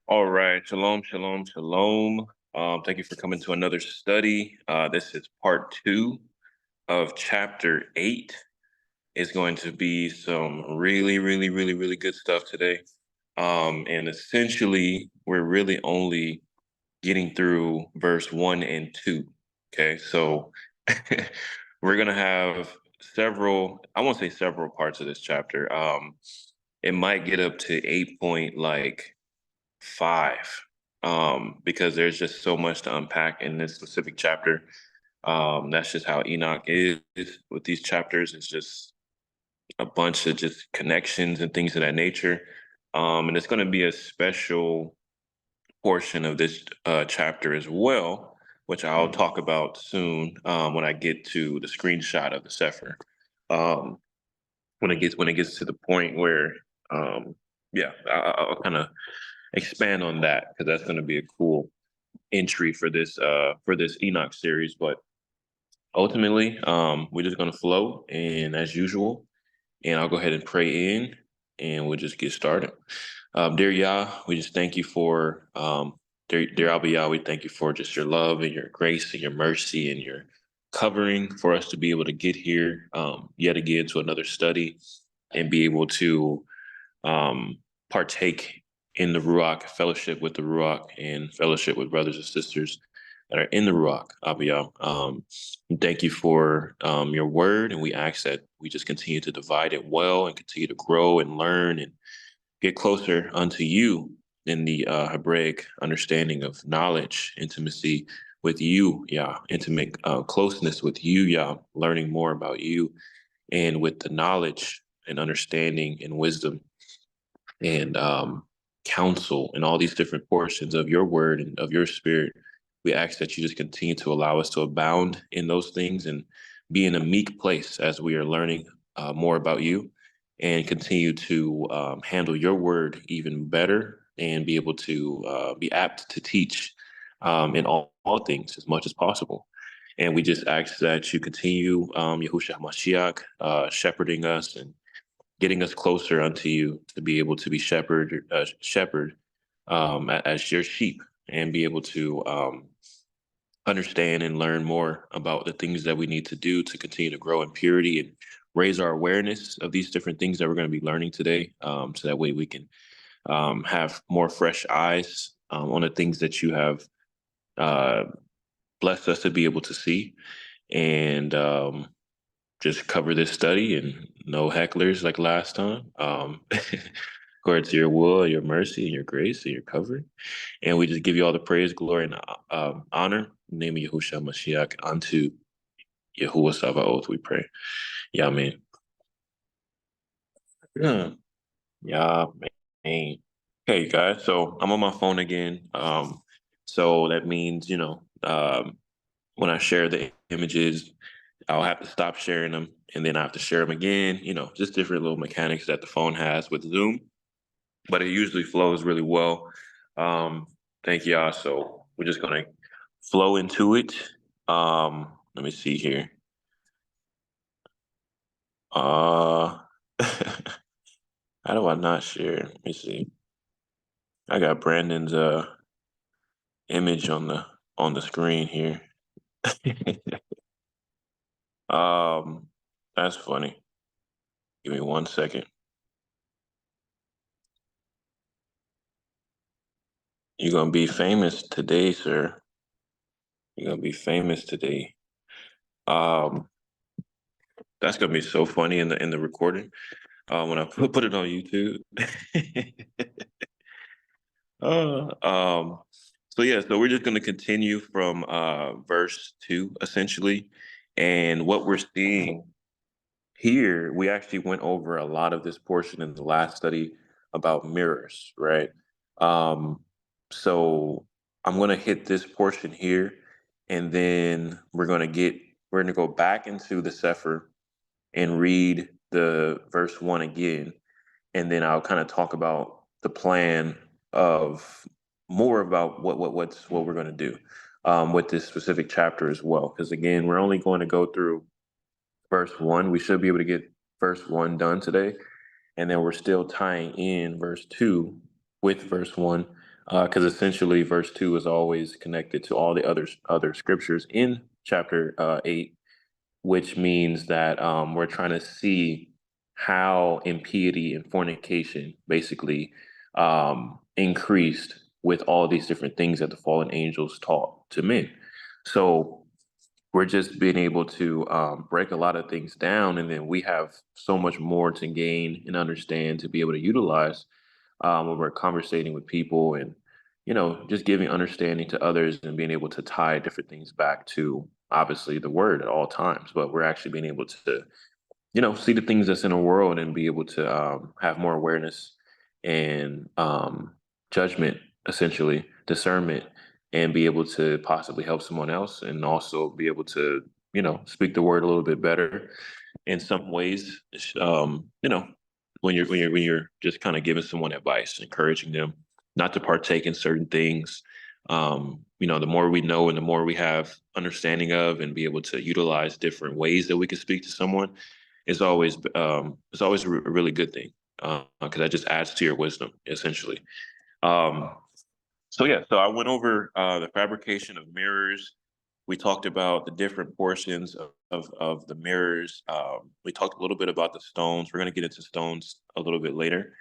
All right, shalom, shalom, shalom. Thank you for coming to another study. This is part 2 of chapter 8. It's going to be some really good stuff today. And essentially, we're really only getting through verse 1 and 2. Okay, so we're gonna have several, I won't say several parts of this chapter. It might get up to 8.5 because there's just so much to unpack in this specific chapter. That's just how Enoch is with these chapters. It's just a bunch of just connections and things of that nature. And it's going to be a special portion of this chapter as well, which I'll talk about soon when I get to the screenshot of the Sefer. Um, when it gets to the point where, yeah, I'll kind of expand on that because that's going to be a cool entry for this Enoch series. But ultimately, we're just going to flow, and as usual, and I'll go ahead and pray in, and we'll just get started. Dear Yah, we just thank you for dear Abba Yah, we thank you for just your love and your grace and your mercy and your covering for us to be able to get here yet again to another study and be able to partake in the Ruach, fellowship with the Ruach, and fellowship with brothers and sisters that are in the Ruach, Abiyah. Thank you for your word, and we ask that we just continue to divide it well and continue to grow and learn and get closer unto you in the Hebraic understanding of knowledge, intimacy with you, Yah, intimate closeness with you, Yah, learning more about you, and with the knowledge and understanding and wisdom and counsel and all these different portions of your word and of your spirit. We ask that you just continue to allow us to abound in those things and be in a meek place as we are learning more about you and continue to handle your word even better and be able to be apt to teach in all things as much as possible. And we just ask that you continue, Yahushua Mashiach, shepherding us and getting us closer unto you to be able to be shepherd as your sheep and be able to understand and learn more about the things that we need to do to continue to grow in purity and raise our awareness of these different things that we're going to be learning today, so that way we can have more fresh eyes on the things that you have uh, blessed us to be able to see, and just cover this study and no hecklers like last time. According to your will, your mercy, and your grace, and your covering. And we just give you all the praise, glory, and honor. In the name of Yahushua Mashiach, unto Yahuwah Sabaoth, we pray. Yeah, man. Yeah, man. Okay, guys. So I'm on my phone again. So that means, when I share the images, I'll have to stop sharing them and then I have to share them again. Just different little mechanics that the phone has with Zoom, but it usually flows really well. Thank y'all. So we're just gonna flow into it. Let me see here. How do I not share? Let me see. I got Brandon's image on the screen here. um, that's funny. Give me 1 second. You're gonna be famous today, sir. You're gonna be famous today. Um, that's gonna be so funny in the recording. When I put it on YouTube. uh, um, so yeah, so we're just gonna continue from verse 2 essentially, and what we're seeing here, we actually went over a lot of this portion in the last study about mirrors, right? Um, so I'm gonna hit this portion here, and then we're gonna go back into the Sefer and read the verse 1 again, and then I'll kind of talk about the plan of more about what we're going to do with this specific chapter as well. Because again, we're only going to go through verse 1. We should be able to get verse 1 done today, and then we're still tying in verse 2 with verse 1 because essentially verse 2 is always connected to all the other scriptures in chapter 8, which means that we're trying to see how impiety and fornication basically increased with all these different things that the fallen angels taught to men. So we're just being able to break a lot of things down, and then we have so much more to gain and understand to be able to utilize when we're conversating with people, and just giving understanding to others and being able to tie different things back to obviously the word at all times. But we're actually being able to see the things that's in the world and be able to have more awareness and judgment, essentially discernment, and be able to possibly help someone else, and also be able to speak the word a little bit better in some ways. When you're just kind of giving someone advice, encouraging them not to partake in certain things. The more we know and the more we have understanding of, and be able to utilize different ways that we can speak to someone, is always a really good thing, because that just adds to your wisdom, essentially. Um, so yeah, so I went over the fabrication of mirrors. We talked about the different portions of the mirrors. We talked a little bit about the stones. We're going to get into stones a little bit later.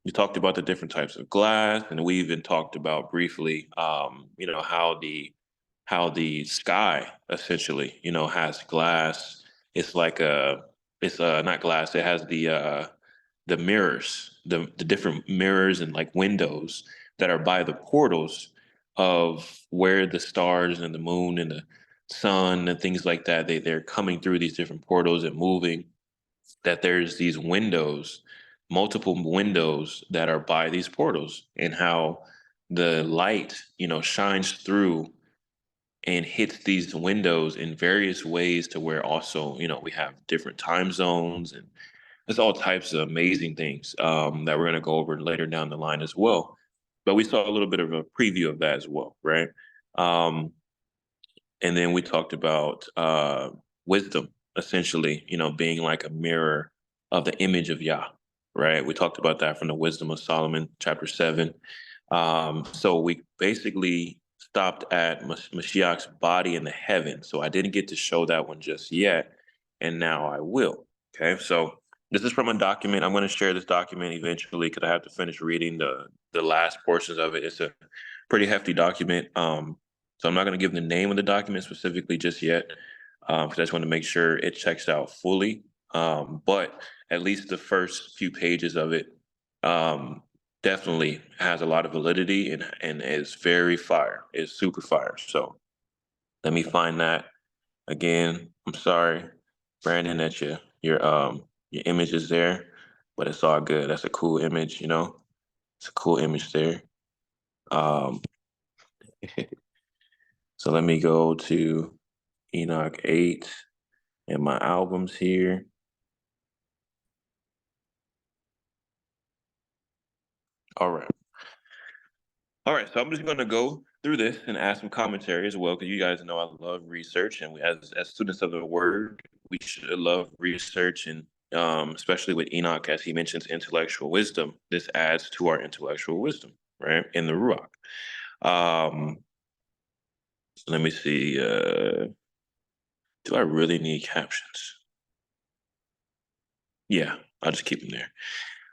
We talked about the different types of glass, and we even talked about briefly, how the sky essentially, has glass. It's like it's not glass. It has the mirrors, the different mirrors and like windows that are by the portals of where the stars and the moon and the sun and things like that, they're coming through these different portals and moving. That there's these windows, multiple windows that are by these portals, and how the light shines through and hits these windows in various ways, to where also we have different time zones, and there's all types of amazing things that we're going to go over later down the line as well. But we saw a little bit of a preview of that as well, right? Um, and then we talked about wisdom, essentially, being like a mirror of the image of Yah, right? We talked about that from the Wisdom of Solomon, chapter 7. So we basically stopped at Mashiach's body in the heaven. So I didn't get to show that one just yet, and now I will. Okay, so this is from a document. I'm going to share this document eventually, because I have to finish reading the last portions of it. It's a pretty hefty document. So I'm not going to give the name of the document specifically just yet, because I just want to make sure it checks out fully. But at least the first few pages of it um, definitely has a lot of validity, and is very fire. It's super fire. So let me find that again. I'm sorry, Brandon, that your image is there, but it's all good. That's a cool image. It's a cool image there. Um, so let me go to Enoch 8 and my albums here. All right. All right. So I'm just going to go through this and ask some commentary as well, because you guys know I love research, and as students of the word, we should love research, and especially with Enoch, as he mentions intellectual wisdom. This adds to our intellectual wisdom, right, in the Ruach. So let me see. Do I really need captions? Yeah, I'll just keep them there.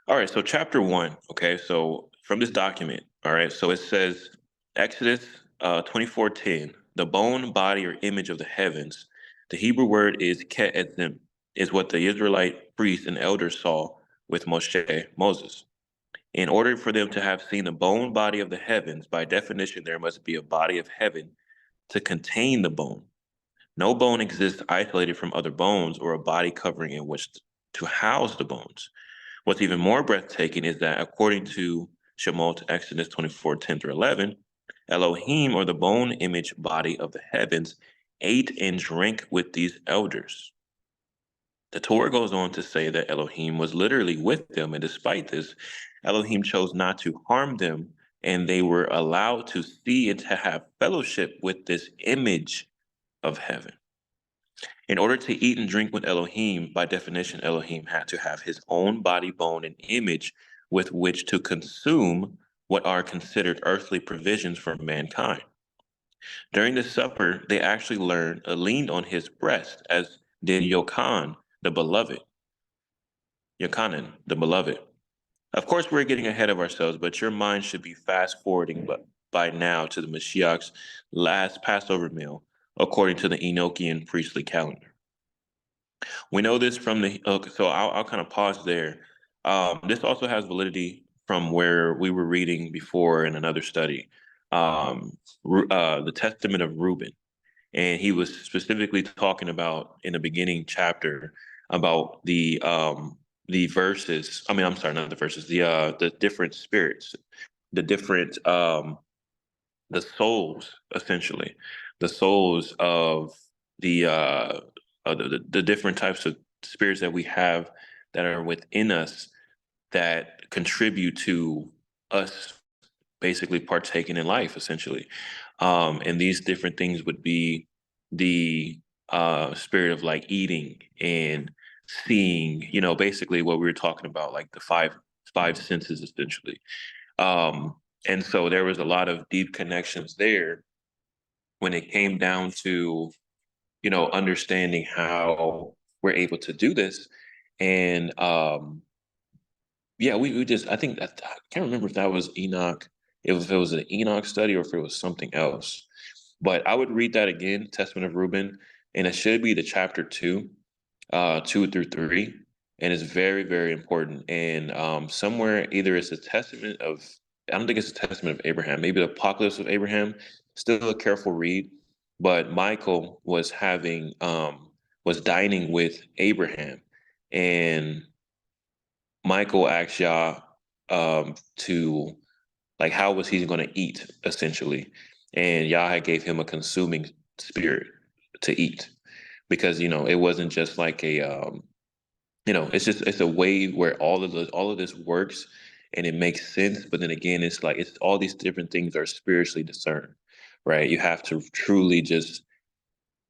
All right, so chapter 1, okay, so from this document, all right, so it says Exodus 24:10, the bone, body, or image of the heavens. The Hebrew word is ke'etzim, is what the Israelite priests and elders saw with Moses. In order for them to have seen the bone body of the heavens, by definition, there must be a body of heaven to contain the bone. No bone exists isolated from other bones, or a body covering in which to house the bones. What's even more breathtaking is that, according to Shemot, Exodus 24:10-11, Elohim, or the bone image body of the heavens, ate and drank with these elders. The Torah goes on to say that Elohim was literally with them, and despite this, Elohim chose not to harm them, and they were allowed to see and to have fellowship with this image of heaven. In order to eat and drink with Elohim, by definition, Elohim had to have his own body, bone, and image with which to consume what are considered earthly provisions for mankind. During the supper, they actually leaned on his breast, as did Yochanan, the beloved. Of course, we're getting ahead of ourselves, but your mind should be fast forwarding by now to the Mashiach's last Passover meal, according to the Enochian priestly calendar. We know this from the, okay, so I'll kind of pause there. This also has validity from where we were reading before in another study, the Testament of Reuben. And he was specifically talking about in the beginning chapter about the verses. I mean, I'm sorry, not the verses. The different spirits, the different the souls, essentially, the souls of the different types of spirits that we have that are within us that contribute to us basically partaking in life, essentially. And these different things would be the spirit of like eating and seeing, basically what we were talking about, like the five senses, essentially. Um, and so there was a lot of deep connections there when it came down to, understanding how we're able to do this. And yeah, we just, I think that, I can't remember if that was Enoch, if it was an Enoch study or if it was something else. But I would read that again, Testament of Reuben, and it should be the chapter 2, 2 through 3. And it's very, very important. And somewhere, either it's a testament of, I don't think it's a testament of Abraham, maybe the Apocalypse of Abraham, still a careful read. But Michael was dining with Abraham, and Michael asked Yah to, like, how was he going to eat, essentially, and Yah had gave him a consuming spirit to eat, because it wasn't just like a it's a way where all of this works and it makes sense, but then again, it's like it's all these different things are spiritually discerned, right? You have to truly just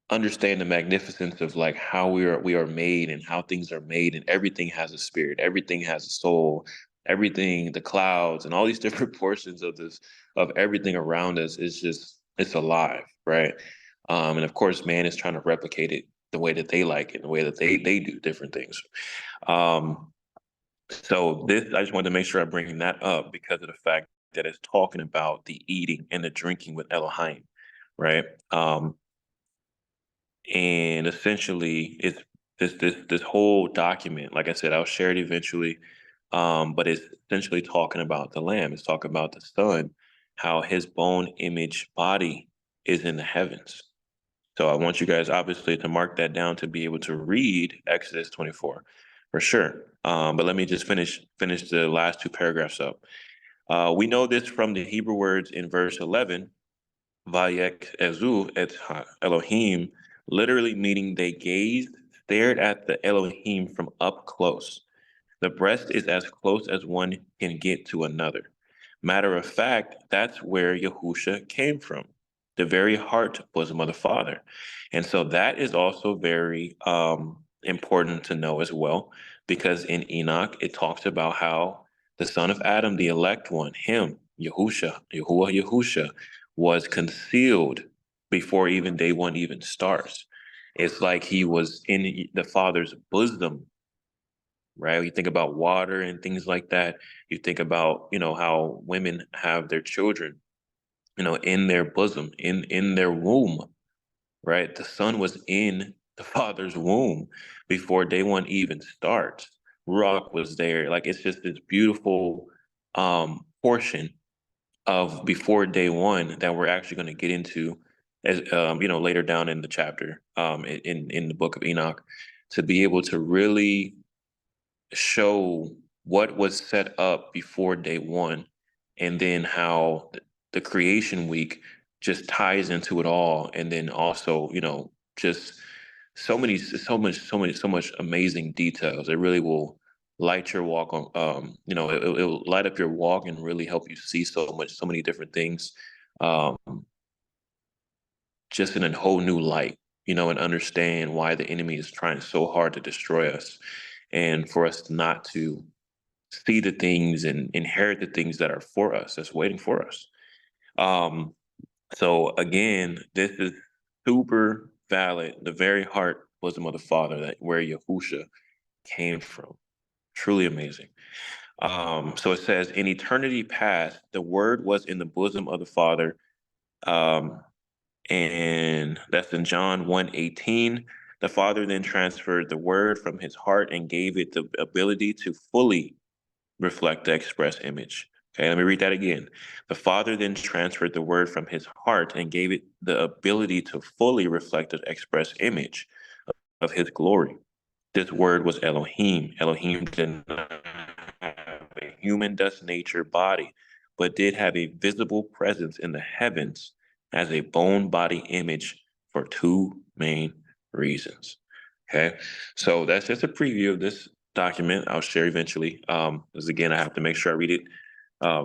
understand the magnificence of like how we are made and how things are made, and everything has a spirit, everything has a soul, everything, the clouds and all these different portions of everything around us is just, it's alive, right? And of course man is trying to replicate it the way that they like it, the way that they do different things. um so this, I just wanted to make sure I bring that up because of the fact that it's talking about the eating and the drinking with Elohim, right? And essentially it's this whole document, like I said, I'll share it eventually. But it's essentially talking about the lamb, it's talking about the son, how his bone image body is in the heavens. So I want you guys obviously to mark that down to be able to read Exodus 24 for sure. But let me just finish the last two paragraphs up. We know this from the Hebrew words in verse 11, Vayek Ezu et Elohim, literally meaning they gazed, stared at the Elohim from up close. The breast is as close as one can get to another. Matter of fact, that's where Yahusha came from, the very heart bosom of the Father. And so that is also very important to know as well, because in Enoch, it talks about how the son of Adam, the elect one, him, Yahusha, was concealed before even day one even starts. It's like he was in the Father's bosom, right? You think about water and things like that. You think about, how women have their children, in their bosom, in their womb, right? The son was in the father's womb before day one even starts. Ruach was there. Like it's just this beautiful portion of before day one that we're actually going to get into as later down in the chapter, in the book of Enoch, to be able to really show what was set up before day one, and then how the creation week just ties into it all, and then also, just so much amazing details. It really will light your walk on, it will light up your walk and really help you see so many different things, um, just in a whole new light, and understand why the enemy is trying so hard to destroy us, and for us not to see the things and inherit the things that are for us, that's waiting for us. So again, this is super valid. The very heart bosom of the Father, that where Yahusha came from. Truly amazing. So it says, in eternity past, the Word was in the bosom of the Father. And that's in John 1:18. The Father then transferred the Word from his heart and gave it the ability to fully reflect the express image. Okay, let me read that again. The Father then transferred the Word from his heart and gave it the ability to fully reflect the express image of his glory. This word was Elohim. Elohim did not have a human dust nature body, but did have a visible presence in the heavens as a bone body image for two main reasons. Okay, so that's just a preview of this document. I'll share eventually. Because again, I have to make sure I read it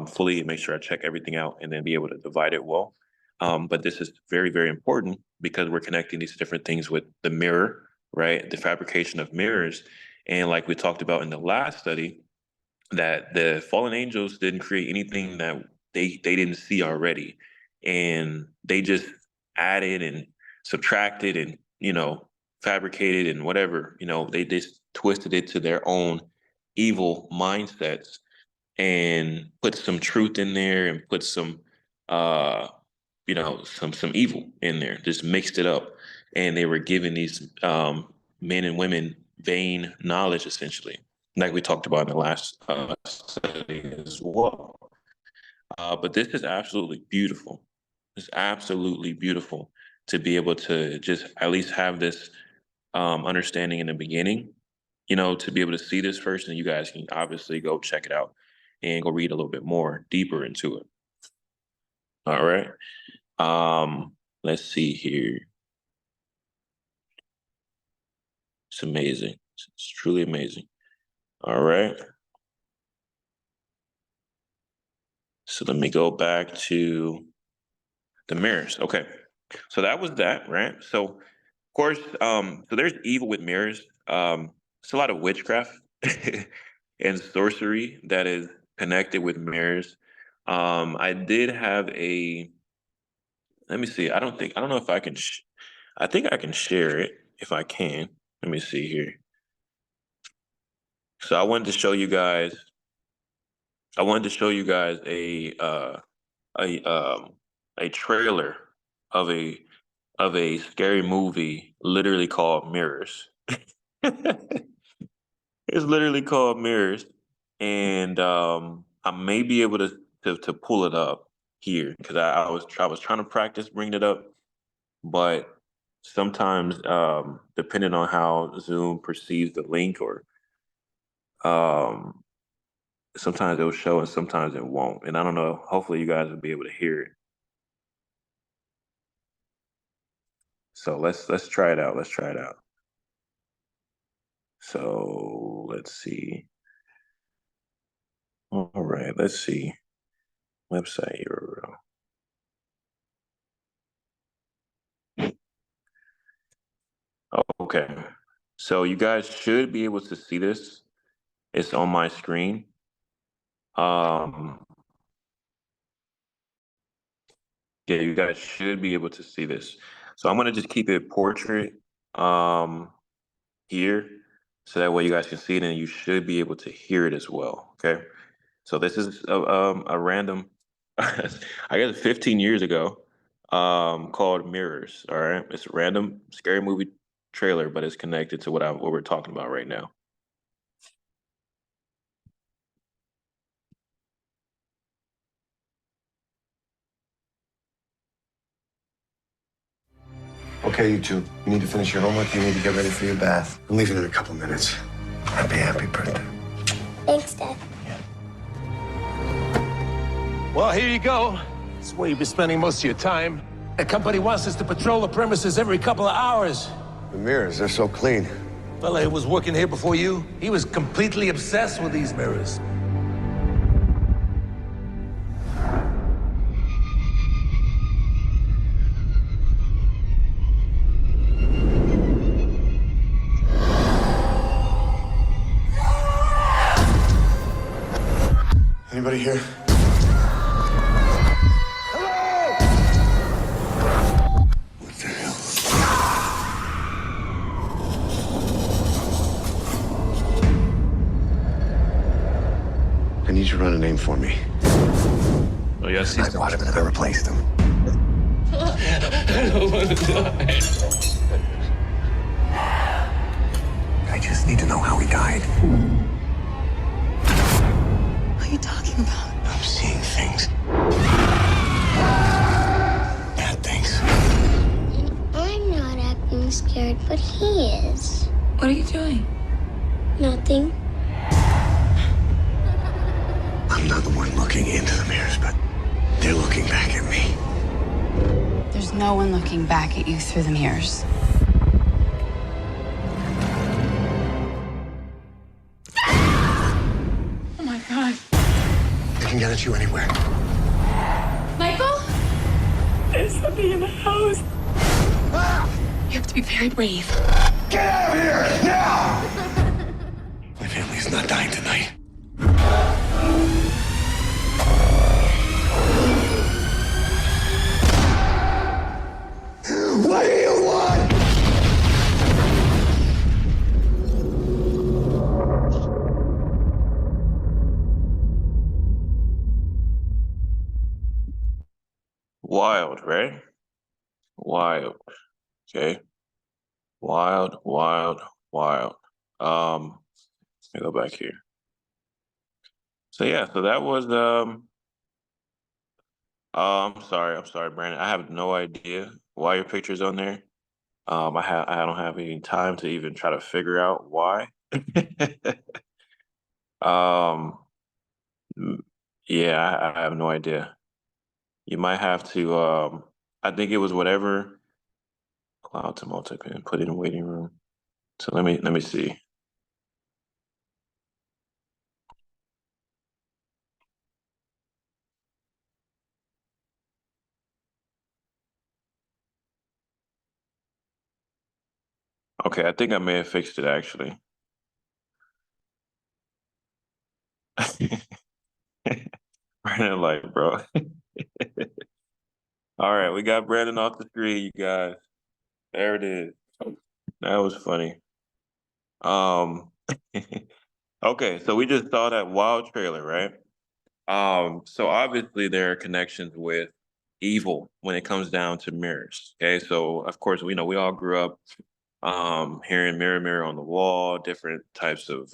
fully and make sure I check everything out and then be able to divide it well. But this is very, very important because we're connecting these different things with the mirror, right? The fabrication of mirrors. And like we talked about in the last study, that the fallen angels didn't create anything that they didn't see already. And they just added and subtracted and, fabricated and whatever, they just twisted it to their own evil mindsets and put some truth in there and put some some evil in there, just mixed it up. And they were giving these men and women vain knowledge, essentially, like we talked about in the last study as well. But this is absolutely beautiful. It's absolutely beautiful to be able to just at least have this understanding in the beginning, to be able to see this first, and you guys can obviously go check it out and go read a little bit more deeper into it. All right. Let's see here. It's amazing. It's truly amazing. All right. So let me go back to the mirrors. Okay. So that was that, right? So of course, so there's evil with mirrors. It's a lot of witchcraft and sorcery that is connected with mirrors. I did have let me see. I don't know if I can, I think I can share it if I can. Let me see here. So I wanted to show you guys a trailer of a scary movie literally called Mirrors. It's literally called Mirrors, and I may be able to pull it up here because I was trying to practice bringing it up, but sometimes depending on how Zoom perceives the link, or sometimes it'll show and sometimes it won't, and I don't know. Hopefully, you guys will be able to hear it. So let's try it out. Let's try it out. So let's see. All right, let's see. Website URL. Okay. So you guys should be able to see this. It's on my screen. Yeah, you guys should be able to see this. So I'm gonna just keep it portrait here, so that way you guys can see it and you should be able to hear it as well. Okay. So this is a random, I guess 15 years ago, called Mirrors. All right. It's a random scary movie trailer, but it's connected to what we're talking about right now. Okay, you two. You need to finish your homework. You need to get ready for your bath. I'm leaving in a couple minutes. Happy birthday. Thanks, Dad. Well, here you go. It's where you'll be spending most of your time. The company wants us to patrol the premises every couple of hours. The mirrors, they're so clean. Fella who was working here before you, he was completely obsessed with these mirrors. Anybody here? What the hell? I need you to run a name for me. Oh, yes. I brought him and I replaced him. I don't want to die. I just need to know how he died. What are you talking about? I'm seeing things. Bad things. I'm not acting scared, but he is. What are you doing? Nothing. I'm not the one looking into the mirrors, but they're looking back at me. There's no one looking back at you through the mirrors. Oh my God. They can get at you anywhere. Michael? There's somebody in the house. You have to be very brave. Get out of here, now! My family's not dying tonight. What do you want? Wild, right? Wild. Okay. Wild, wild, wild. Let me go back here. So yeah, so that was I'm sorry, Brandon. I have no idea why your picture's on there. I don't have any time to even try to figure out why. um yeah, I have no idea. You might have to I think it was whatever cloud to multi-pin, put it in waiting room. So let me see. Okay, I think I may have fixed it actually. Brandon, like, bro. All right, we got Brandon off the screen, you guys. There it is. That was funny. Um, okay, so we just saw that wild trailer, right? So obviously there are connections with evil when it comes down to mirrors. Okay, so of course we know we all grew up hearing mirror, mirror on the wall, different types of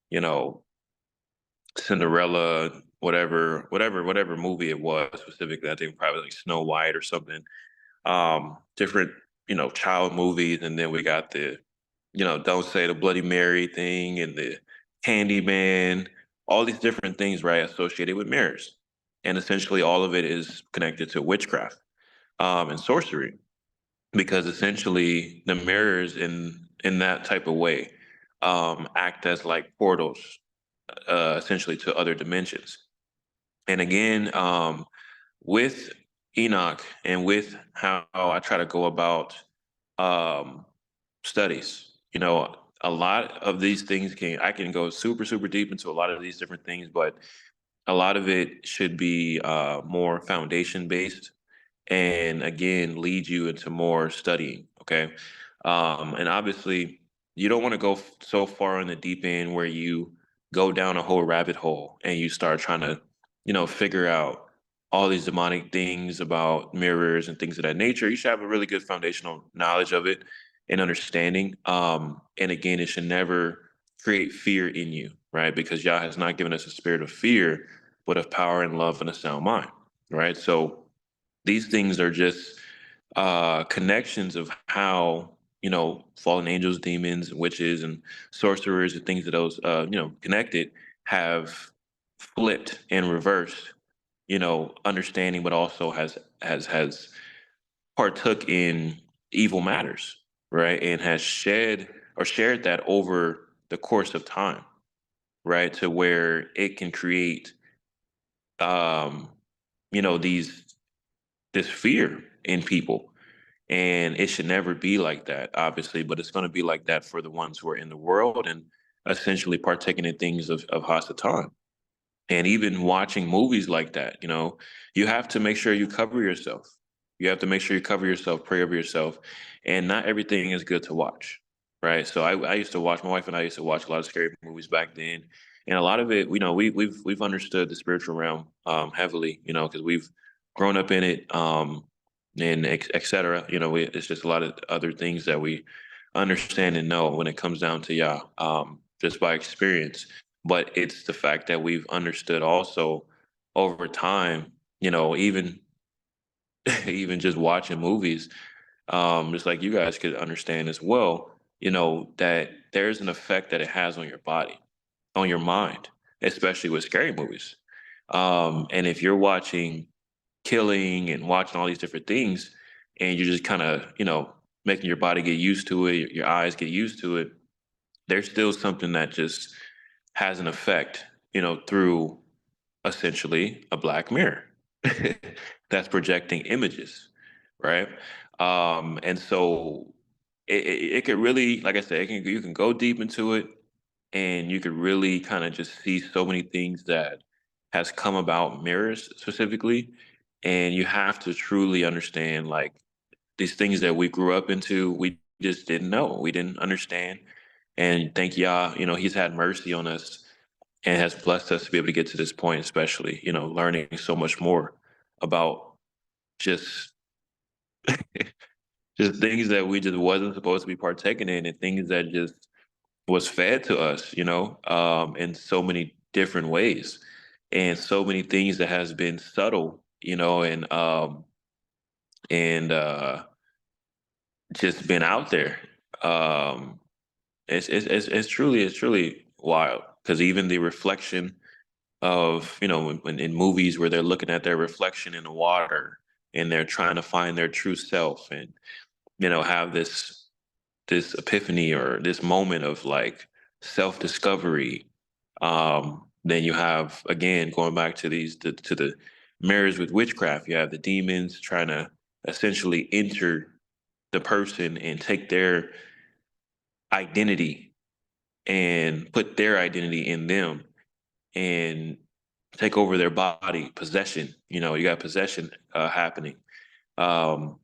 you know, Cinderella, whatever movie it was specifically. I think probably like Snow White or something. Different, child movies, and then we got the, Don't Say the Bloody Mary thing and the Candyman, all these different things, right, associated with mirrors. And essentially all of it is connected to witchcraft and sorcery, because essentially the mirrors in that type of way act as like portals essentially to other dimensions. And again, with Enoch and with how I try to go about um, studies, a lot of these things I can go super, super deep into a lot of these different things, but a lot of it should be more foundation based and again lead you into more studying. Okay. And obviously you don't want to go so far in the deep end where you go down a whole rabbit hole and you start trying to figure out all these demonic things about mirrors and things of that nature. You should have a really good foundational knowledge of it and understanding. And again, it should never create fear in you, right? Because Yah has not given us a spirit of fear but of power and love and a sound mind, right? So these things are just connections of how fallen angels, demons, witches, and sorcerers, and things of those connected have flipped and reversed, understanding, but also has partook in evil matters, right, and has shed or shared that over the course of time, right, to where it can create um, these this fear in people. And it should never be like that, obviously, but it's going to be like that for the ones who are in the world and essentially partaking in things of Hasatan. And even watching movies like that, you have to make sure you cover yourself. You have to make sure you cover yourself, pray over yourself, and not everything is good to watch, right? So I used to watch. My wife and I used to watch a lot of scary movies back then, and a lot of it, we've understood the spiritual realm heavily, because we've grown up in it, and et cetera. It's just a lot of other things that we understand and know when it comes down to just by experience. But it's the fact that we've understood also over time, even even just watching movies, just like you guys could understand as well, that there's an effect that it has on your body, on your mind, especially with scary movies. And if you're watching killing and watching all these different things, and you're just kind of, making your body get used to it, your eyes get used to it, there's still something that just has an effect, through essentially a black mirror that's projecting images, right? And so it could really, like I said, you can go deep into it, and you could really kind of just see so many things that has come about mirrors specifically, and you have to truly understand like these things that we grew up into, we just didn't know, we didn't understand, and thank Yah, He's had mercy on us and has blessed us to be able to get to this point, especially, learning so much more about just just things that we just wasn't supposed to be partaking in, and things that just was fed to us, in so many different ways, and so many things that has been subtle, and just been out there. Um, it's truly wild, because even the reflection of, when in movies where they're looking at their reflection in the water, and they're trying to find their true self, and have this epiphany or this moment of like self-discovery. Then you have, again, going back to the mirrors with witchcraft, you have the demons trying to essentially enter the person and take their identity and put their identity in them, and take over their body. Possession, you got possession happening, um,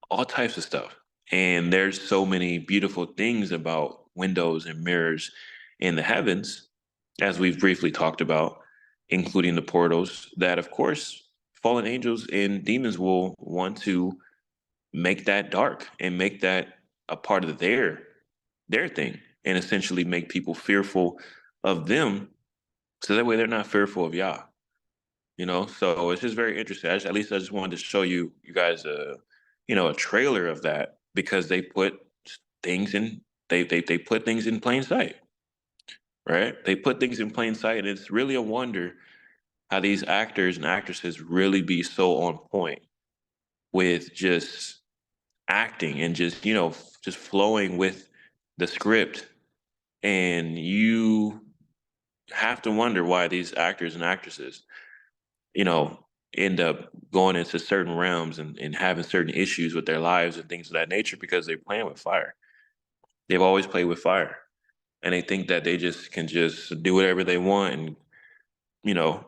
all types of stuff. And there's so many beautiful things about windows and mirrors in the heavens, as we've briefly talked about, including the portals, that of course fallen angels and demons will want to make that dark and make that a part of their thing, and essentially make people fearful of them, so that way they're not fearful of Yah. So it's just very interesting. At least I just wanted to show you guys a trailer of that, because they put things in they put things in plain sight, right? They put things in plain sight, and it's really a wonder how these actors and actresses really be so on point with just acting, and just just flowing with the script. And you have to wonder why these actors and actresses, you know, end up going into certain realms, and having certain issues with their lives and things of that nature, because they're playing with fire. They've always played with fire. And they think that they just can just do whatever they want, and, you know,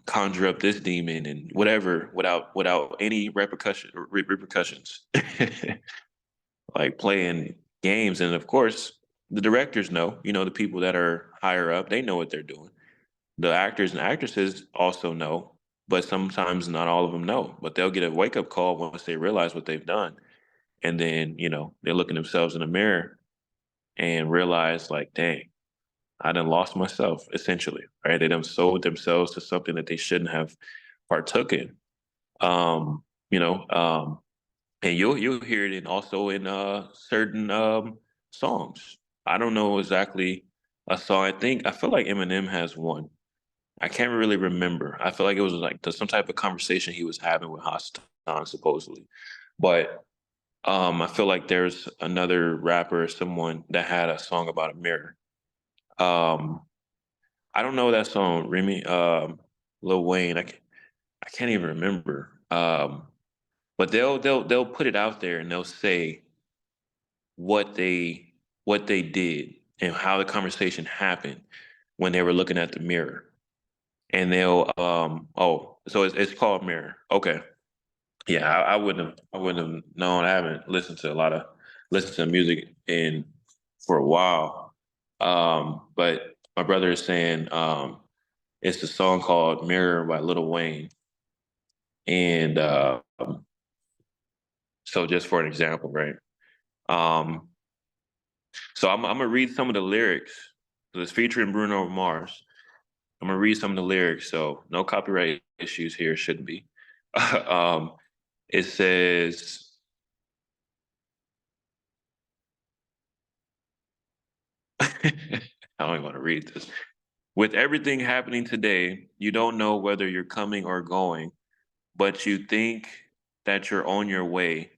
conjure up this demon and whatever, without any repercussions. Like playing games. And of course, the directors know, the people that are higher up, they know what they're doing. The actors and actresses also know, but sometimes not all of them know. But they'll get a wake up call once they realize what they've done. And then, they're looking themselves in the mirror and realize, like, dang, I done lost myself, essentially, right? They done sold themselves to something that they shouldn't have partook in. Um, you know, um, and you'll hear it also in certain songs. I don't know exactly a song. I feel like Eminem has one. I can't really remember. I feel like it was like some type of conversation he was having with Hassan, supposedly. But I feel like there's another rapper or someone that had a song about a mirror. Um, I don't know that song, Remy. Lil Wayne. I can't even remember. But they'll put it out there, and they'll say what they what they did and how the conversation happened when they were looking at the mirror. And they'll oh, so it's called Mirror. Okay. Yeah, I wouldn't have known. I haven't listened to music in for a while. But my brother is saying it's a song called Mirror by Lil Wayne. And so just for an example, right? Um, so I'm gonna read some of the lyrics. So it's featuring Bruno Mars. I'm gonna read some of the lyrics, so no copyright issues here, shouldn't be. um, it says, I don't even want to read this. With everything happening today, you don't know whether you're coming or going, but you think that you're on your way.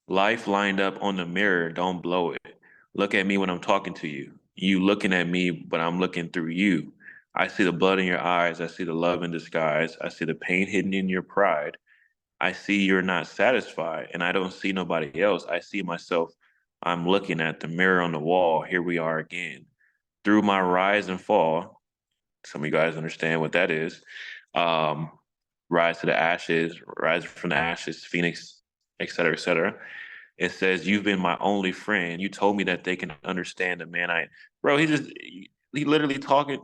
Life lined up on the mirror, don't blow it. Look at me when I'm talking to you. You looking at me, but I'm looking through you. I see the blood in your eyes. I see the love in disguise. I see the pain hidden in your pride. I see you're not satisfied, and I don't see nobody else. I see myself. I'm looking at the mirror on the wall. Here we are again. Through my rise and fall, some of you guys understand what that is. Um, rise to the ashes, rise from the ashes, Phoenix, et cetera, et cetera. It says, "You've been my only friend. You told me that they can understand the man I." Bro, he literally talking.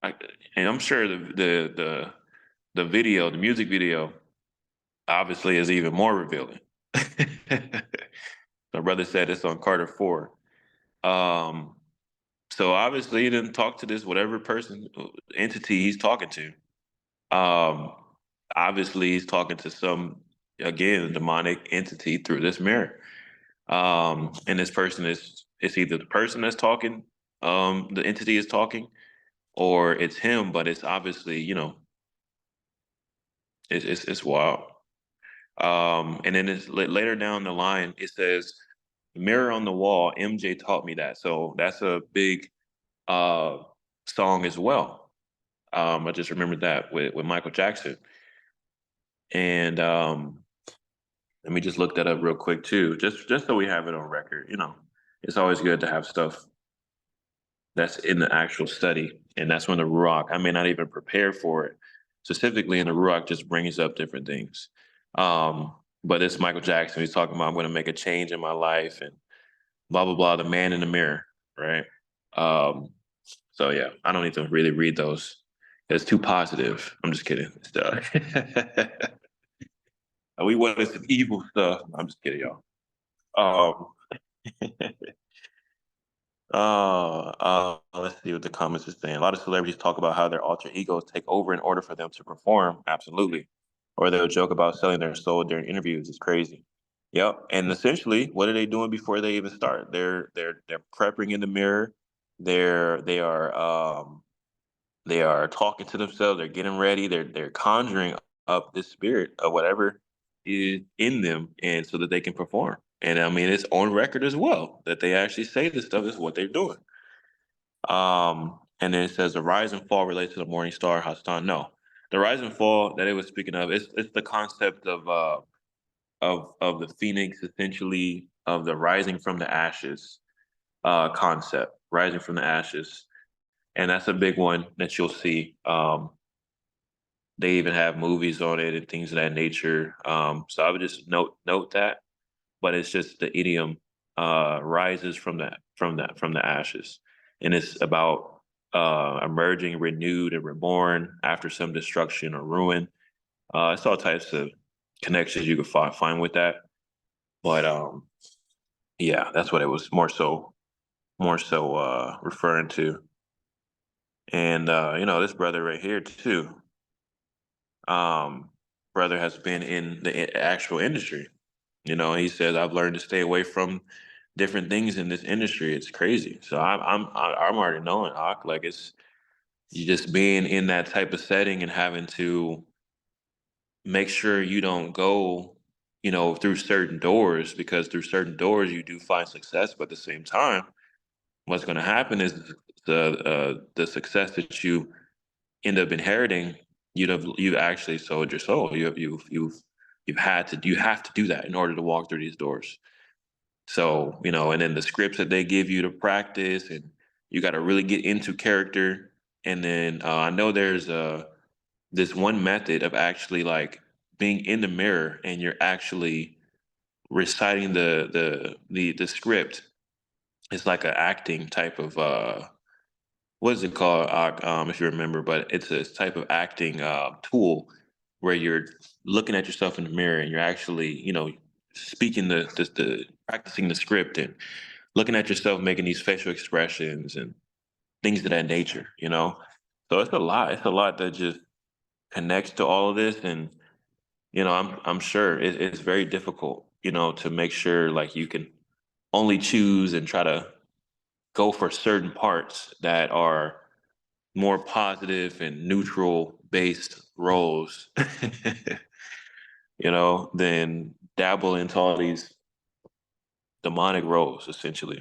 Like, and I'm sure the video, the music video, obviously is even more revealing. My brother said it's on Carter 4. Um, so obviously he didn't talk to this whatever person entity he's talking to. Um, obviously he's talking to some again demonic entity through this mirror. And this person is it's either the person that's talking, the entity is talking, or it's him, but it's obviously, it's wild. And then later down the line, it says, "Mirror on the wall." MJ taught me that, so that's a big uh, song as well. I just remembered that with Michael Jackson, and let me just look that up real quick too, just so we have it on record. It's always good to have stuff that's in the actual study, and that's when the Ruach. I may not even prepare for it specifically, and the Ruach just brings up different things. Um, but it's Michael Jackson. He's talking about I'm going to make a change in my life and blah blah blah. The man in the mirror, right? Um, so yeah, I don't need to really read those. It's too positive. I'm just kidding. We wanted some evil stuff. I'm just kidding, y'all. Um, let's see what the comments are saying. A lot of celebrities talk about how their alter egos take over in order for them to perform. Absolutely. Or they'll joke about selling their soul during interviews. It's crazy. Yep. And essentially, what are they doing before they even start? They're prepping in the mirror. They are talking to themselves. They're getting ready. They're conjuring up this spirit of whatever is in them, and so that they can perform. And I mean, it's on record as well that they actually say this stuff is what they're doing. And then it says the rise and fall relates to the morning star, Hastan. No, the rise and fall that it was speaking of, it's the concept of the phoenix, essentially, of the rising from the ashes concept, rising from the ashes, and that's a big one that you'll see. They even have movies on it and things of that nature. So I would just note that, but it's just the idiom rises from the ashes, and it's about emerging renewed and reborn after some destruction or ruin. It's all types of connections you can find with that, but yeah, that's what it was more so referring to. And this brother right here too. Um, brother has been in the actual industry. He says, "I've learned to stay away from different things in this industry. It's crazy." So I'm already knowing, like it's you just being in that type of setting and having to make sure you don't go, through certain doors, because through certain doors you do find success, but at the same time, what's going to happen is the success that you end up inheriting, you've actually sold your soul. You have to do that in order to walk through these doors. So, and then the scripts that they give you to practice, and you got to really get into character And then I know there's this one method of actually like being in the mirror and you're actually reciting the script. It's like an acting type of what is it called? If you remember, but it's a type of acting tool where you're looking at yourself in the mirror and you're actually, speaking the practicing the script and looking at yourself, making these facial expressions and things of that nature. So it's a lot. It's a lot that just connects to all of this, and I'm sure it's very difficult, to make sure like you can only choose and try to go for certain parts that are more positive and neutral based roles, than dabble into all these demonic roles, essentially.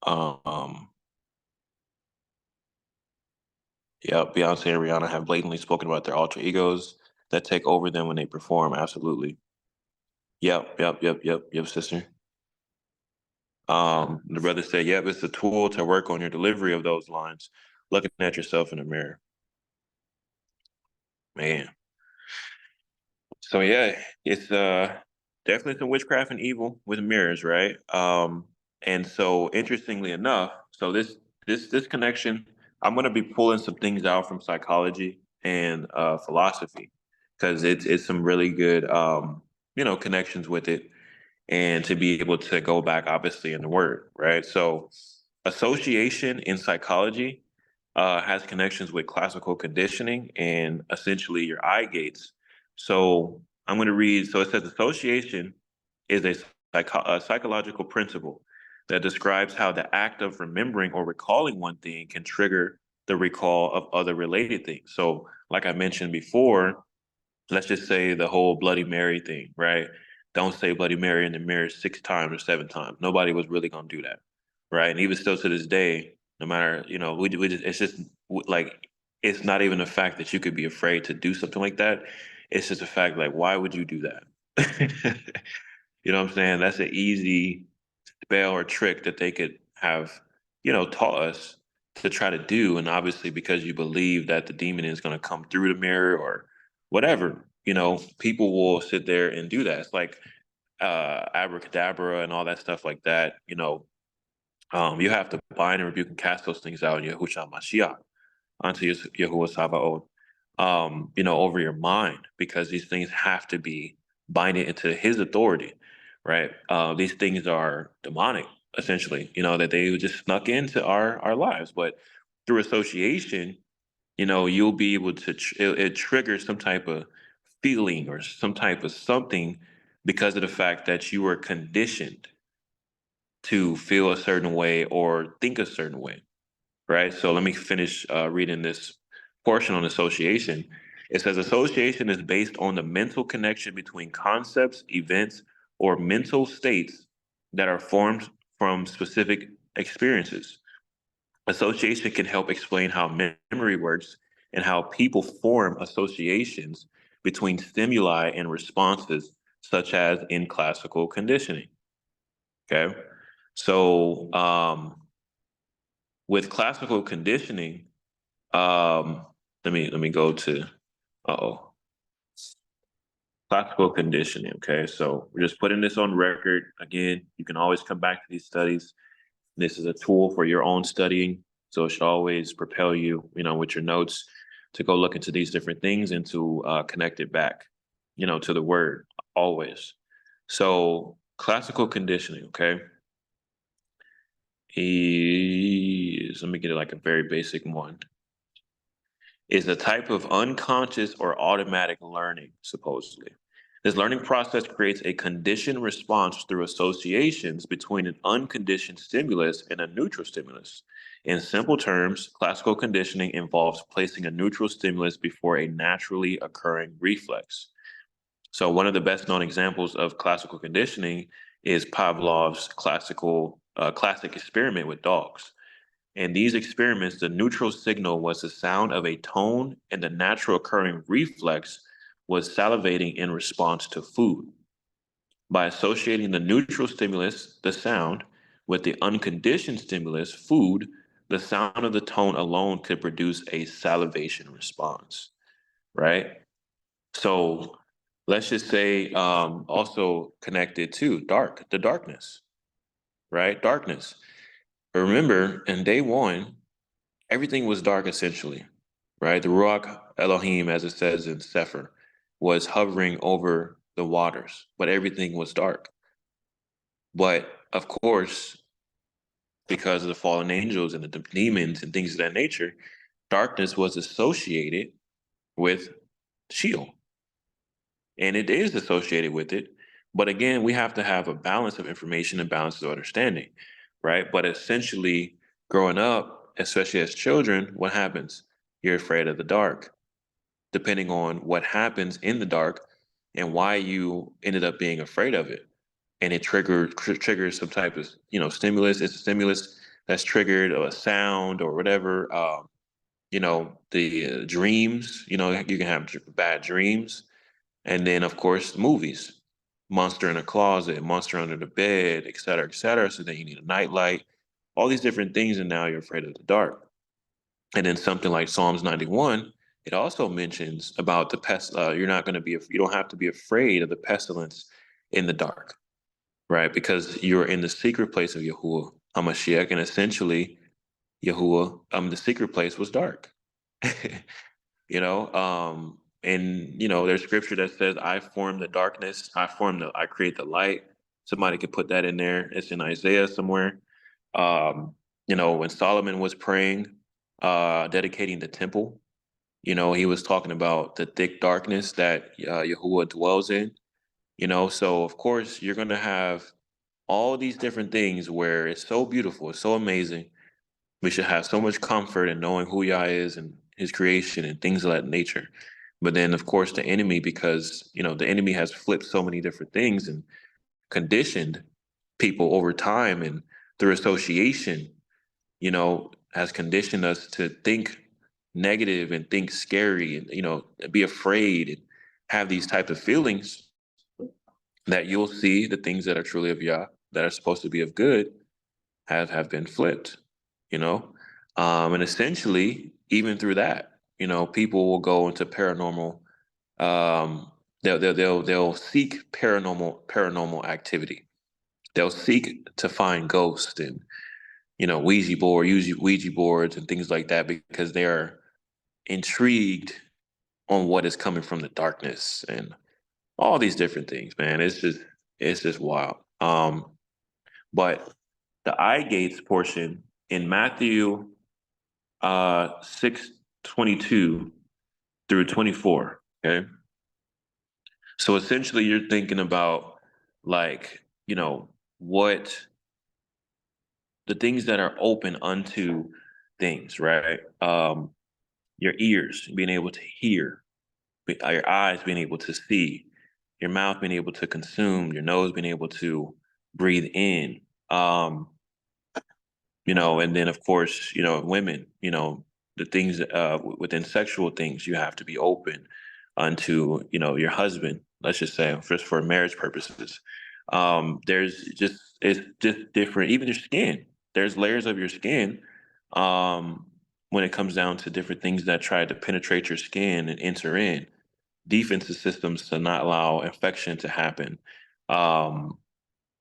Um, yeah, Beyonce and Rihanna have blatantly spoken about their alter egos that take over them when they perform. Absolutely. Yep, sister. The brother said, yep, it's a tool to work on your delivery of those lines, looking at yourself in the mirror. Man. So yeah, it's definitely some witchcraft and evil with mirrors, right? And so interestingly enough, so this connection, I'm gonna be pulling some things out from psychology and philosophy because it's some really good connections with it, and to be able to go back obviously in the word, right? So association in psychology has connections with classical conditioning and essentially your eye gates. So I'm going to read. So it says association is a psychological principle that describes how the act of remembering or recalling one thing can trigger the recall of other related things. So, like I mentioned before, let's just say the whole Bloody Mary thing, right? Don't say Bloody Mary in the mirror 6 times or 7 times. Nobody was really gonna do that, right? And even still to this day, no matter we just it's just like it's not even a fact that you could be afraid to do something like that. It's just a fact like why would you do that? You know what I'm saying? That's an easy spell or trick that they could have, taught us to try to do. And obviously, because you believe that the demon is going to come through the mirror or whatever, people will sit there and do that. It's like abracadabra and all that stuff like that. You have to bind and rebuke and cast those things out in Yahushua Mashiach onto Yahuwah Sabaoth, over your mind, because these things have to be binded into his authority, right? These things are demonic, essentially, that they just snuck into our lives. But through association, you'll be able to, it triggers some type of feeling or some type of something because of the fact that you were conditioned to feel a certain way or think a certain way, right? So let me finish reading this portion on association. It says association is based on the mental connection between concepts, events, or mental states that are formed from specific experiences. Association can help explain how memory works and how people form associations between stimuli and responses, such as in classical conditioning. Okay. So, with classical conditioning, let me go to classical conditioning. Okay, so we're just putting this on record. Again, you can always come back to these studies. This is a tool for your own studying, so it should always propel you, with your notes to go look into these different things and to connect it back, to the word always. So classical conditioning. Okay, let me get it like a very basic one. Is a type of unconscious or automatic learning, supposedly. This learning process creates a conditioned response through associations between an unconditioned stimulus and a neutral stimulus. In simple terms, classical conditioning involves placing a neutral stimulus before a naturally occurring reflex. So, one of the best known examples of classical conditioning is Pavlov's classic experiment with dogs. In these experiments, the neutral signal was the sound of a tone, and the natural occurring reflex was salivating in response to food. By associating the neutral stimulus, the sound, with the unconditioned stimulus, food, the sound of the tone alone could produce a salivation response, right? So let's just say also connected to the darkness, right? Darkness. Remember, in day one, everything was dark essentially, right? The Ruach Elohim, as it says in Sefer, was hovering over the waters, but everything was dark. But of course, because of the fallen angels and the demons and things of that nature, darkness was associated with Sheol, and it is associated with it. But again, we have to have a balance of information and balance of understanding, right? But essentially, growing up, especially as children, what happens? You're afraid of the dark, depending on what happens in the dark and why you ended up being afraid of it. And it triggers some type of stimulus. It's a stimulus that's triggered, or a sound or whatever. The dreams. You can have bad dreams, and then of course movies, monster in a closet, monster under the bed, et cetera, et cetera. So then you need a nightlight, all these different things, and now you're afraid of the dark. And then something like Psalms 91, it also mentions about the pest. You're not going to be. You don't have to be afraid of the pestilence in the dark, right? Because you're in the secret place of Yahuwah Hamashiach, and essentially Yahuwah, the secret place was dark. There's scripture that says, "I form the darkness, I create the light." Somebody could put that in there. It's in Isaiah somewhere. When Solomon was praying, dedicating the temple, he was talking about the thick darkness that Yahuwah dwells in. So of course you're gonna have all these different things where it's so beautiful, it's so amazing. We should have so much comfort in knowing who Yah is and his creation and things of that nature. But then, of course, the enemy, because, the enemy has flipped so many different things and conditioned people over time and through association, has conditioned us to think negative and think scary and, be afraid and have these types of feelings that you'll see the things that are truly of Yah, that are supposed to be of good, have been flipped, you know, and essentially even through that, people will go into paranormal. They'll seek paranormal activity. They'll seek to find ghosts and Ouija boards and things like that because they are intrigued on what is coming from the darkness and all these different things. Man, it's just wild. But the eye gates portion in Matthew 6:22 through 24. Okay. So essentially you're thinking about like, what the things that are open unto things, right? Your ears being able to hear, your eyes being able to see, your mouth being able to consume, your nose being able to breathe in. And then of course, women, the things within sexual things, you have to be open unto, your husband, let's just say, just for marriage purposes. It's just different, even your skin. There's layers of your skin when it comes down to different things that try to penetrate your skin and enter in. Defensive systems to not allow infection to happen.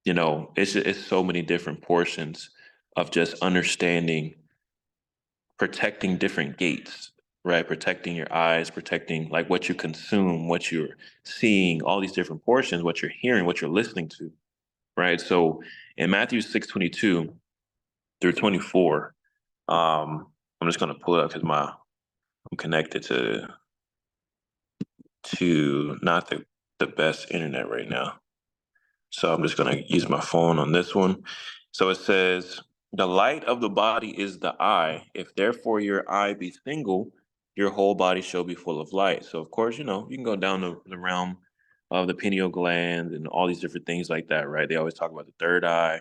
It's so many different portions of just understanding, protecting different gates, right? Protecting your eyes, protecting like what you consume, what you're seeing, all these different portions, what you're hearing, what you're listening to, right? So in Matthew 6:22 through 24, I'm just gonna pull it up because I'm connected to not the best internet right now. So I'm just going to use my phone on this one. So it says, "The light of the body is the eye. If therefore your eye be single, your whole body shall be full of light." So of course, you can go down the realm of the pineal gland and all these different things like that, right? They always talk about the third eye,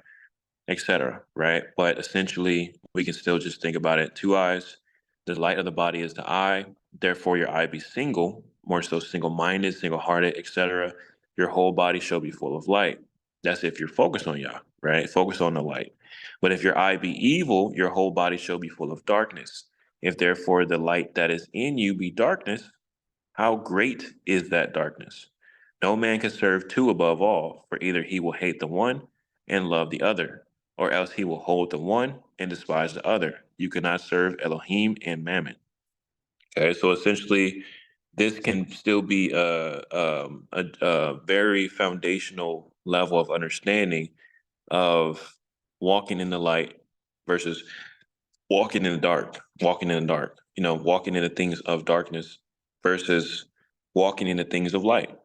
etc., right? But essentially, we can still just think about it. Two eyes. The light of the body is the eye. Therefore, your eye be single, more so single-minded, single-hearted, etc. Your whole body shall be full of light. That's if you're focused on Yah, right? Focus on the light. But if your eye be evil, your whole body shall be full of darkness. If therefore the light that is in you be darkness, how great is that darkness? No man can serve two above all, for either he will hate the one and love the other, or else he will hold the one and despise the other. You cannot serve Elohim and Mammon. Okay, so essentially, this can still be a very foundational level of understanding of walking in the light versus walking in the dark, walking in the dark, walking in the things of darkness versus walking in the things of light,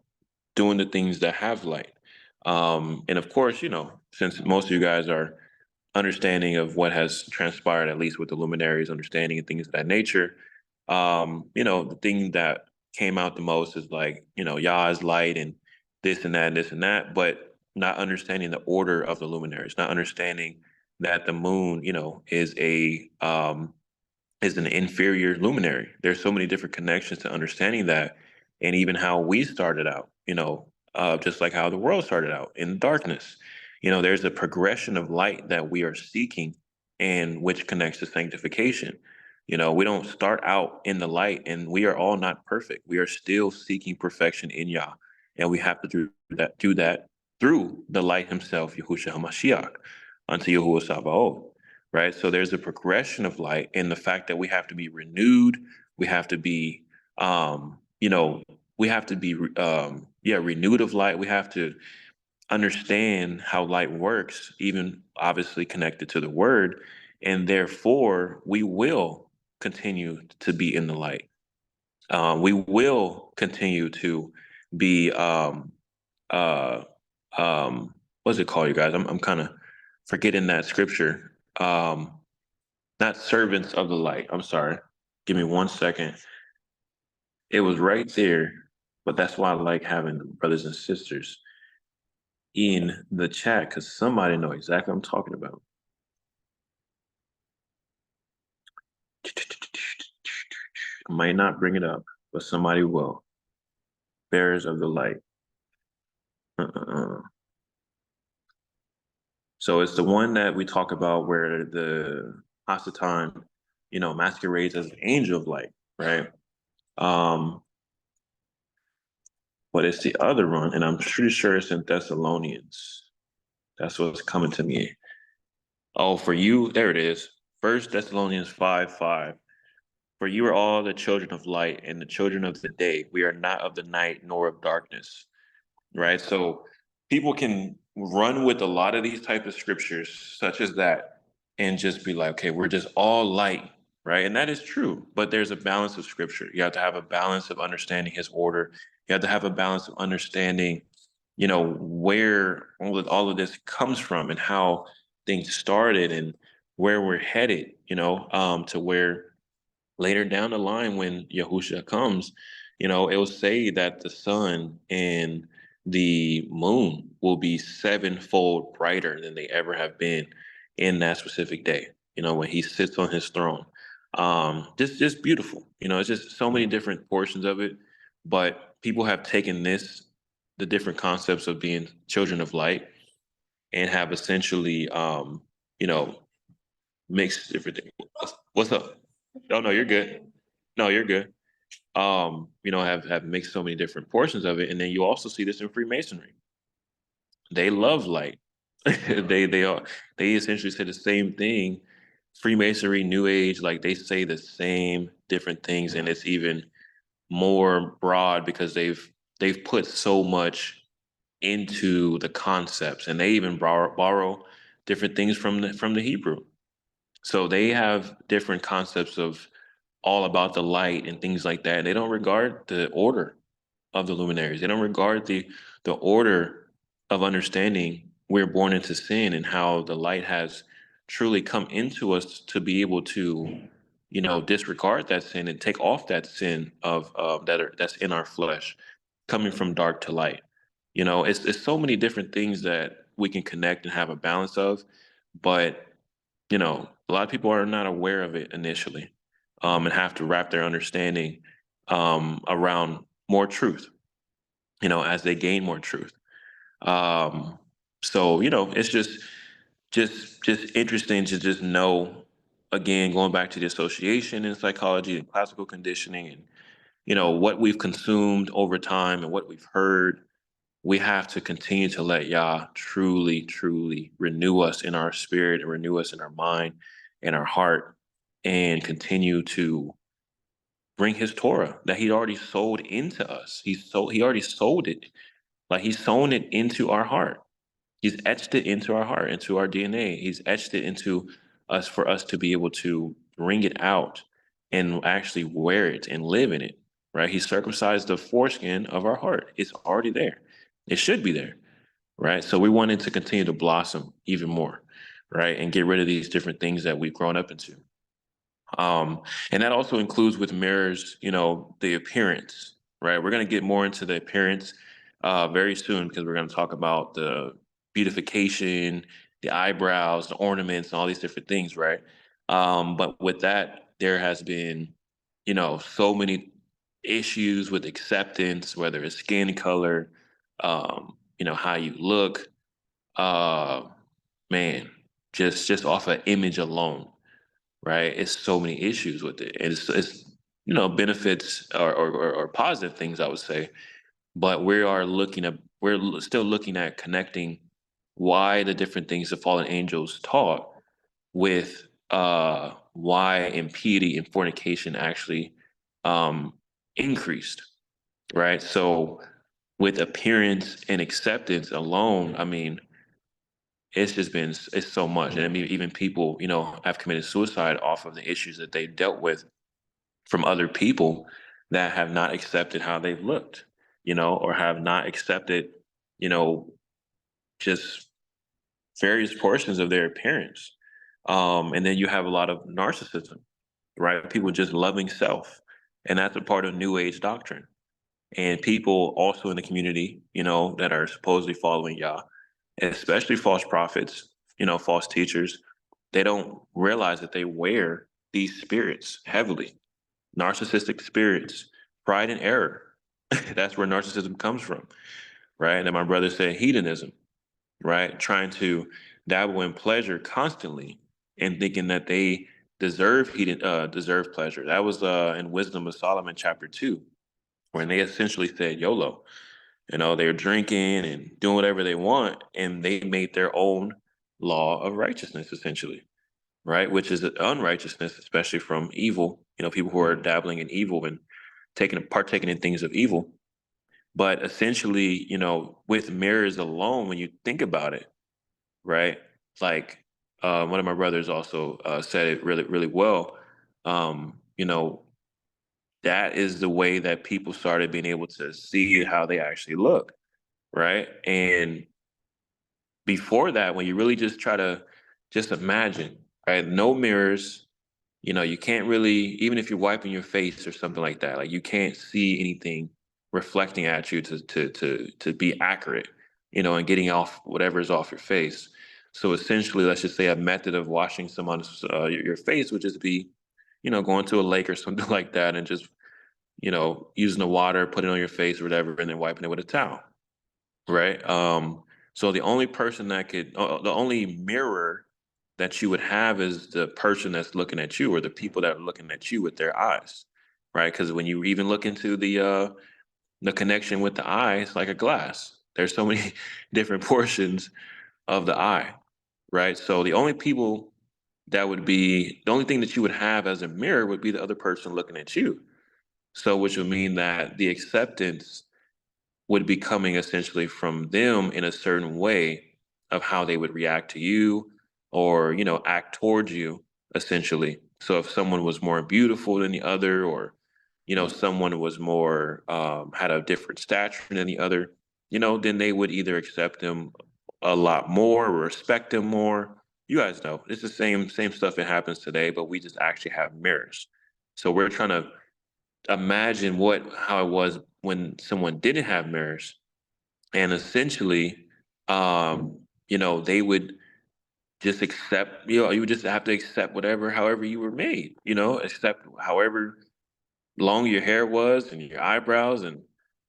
doing the things that have light. And of course, since most of you guys are understanding of what has transpired, at least with the luminaries, understanding and things of that nature, the thing that came out the most is like, Yah is light and this and that and this and that, but not understanding the order of the luminaries, not understanding that the moon, is an inferior luminary. There's so many different connections to understanding that, and even how we started out. Just like how the world started out in darkness. There's a progression of light that we are seeking, and which connects to sanctification. We don't start out in the light, and we are all not perfect. We are still seeking perfection in Yah, and we have to do that through the light Himself, Yahushua Hamashiach, unto Yahuwah Sabaoth, right? So there's a progression of light, and the fact that we have to be renewed, we have to be, we have to be, renewed of light. We have to understand how light works, even obviously connected to the Word, and therefore we will continue to be in the light. We will continue to be, what's it called, you guys? I'm kind of forgetting that scripture. Not servants of the light. I'm sorry. Give me 1 second. It was right there, but that's why I like having brothers and sisters in the chat, because somebody know exactly what I'm talking about. I might not bring it up, but somebody will. Bearers of the light. So it's the one that we talk about where the Hasatan, masquerades as an angel of light, right? But it's the other one, and I'm pretty sure it's in Thessalonians. That's what's coming to me. Oh, for you, there it is. 1 Thessalonians 5:5. For you are all the children of light and the children of the day. We are not of the night nor of darkness. Right? So people can run with a lot of these type of scriptures, such as that, and just be like, okay, we're just all light, right? And that is true, but there's a balance of scripture. You have to have a balance of understanding His order. You have to have a balance of understanding, where all of this comes from and how things started and where we're headed, to where later down the line when Yahusha comes, it will say that the sun and the moon will be sevenfold brighter than they ever have been in that specific day, when He sits on His throne. Just beautiful. It's just so many different portions of it, but people have taken the different concepts of being children of light, and have essentially, mixed different things. What's up? Oh no, you're good. No, you're good. Have mixed so many different portions of it, and then you also see this in Freemasonry. They love light. They essentially say the same thing. Freemasonry, New Age, like they say the same different things, and it's even more broad because they've put so much into the concepts, and they even borrow different things from the Hebrew. So they have different concepts of all about the light and things like that. And they don't regard the order of the luminaries. They don't regard the order of understanding we're born into sin and how the light has truly come into us to be able to, disregard that sin and take off that sin of that's in our flesh, coming from dark to light. It's so many different things that we can connect and have a balance of, but a lot of people are not aware of it initially, and have to wrap their understanding around more truth, as they gain more truth. So, it's just just interesting to just know, again, going back to the association in psychology and classical conditioning, and what we've consumed over time and what we've heard. We have to continue to let Yah truly, truly renew us in our spirit and renew us in our mind and our heart, and continue to bring his Torah that he already sold into us. He already sold it. Like, he's sown it into our heart. He's etched it into our heart, into our DNA. He's etched it into us for us to be able to bring it out and actually wear it and live in it, right? He circumcised the foreskin of our heart. It's already there. It should be there, right? So we wanted to continue to blossom even more, right? And get rid of these different things that we've grown up into. Um, and that also includes with mirrors, the appearance, right? We're going to get more into the appearance very soon, because we're going to talk about the beautification, the eyebrows, the ornaments, and all these different things, right? But with that, there has been, so many issues with acceptance, whether it's skin color, how you look, uh, man, just off an image alone, right? It's so many issues with it. And it's benefits or positive things, I would say. But still looking at connecting why the different things the fallen angels taught with why impiety and fornication actually um, increased, right? So with appearance and acceptance alone, I mean, it's so much. And I mean, even people, have committed suicide off of the issues that they dealt with from other people that have not accepted how they've looked, or have not accepted, you know, just various portions of their appearance. And then you have a lot of narcissism, right? People just loving self. And that's a part of New Age doctrine. And people also in the community, that are supposedly following Yah, especially false prophets, false teachers, they don't realize that they wear these spirits heavily. Narcissistic spirits, pride and error. That's where narcissism comes from, right? And then my brother said hedonism, right? Trying to dabble in pleasure constantly and thinking that they deserve pleasure. That was in Wisdom of Solomon chapter 2, when they essentially said YOLO. They're drinking and doing whatever they want, and they made their own law of righteousness, essentially, right? Which is unrighteousness, especially from evil. People who are dabbling in evil and partaking in things of evil. But essentially, with mirrors alone, when you think about it, right? Like, one of my brothers also said it really, really well. Um, you know, that is the way that people started being able to see how they actually look, right? And before that, when you really just try to just imagine, right? No mirrors, you can't really, even if you're wiping your face or something like that, like, you can't see anything reflecting at you to be accurate, and getting off whatever is off your face. So essentially, let's just say a method of washing someone's your face would just be, going to a lake or something like that, and just, using the water, putting it on your face or whatever, and then wiping it with a towel, right? So the only person that the only mirror that you would have is the person that's looking at you, or the people that are looking at you with their eyes, right? Because when you even look into the connection with the eye, it's like a glass. There's so many different portions of the eye, right? So the only thing that you would have as a mirror would be the other person looking at you. So, which would mean that the acceptance would be coming essentially from them in a certain way of how they would react to you, or act towards you, essentially. So if someone was more beautiful than the other, or someone was more had a different stature than the other, then they would either accept them a lot more or respect them more. You guys know it's the same stuff that happens today, but we just actually have mirrors. So we're trying to imagine how it was when someone didn't have mirrors, and essentially, they would just accept, you would just have to accept however you were made, accept however long your hair was and your eyebrows and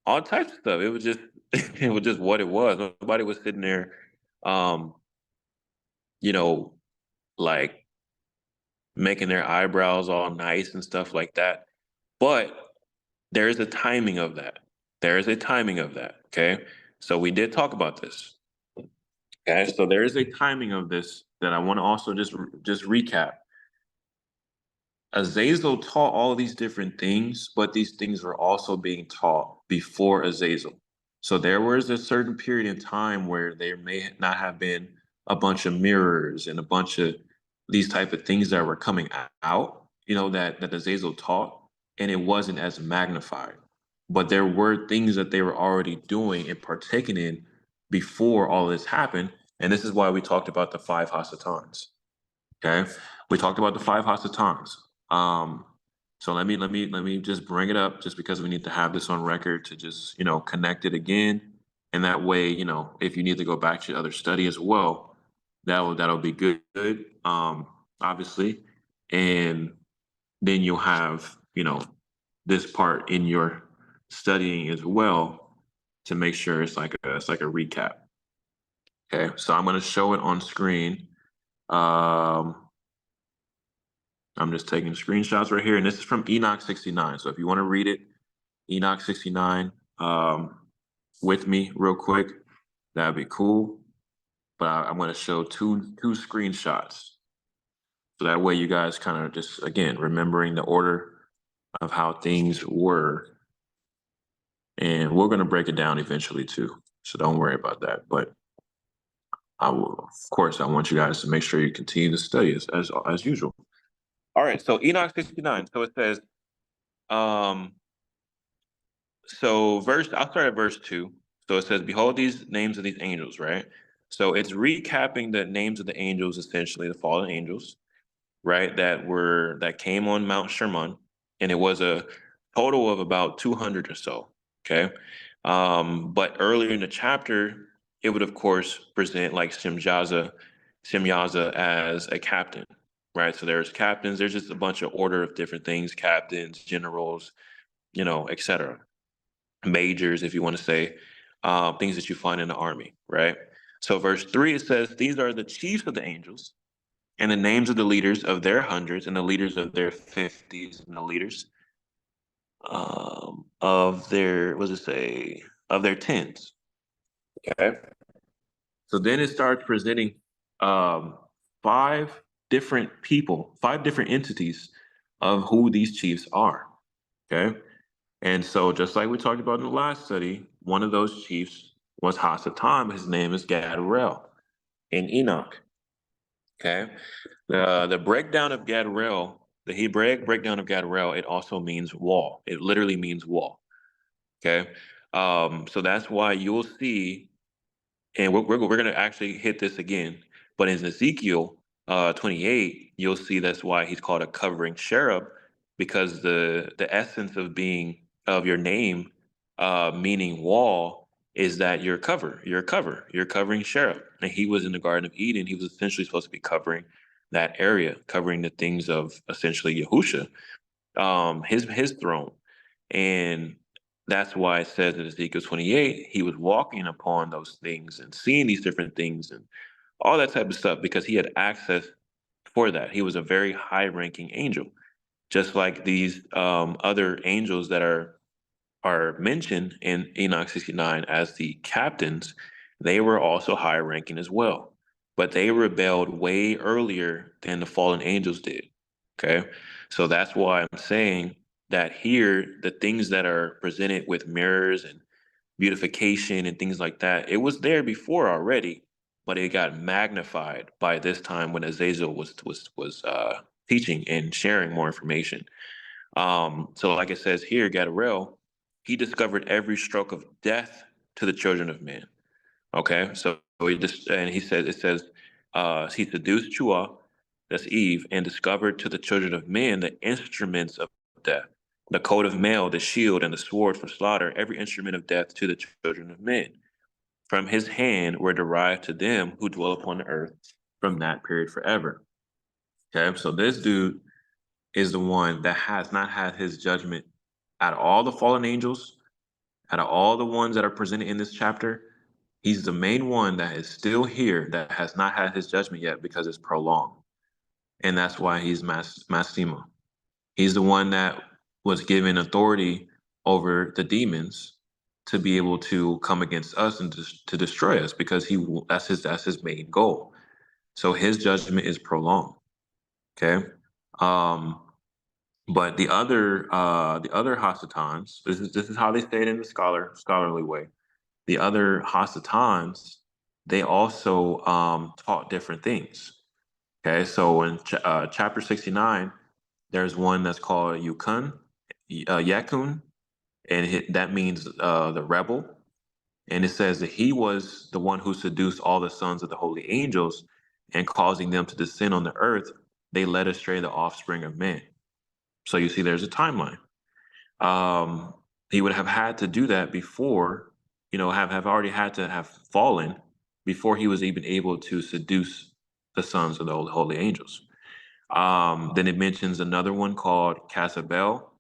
all types of stuff. It was just it was just what it was. Nobody was sitting there, um you know, like making their eyebrows all nice and stuff like that. But there is a timing of that. There is a timing of that. Okay. So we did talk about this. Okay. So there is a timing of this that I want to also just recap. Azazel taught all these different things, but these things were also being taught before Azazel. So there was a certain period in time where there may not have been a bunch of mirrors and a bunch of these type of things that were coming out, that Azazel taught, and it wasn't as magnified. But there were things that they were already doing and partaking in before all this happened. And this is why we talked about the five Hasatans. Okay, we talked about the five Hasatans. Um, so let me just bring it up, just because we need to have this on record to just connect it again, and that way if you need to go back to other study as well, that'll be good. Obviously, and then you'll have this part in your studying as well to make sure it's like a recap. Okay, so I'm going to show it on screen. Um, I'm just taking screenshots right here, and this is from Enoch 69. So if you want to read it, Enoch 69, with me real quick, that'd be cool. But I'm going to show two screenshots, so that way you guys kind of just again remembering the order of how things were, and we're going to break it down eventually too. So don't worry about that. But I will, of course, I want you guys to make sure you continue to study as usual. All right, so Enoch 69. So it says, um, I'll start at verse 2. So it says, "Behold these names of these angels," right? So it's recapping the names of the angels, essentially the fallen angels, right? That came on Mount Sherman, and it was a total of about 200 or so. Okay. But earlier in the chapter, it would of course present like Simyaza as a captain, right? So there's captains, there's just a bunch of order of different things, captains, generals, etc. Majors, if you want to say, things that you find in the army, right? So verse 3, it says, "These are the chiefs of the angels, and the names of the leaders of their hundreds, and the leaders of their fifties, and the leaders of their, what does it say, of their tens." Okay. So then it starts presenting um, five different people, five different entities of who these chiefs are. Okay. And so, just like we talked about in the last study, one of those chiefs was Hasatan. His name is Gadreel in Enoch. Okay. The breakdown of Gadreel, the Hebraic breakdown of Gadreel, it also means wall. It literally means wall. Okay. So that's why you'll see, and we're going to actually hit this again, but in Ezekiel 28, you'll see that's why he's called a covering cherub, because the essence of your name, meaning wall, is that you're you're covering cherub. And he was in the Garden of Eden. He was essentially supposed to be covering that area, covering the things of essentially Yahusha, his throne. And that's why it says in Ezekiel 28, he was walking upon those things and seeing these different things and all that type of stuff, because he had access for that. He was a very high ranking angel, just like these other angels that are mentioned in Enoch 69 as the captains. They were also high ranking as well, but they rebelled way earlier than the fallen angels did. Okay. So that's why I'm saying that here, the things that are presented with mirrors and beautification and things like that, it was there before already, but it got magnified by this time when Azazel was teaching and sharing more information. So like it says here, Gadarel, he discovered every stroke of death to the children of men. Okay, so he says, it says, he seduced Chua, that's Eve, and discovered to the children of men the instruments of death, the coat of mail, the shield, and the sword for slaughter, every instrument of death to the children of men. From his hand were derived to them who dwell upon the earth from that period forever. Okay, so this dude is the one that has not had his judgment out of all the fallen angels, out of all the ones that are presented in this chapter. He's the main one that is still here that has not had his judgment yet because it's prolonged. And that's why he's Mastema. He's the one that was given authority over the demons to be able to come against us and to destroy us because that's his main goal. So his judgment is prolonged. Okay. Um, but the other Hasatans, this is how they say it in the scholarly way. The other Hasatans, they also taught different things. Okay, so in chapter 69, there's one that's called Yakun, and that means the rebel. And it says that he was the one who seduced all the sons of the holy angels, and causing them to descend on the earth, they led astray the offspring of men. So you see, there's a timeline. Um, he would have had to do that before, have already had to have fallen before he was even able to seduce the sons of the holy angels. Then it mentions another one called Casabel.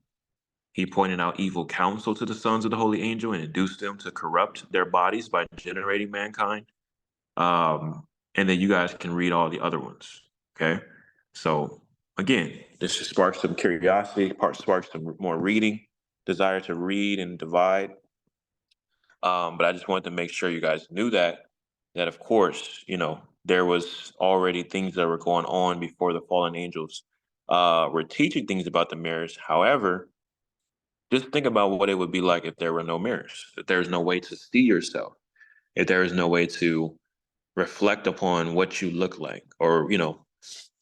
He pointed out evil counsel to the sons of the holy angel and induced them to corrupt their bodies by generating mankind. And then you guys can read all the other ones. Okay. So again, this just sparks some curiosity, sparks some more reading, desire to read and divide. But I just wanted to make sure you guys knew that of course, there was already things that were going on before the fallen angels were teaching things about the mirrors. However, just think about what it would be like if there were no mirrors, if there's no way to see yourself, if there is no way to reflect upon what you look like, or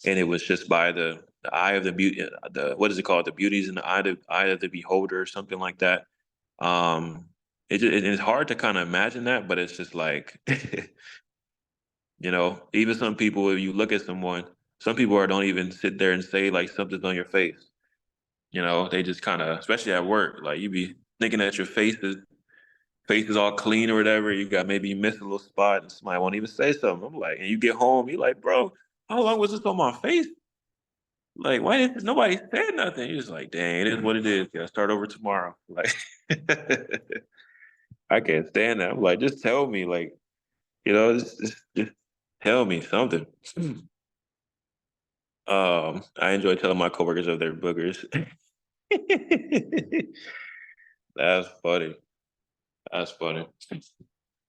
and it was just by the eye of the beauty, the what is it called, the beauties in the eye of the beholder, or something like that. It's hard to kind of imagine that, but it's just like even some people, if you look at someone, some people don't even sit there and say like something's on your face. They just kind of, especially at work, like you be thinking that your face is all clean or whatever. Maybe you miss a little spot and somebody won't even say something. I'm like, and you get home, you're like, bro, how long was this on my face? Like, why didn't nobody say nothing? You're just like, dang, it is what it is. Gotta start over tomorrow. Like, I can't stand that. I'm like, just tell me, like, just tell me something. I enjoy telling my coworkers of their boogers. That's funny. That's funny.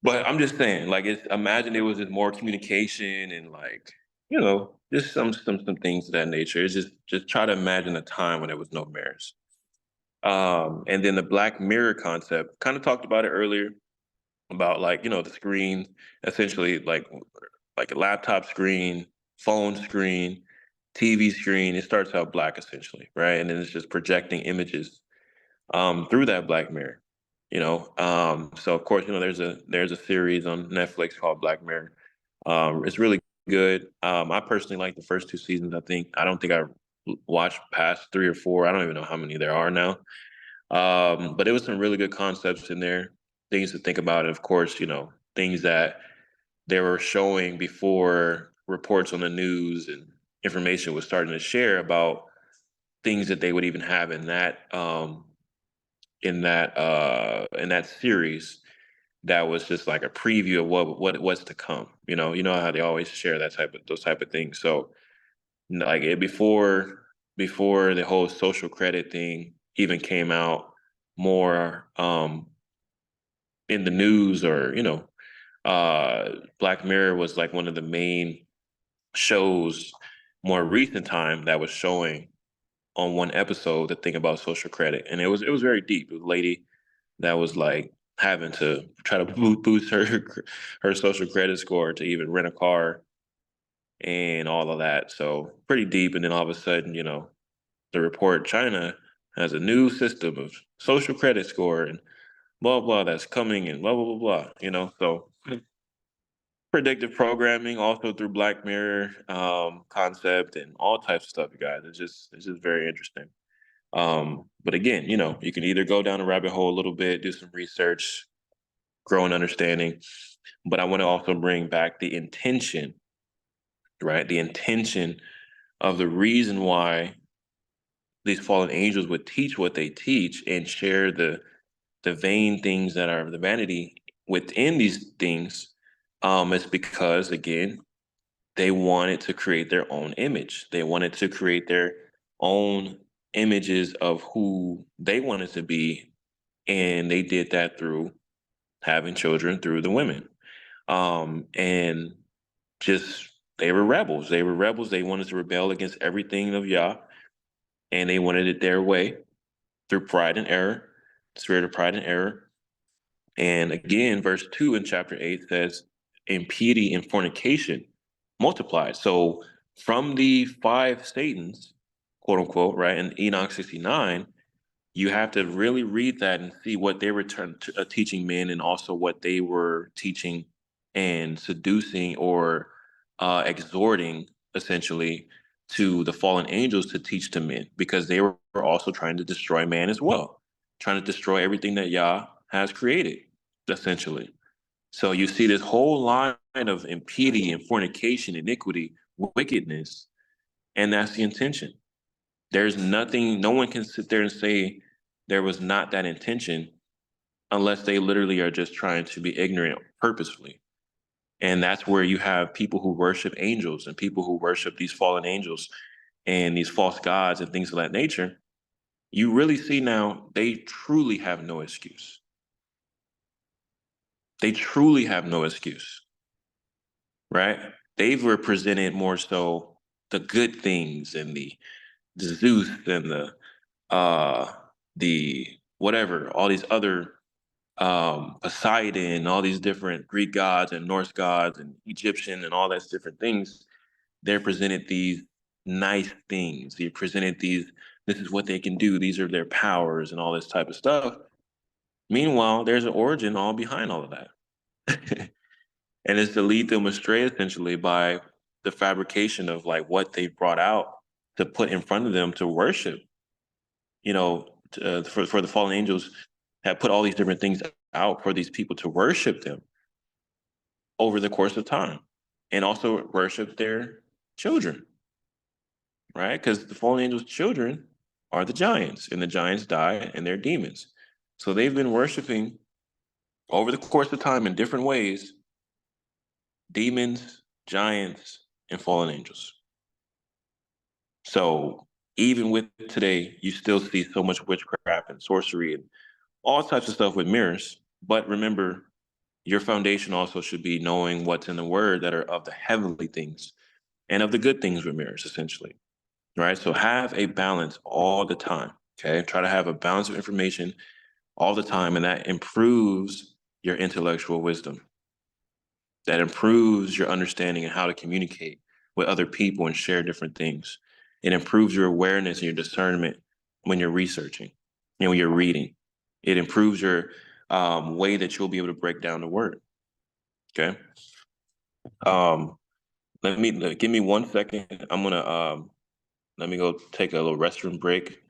But I'm just saying, like, imagine there was just more communication and like, just some things of that nature. It's just try to imagine a time when there was no mirrors. And then the Black Mirror concept, kind of talked about it earlier, about like, the screen, essentially like a laptop screen, phone screen, TV screen. It starts out black essentially, right? And then it's just projecting images through that Black Mirror. So of course, there's a series on Netflix called Black Mirror. It's really good. I personally like the first two seasons. I don't think I watched past three or four. I don't even know how many there are now. But there was some really good concepts in there, things to think about, and of course, things that they were showing before reports on the news and information was starting to share about things that they would even have in that series, that was just like a preview of what was to come. You know how they always share those type of things. So like before the whole social credit thing even came out more in the news, or Black Mirror was like one of the main shows more recent time that was showing on one episode the thing about social credit, and it was very deep. It was a lady that was like having to try to boost her social credit score to even rent a car and all of that. So pretty deep. And then all of a sudden, the report, China has a new system of social credit score and blah blah that's coming, and blah blah blah blah. So predictive programming also through Black Mirror concept and all types of stuff, you guys. It's just very interesting. But again, you can either go down a rabbit hole a little bit, do some research, grow an understanding. But I want to also bring back the intention, right? The intention of the reason why these fallen angels would teach what they teach and share the vain things that are the vanity within these things, it's because, again, they wanted to create their own image. They wanted to create their own images of who they wanted to be, and they did that through having children through the women. And just they were rebels. They were rebels. They wanted to rebel against everything of Yah, and they wanted it their way through pride and error, spirit of pride and error. And again, verse 2 in chapter 8 says, impiety and fornication multiplied. So from the five Satans, quote unquote, right, in Enoch 69, you have to really read that and see what they were teaching men, and also what they were teaching and seducing or exhorting, essentially, to the fallen angels to teach to men, because they were also trying to destroy man as well, trying to destroy everything that Yah has created, essentially. So you see this whole line of impiety and fornication, iniquity, wickedness, and that's the intention. There's nothing, no one can sit there and say there was not that intention, unless they literally are just trying to be ignorant purposefully. And that's where you have people who worship angels and people who worship these fallen angels and these false gods and things of that nature. You really see now they truly have no excuse. They truly have no excuse, right? They were presented more so the good things and the Zeus and uh the whatever, all these other Poseidon, all these different Greek gods and Norse gods and Egyptian and all those different things. They're presented these nice things. They're presented these, this is what they can do. These are their powers and all this type of stuff. Meanwhile, there's an origin all behind all of that. And it's to lead them astray, essentially, by the fabrication of like what they brought out to put in front of them to worship. For the fallen angels have put all these different things out for these people to worship them over the course of time, and also worship their children, right? Because the fallen angels' children are the giants, and the giants die and they're demons. So they've been worshiping over the course of time in different ways demons, giants, and fallen angels. So even with today, you still see so much witchcraft and sorcery and all types of stuff with mirrors. But remember, your foundation also should be knowing what's in the word that are of the heavenly things and of the good things with mirrors, essentially. Right. So have a balance all the time. Okay. Try to have a balance of information all the time. And that improves your intellectual wisdom. That improves your understanding and how to communicate with other people and share different things. It improves your awareness and your discernment when you're researching and when you're reading. It improves your way that you'll be able to break down the word. Okay. Um, give me 1 second. I'm gonna let me go take a little restroom break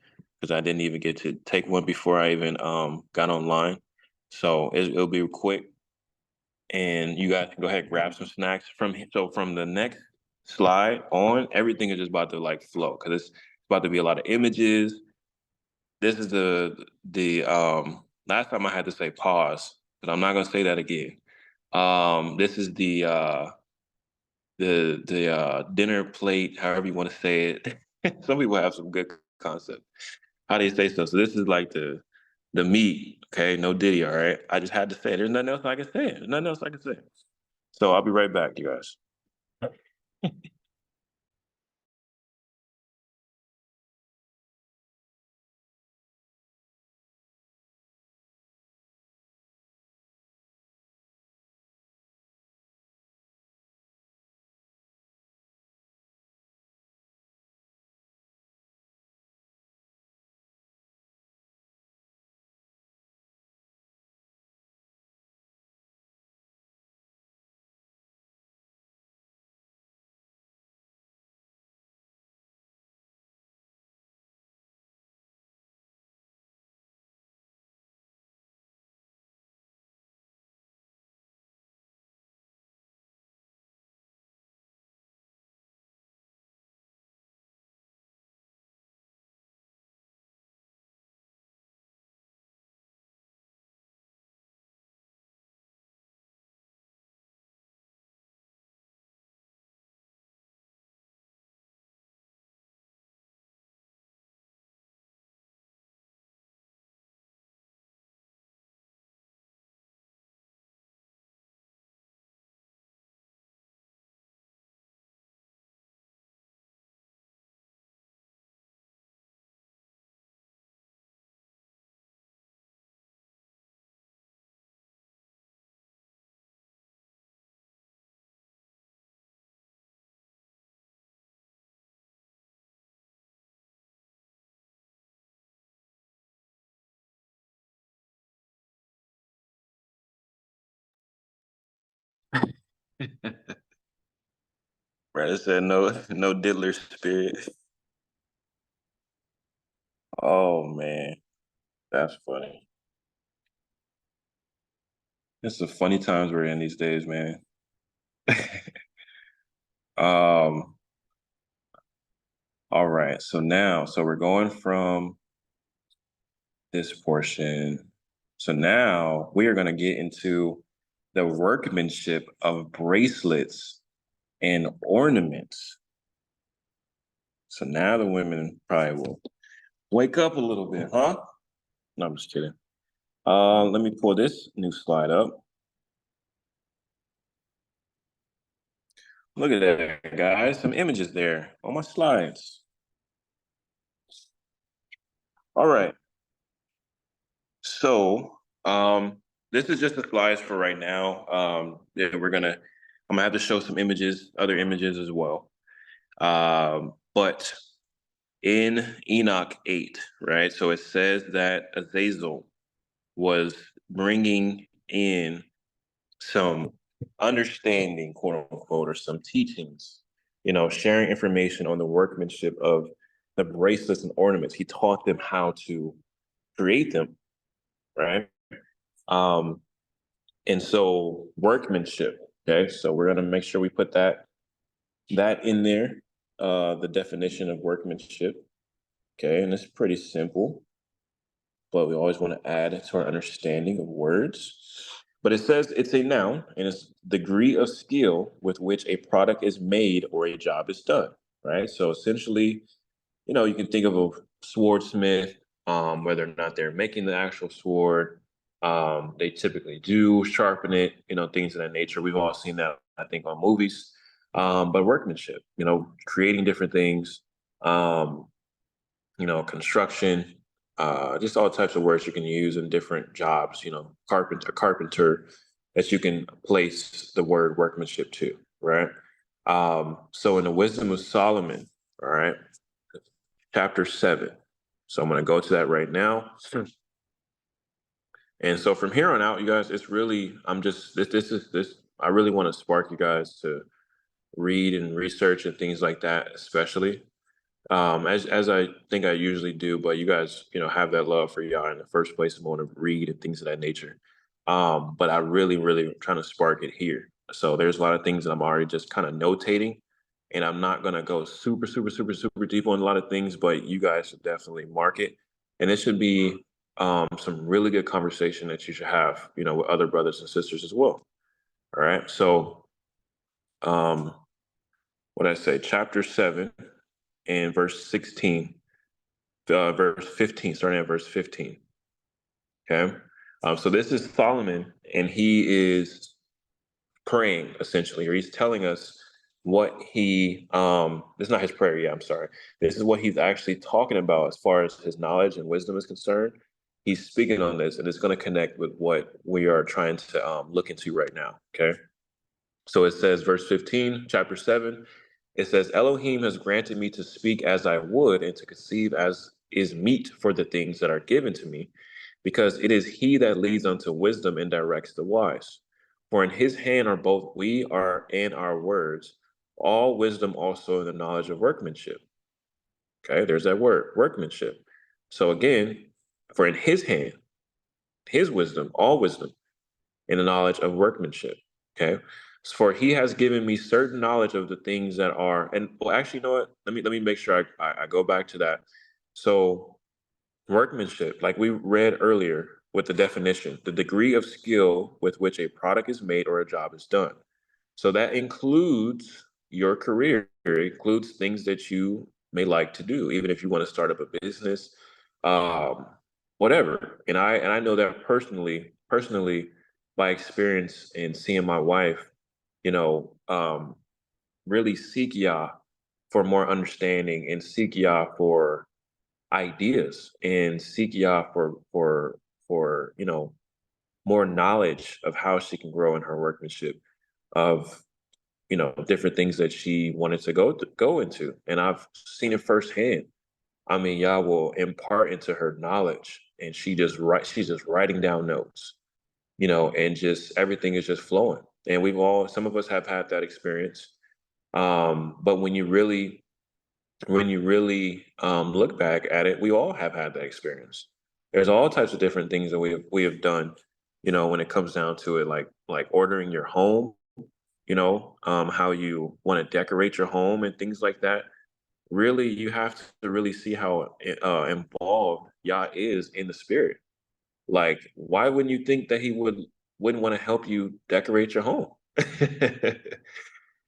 because I didn't even get to take one before I even got online. So it'll be quick, and you guys can go ahead and grab some snacks from the next slide on. Everything is just about to like flow because it's about to be a lot of images. This is the last time I had to say pause, but I'm not gonna say that again. This is the dinner plate, however you want to say it. Some people have some good concept. How do you say so? So this is like the meat, okay? No Diddy, all right? I just had to say it. There's nothing else I can say. There's nothing else I can say. So I'll be right back, you guys. Brother said no diddler spirit. Oh man, that's funny. It's the funny times we're in these days, man. um, all right. So we're going from this portion. So now we are going to get into the workmanship of bracelets and ornaments. So now the women probably will wake up a little bit, huh? No, I'm just kidding. Let me pull this new slide up. Look at that, guys. Some images there on my slides. All right. So, this is just the slides for right now. Yeah, I'm gonna have to show some images, other images as well. But in Enoch 8, right? So it says that Azazel was bringing in some understanding, quote unquote, or some teachings, sharing information on the workmanship of the bracelets and ornaments. He taught them how to create them, right? Um, and so workmanship, okay? So we're gonna make sure we put that in there, the definition of workmanship, okay? And it's pretty simple, but we always want to add to our understanding of words. But it says it's a noun and it's degree of skill with which a product is made or a job is done, right? So essentially, you can think of a swordsmith, whether or not they're making the actual sword. They typically do sharpen it, things of that nature. We've all seen that, I think, on movies. But workmanship, creating different things, um, construction, just all types of words you can use in different jobs, carpenter that you can place the word workmanship to, right? So in the wisdom of Solomon, all right, chapter 7. So I'm going to go to that right now. And so from here on out, you guys, it's really, I really want to spark you guys to read and research and things like that, especially as I think I usually do, but you guys, have that love for y'all in the first place and want to read and things of that nature. But I really, really trying to spark it here. So there's a lot of things that I'm already just kind of notating, and I'm not gonna go super, super, super, super deep on a lot of things, but you guys should definitely mark it, and it should be some really good conversation that you should have, with other brothers and sisters as well. All right, so um, what I say, chapter 7 and verse 16, verse 15, starting at verse 15. Okay. So this is Solomon, and he is praying essentially, or he's telling us what this is not his prayer. Yeah, I'm sorry. This is what he's actually talking about as far as his knowledge and wisdom is concerned. He's speaking on this, and it's going to connect with what we are trying to look into right now. Okay. So it says, verse 15, chapter 7, it says, Elohim has granted me to speak as I would and to conceive as is meet for the things that are given to me, because it is he that leads unto wisdom and directs the wise. For in his hand are both we are and our words, all wisdom also in the knowledge of workmanship. Okay, there's that word, workmanship. So again, for in his hand, his wisdom, all wisdom, in the knowledge of workmanship. Okay. For he has given me certain knowledge of the things that are, and well, actually, you know what? Let me make sure I go back to that. So workmanship, like we read earlier with the definition, the degree of skill with which a product is made or a job is done. So that includes your career. It includes things that you may like to do, even if you want to start up a business, um, whatever. And I know that personally, by experience in seeing my wife, really seek Yah for more understanding and seek Yah for ideas and seek Yah for more knowledge of how she can grow in her workmanship of different things that she wanted to go into, and I've seen it firsthand. I mean, Yah will impart into her knowledge, and she's just writing down notes, and just everything is just flowing. And some of us have had that experience. But when you really look back at it, we all have had that experience. There's all types of different things that we have done, when it comes down to it, like ordering your home, how you want to decorate your home and things like that. Really, you have to really see how involved Yah is in the spirit. Like, why wouldn't you think that he wouldn't want to help you decorate your home?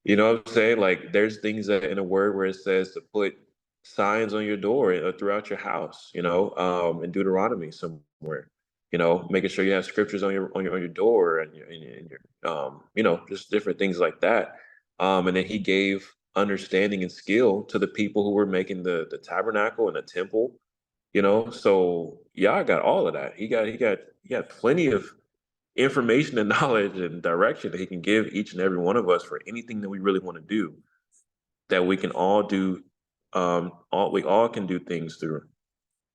You know what I'm saying? Like, there's things that in a word where it says to put signs on your door throughout your house, in Deuteronomy somewhere, making sure you have scriptures on your door and your just different things like that. And then he gave understanding and skill to the people who were making the tabernacle and the temple, So Yah got all of that. He got plenty of information and knowledge and direction that he can give each and every one of us for anything that we really want to do, that we can all do. We all can do things through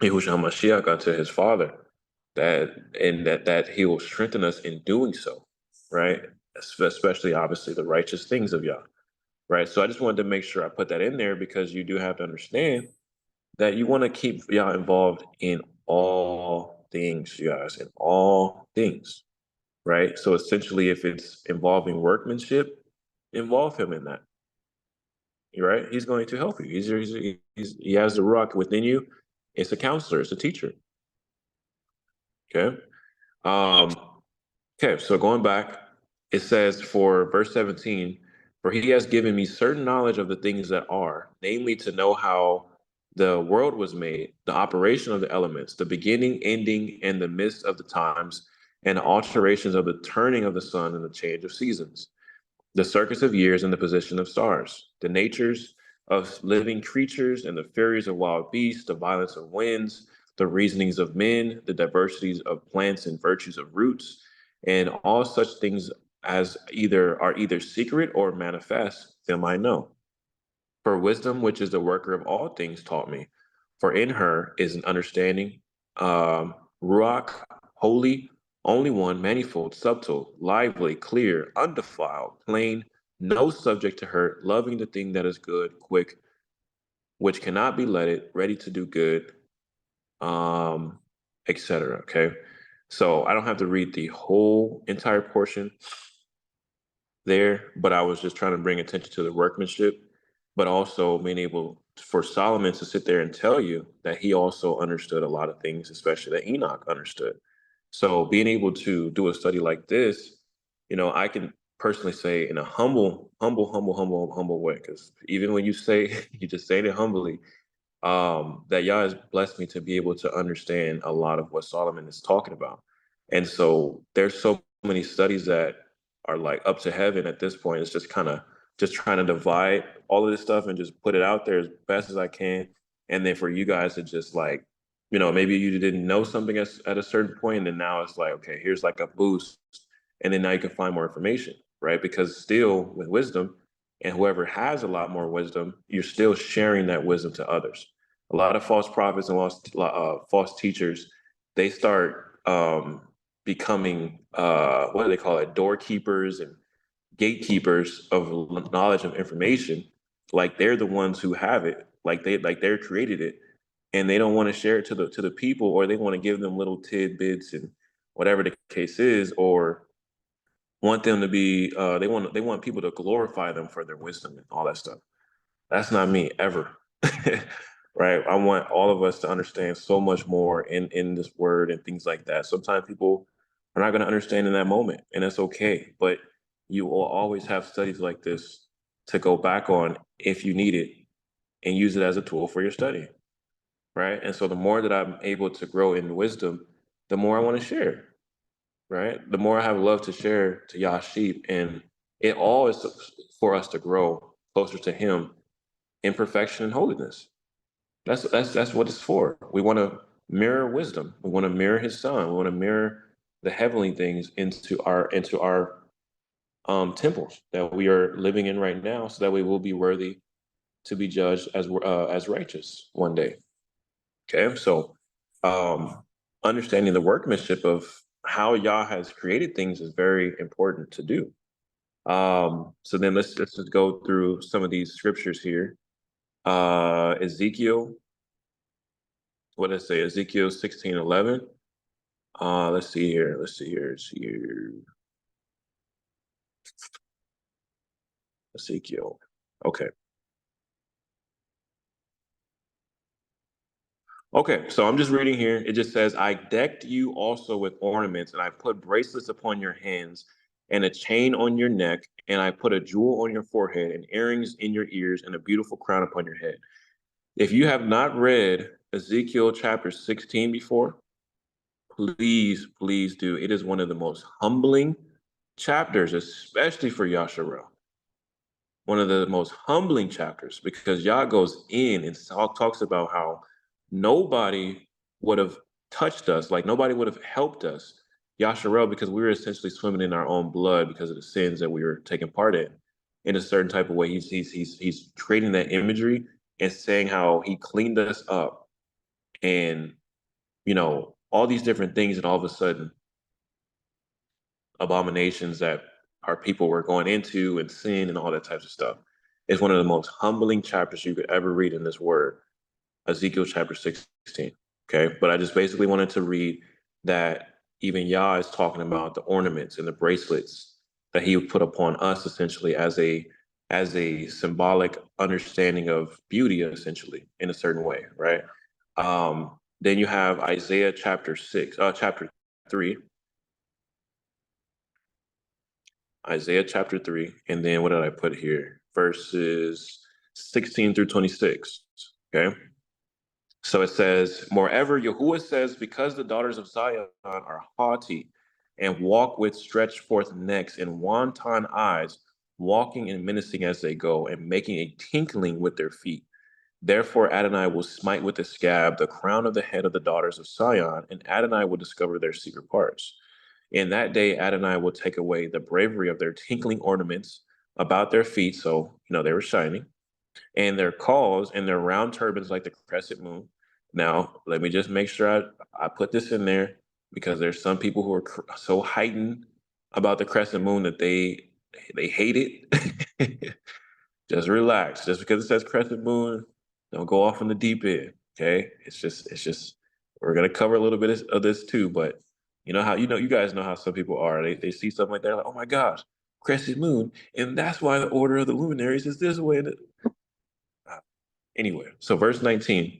Yahushua HaMashiach unto his Father, that he will strengthen us in doing so, right? Especially, obviously, the righteous things of Yah, right? So I just wanted to make sure I put that in there, because you do have to understand that you want to keep Yah involved in all things, you guys, in all things, right? So essentially, if it's involving workmanship, involve him in that. You're right. He's going to help you. He has the rock within you. It's a counselor. It's a teacher. Okay. Um, okay. So going back, it says for verse 17, for he has given me certain knowledge of the things that are, namely to know how the world was made, the operation of the elements, the beginning, ending, and the midst of the times, and the alterations of the turning of the sun and the change of seasons, the circuits of years and the position of stars, the natures of living creatures and the furies of wild beasts, the violence of winds, the reasonings of men, the diversities of plants and virtues of roots, and all such things as either secret or manifest, them I know. For wisdom, which is the worker of all things, taught me. For in her is an understanding, Ruach, holy, only one, manifold, subtle, lively, clear, undefiled, plain, no subject to hurt, loving the thing that is good, quick, which cannot be letted, ready to do good, um, etc. Okay. So I don't have to read the whole entire portion there, but I was just trying to bring attention to the workmanship, but also being able for Solomon to sit there and tell you that he also understood a lot of things, especially that Enoch understood. So being able to do a study like this, I can personally say in a humble way, because even when you say you just saying it humbly, that Yah has blessed me to be able to understand a lot of what Solomon is talking about. And so there's so many studies that are like up to heaven at this point. It's just kind of just trying to divide all of this stuff and just put it out there as best as I can. And then for you guys to just like, maybe you didn't know something at a certain point, and then now it's like, okay, here's like a boost. And then now you can find more information, right? Because still with wisdom, and whoever has a lot more wisdom, you're still sharing that wisdom to others. A lot of false prophets and false teachers, they start becoming what do they call it, doorkeepers and gatekeepers of knowledge of information. Like they're the ones who have it, they're created it, and they don't want to share it to the people, or they want to give them little tidbits and whatever the case is, or want them to be they want people to glorify them for their wisdom and all that stuff. That's not me ever. Right? I want all of us to understand so much more in this word and things like that. Sometimes people are not going to understand in that moment, and that's okay. But you will always have studies like this to go back on if you need it, and use it as a tool for your study. Right? And so the more that I'm able to grow in wisdom, the more I want to share. Right? The more I have love to share to Yah sheep, and it all is for us to grow closer to Him in perfection and holiness. That's what it's for. We want to mirror wisdom. We want to mirror His Son. We want to mirror the heavenly things into our temples that we are living in right now, so that we will be worthy to be judged as righteous one day. Okay, so understanding the workmanship of how Yah has created things is very important to do. So then let's just go through some of these scriptures here. Ezekiel, what did it say? Ezekiel 16:11. Let's see here. Let's see here. Let's see here. Ezekiel. Okay. Okay, so I'm just reading here. It just says, I decked you also with ornaments, and I put bracelets upon your hands, and a chain on your neck, and I put a jewel on your forehead, and earrings in your ears, and a beautiful crown upon your head. If you have not read Ezekiel chapter 16 before, please, please do. It is one of the most humbling chapters, especially for Yasharel. One of the most humbling chapters because Yah goes in and talks about how nobody would have touched us, like nobody would have helped us, Yasharel, because we were essentially swimming in our own blood because of the sins that we were taking part in a certain type of way. He's creating that imagery and saying how he cleaned us up and all these different things, and all of a sudden abominations that our people were going into and sin and all that types of stuff. It's one of the most humbling chapters you could ever read in this word, Ezekiel chapter 16. Okay. But I just basically wanted to read that even Yah is talking about the ornaments and the bracelets that he would put upon us essentially as a symbolic understanding of beauty, essentially, in a certain way, right? Then you have Isaiah chapter 3. Isaiah chapter 3, and then what did I put here? Verses 16 through 26. Okay. So it says, moreover, Yahuwah says, because the daughters of Zion are haughty and walk with stretched forth necks and wanton eyes, walking and menacing as they go, and making a tinkling with their feet. Therefore, Adonai will smite with a scab the crown of the head of the daughters of Sion, and Adonai will discover their secret parts. In that day, Adonai will take away the bravery of their tinkling ornaments about their feet, so they were shining, and their calls and their round turbans like the crescent moon. Now, let me just make sure I put this in there because there's some people who are so heightened about the crescent moon that they hate it. Just relax. Just because it says crescent moon, don't go off in the deep end. Okay, it's just we're gonna cover a little bit of this too, but you guys know how some people are. They see something like that, like, oh my gosh, crescent moon, and that's why the order of the luminaries is this way. Anyway, so verse 19.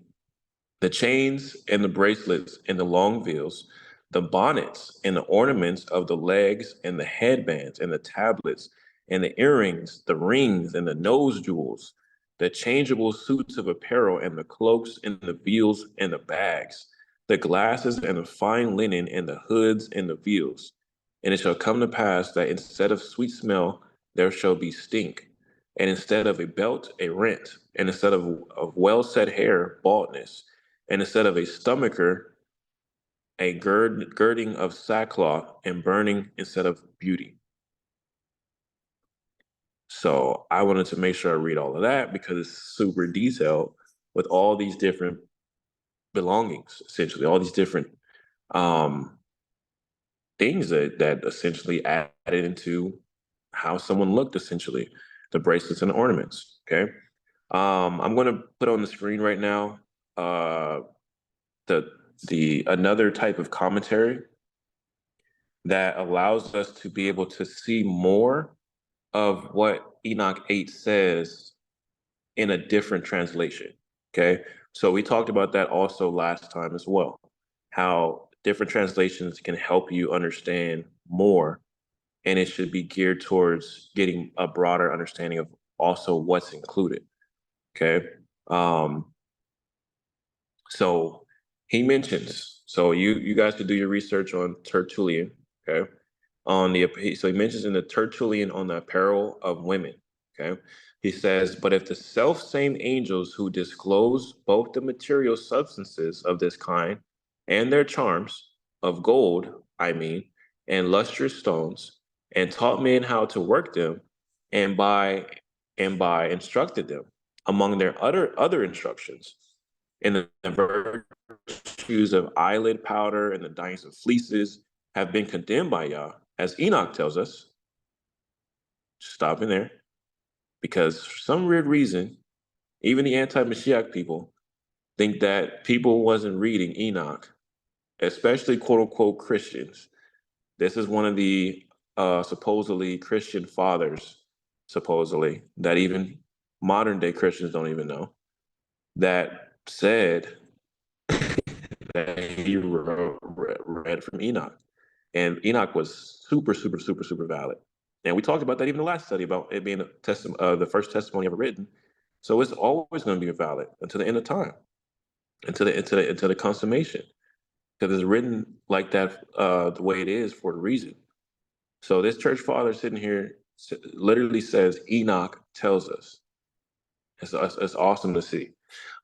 The chains and the bracelets and the long veils, the bonnets and the ornaments of the legs and the headbands and the tablets and the earrings, the rings and the nose jewels, the changeable suits of apparel and the cloaks and the veils and the bags, the glasses and the fine linen and the hoods and the veils. And it shall come to pass that instead of sweet smell, there shall be stink, and instead of a belt, a rent, and instead of well set hair, baldness, and instead of a stomacher, a girding of sackcloth, and burning instead of beauty. So I wanted to make sure I read all of that because it's super detailed with all these different belongings, essentially, all these different um, things that essentially added into how someone looked, essentially, the bracelets and the ornaments. Okay. I'm going to put on the screen right now the another type of commentary that allows us to be able to see more of what Enoch 8 says in a different translation. Okay. So we talked about that also last time as well, how different translations can help you understand more, and it should be geared towards getting a broader understanding of also what's included. Okay. So he mentions, so you guys could do your research on Tertullian, okay? So he mentions in the Tertullian on the apparel of women, okay? He says, but if the self same angels who disclose both the material substances of this kind and their charms of gold, I mean, and lustrous stones, and taught men how to work them, and by instructed them among their other instructions in the virtues of eyelid powder and the dyings of fleeces have been condemned by Yah, as Enoch tells us, Stopping there, because for some weird reason, even the anti-Mashiach people think that people wasn't reading Enoch, especially quote unquote Christians. This is one of the supposedly Christian fathers, supposedly, that even modern day Christians don't even know, that said that he read from Enoch. And Enoch was super, super, super, super valid. And we talked about that even in the last study about it being the first testimony ever written. So it's always going to be valid until the end of time, until the consummation, because it's written like that the way it is for a reason. So this church father sitting here literally says Enoch tells us. It's awesome to see.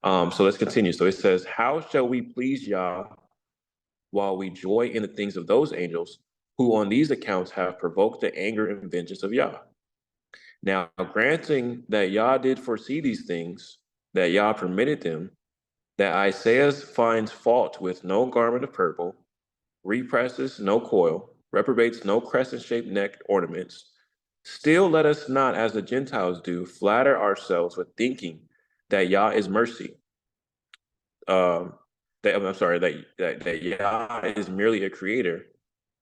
So let's continue. So it says, "How shall we please Yah while we joy in the things of those angels who on these accounts have provoked the anger and vengeance of Yah? Now, granting that Yah did foresee these things, that Yah permitted them, that Isaiah finds fault with no garment of purple, represses no coil, reprobates no crescent-shaped neck ornaments, still let us not, as the Gentiles do, flatter ourselves with thinking that Yah is mercy. That Yah is merely a creator,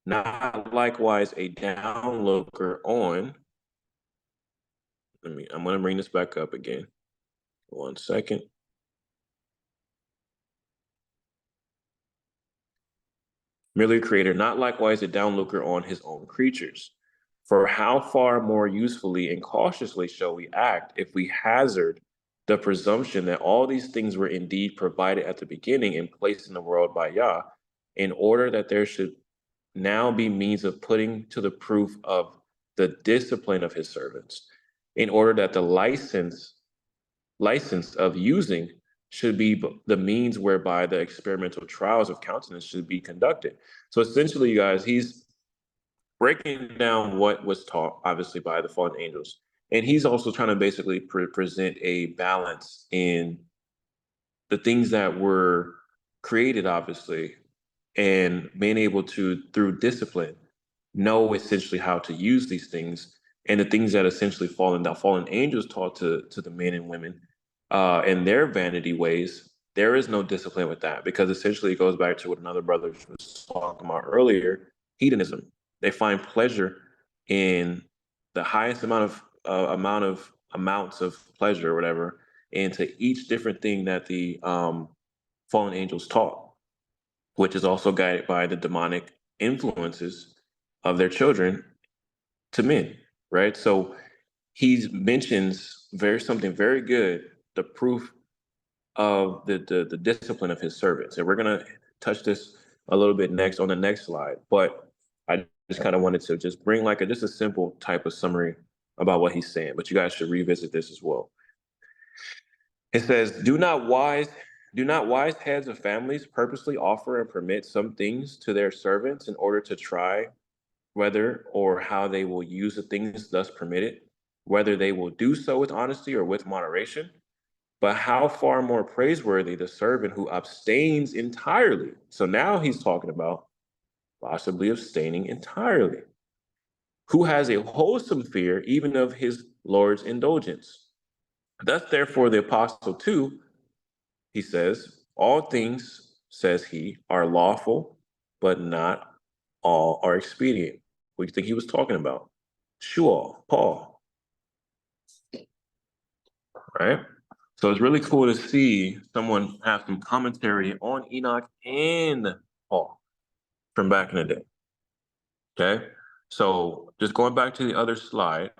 not likewise a downlooker on. I'm going to bring this back up again. 1 second. Merely a creator, not likewise a downlooker on his own creatures. For how far more usefully and cautiously shall we act if we hazard the presumption that all these things were indeed provided at the beginning and placed in the world by Yah, in order that there should now be means of putting to the proof of the discipline of his servants, in order that the license of using should be the means whereby the experimental trials of countenance should be conducted." So essentially, you guys, he's breaking down what was taught, obviously, by the fallen angels. And he's also trying to basically present a balance in the things that were created, obviously, and being able to, through discipline, know essentially how to use these things, and the things that essentially fallen angels taught to the men and women in their vanity ways. There is no discipline with that, because essentially it goes back to what another brother was talking about earlier: hedonism. They find pleasure in the highest amounts of pleasure or whatever, into each different thing that the fallen angels taught, which is also guided by the demonic influences of their children to men, right? So he mentions something very good, the proof of the discipline of his servants. And we're going to touch this a little bit next on the next slide. But I just kind of wanted to just bring like just a simple type of summary about what he's saying. But you guys should revisit this as well. It says, do not wise heads of families purposely offer and permit some things to their servants in order to try whether or how they will use the things thus permitted, whether they will do so with honesty or with moderation? But how far more praiseworthy the servant who abstains entirely. So now he's talking about possibly abstaining entirely, who has a wholesome fear even of his Lord's indulgence. Thus, therefore, the apostle too, he says, all things, says he, are lawful, but not all are expedient. What do you think he was talking about? Sure, Paul, right? So it's really cool to see someone have some commentary on Enoch and Paul from back in the day. Okay, so just going back to the other slide.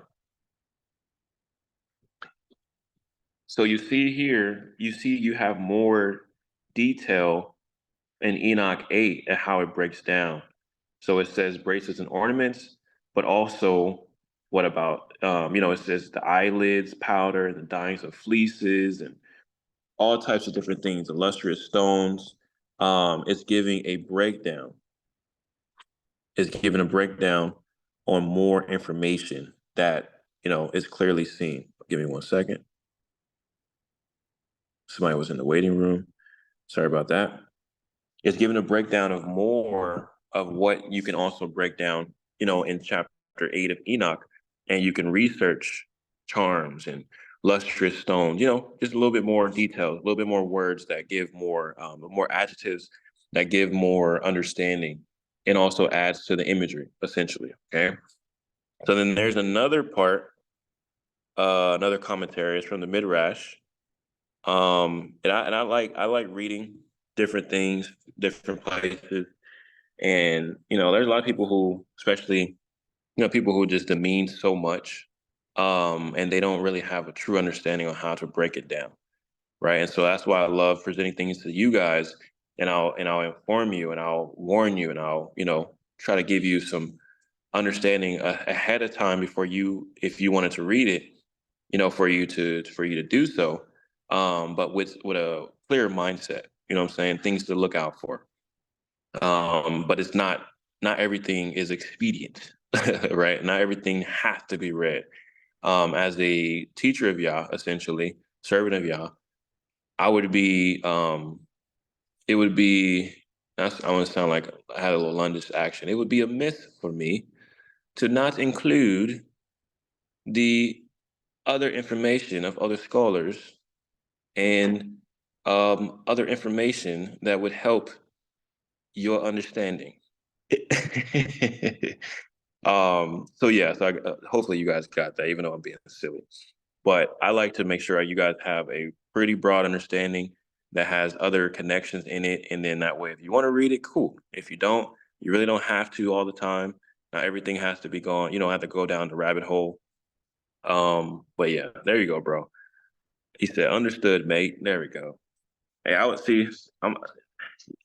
So you see here, you have more detail in Enoch 8 and how it breaks down. So it says bracelets and ornaments, but also what about, it says the eyelids, powder, and the dyings of fleeces, and all types of different things, illustrious stones. It's giving a breakdown. It's giving a breakdown on more information that, is clearly seen. Give me 1 second. Somebody was in the waiting room. Sorry about that. It's giving a breakdown of more of what you can also break down, in chapter 8 of Enoch, and you can research charms and lustrous stones, you know, just a little bit more details, a little bit more words that give more adjectives that give more understanding and also adds to the imagery, essentially. Okay. So then there's another part, another commentary is from the Midrash. And I like reading different things, different places. And, you know, there's a lot of people who, especially, you know, people who just demean so much, and they don't really have a true understanding on how to break it down, right? And so that's why I love presenting things to you guys, and I'll inform you, and I'll warn you, and I'll, you know, try to give you some understanding ahead of time before you, if you wanted to read it, you know, for you to do so, but with a clear mindset. You know what I'm saying? Things to look out for. But it's not everything is expedient, right? Not everything has to be read. As a teacher of Yah, essentially, servant of Yah, I would be, it would be, I want to sound like I had a little London action. It would be a myth for me to not include the other information of other scholars and other information that would help your understanding. So yeah, so hopefully you guys got that, even though I'm being silly. But I like to make sure you guys have a pretty broad understanding that has other connections in it, and then that way, if you want to read it, cool. If you don't, you really don't have to all the time. Not everything has to be gone. You don't have to go down the rabbit hole. But yeah, there you go, bro. He said, "Understood, mate." There we go. Hey, I would see. I'm,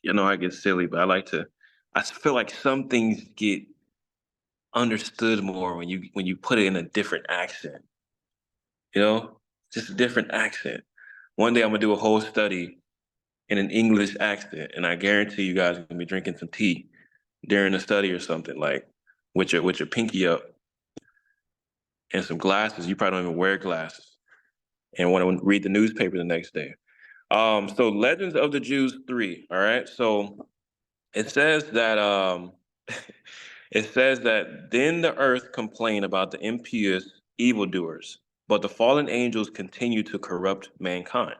you know, I get silly, but I like to. I feel like some things get understood more when you put it in a different accent. You know, just a different accent. One day I'm gonna do a whole study in an English accent, and I guarantee you guys are gonna be drinking some tea during the study or something, like with your pinky up and some glasses. You probably don't even wear glasses, and want to read the newspaper the next day. So Legends of the Jews 3. All right. So it says that it says that then the earth complained about the impious evildoers, but the fallen angels continue to corrupt mankind.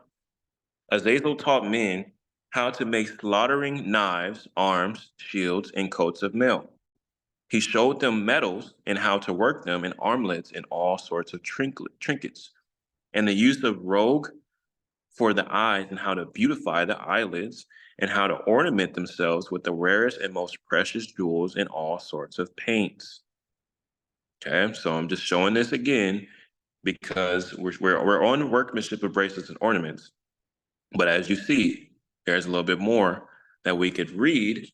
Azazel taught men how to make slaughtering knives, arms, shields, and coats of mail. He showed them metals and how to work them in armlets and all sorts of trinkets, and the use of rogue for the eyes and how to beautify the eyelids and how to ornament themselves with the rarest and most precious jewels and all sorts of paints. Okay, so I'm just showing this again because we're on workmanship of bracelets and ornaments. But as you see, there's a little bit more that we could read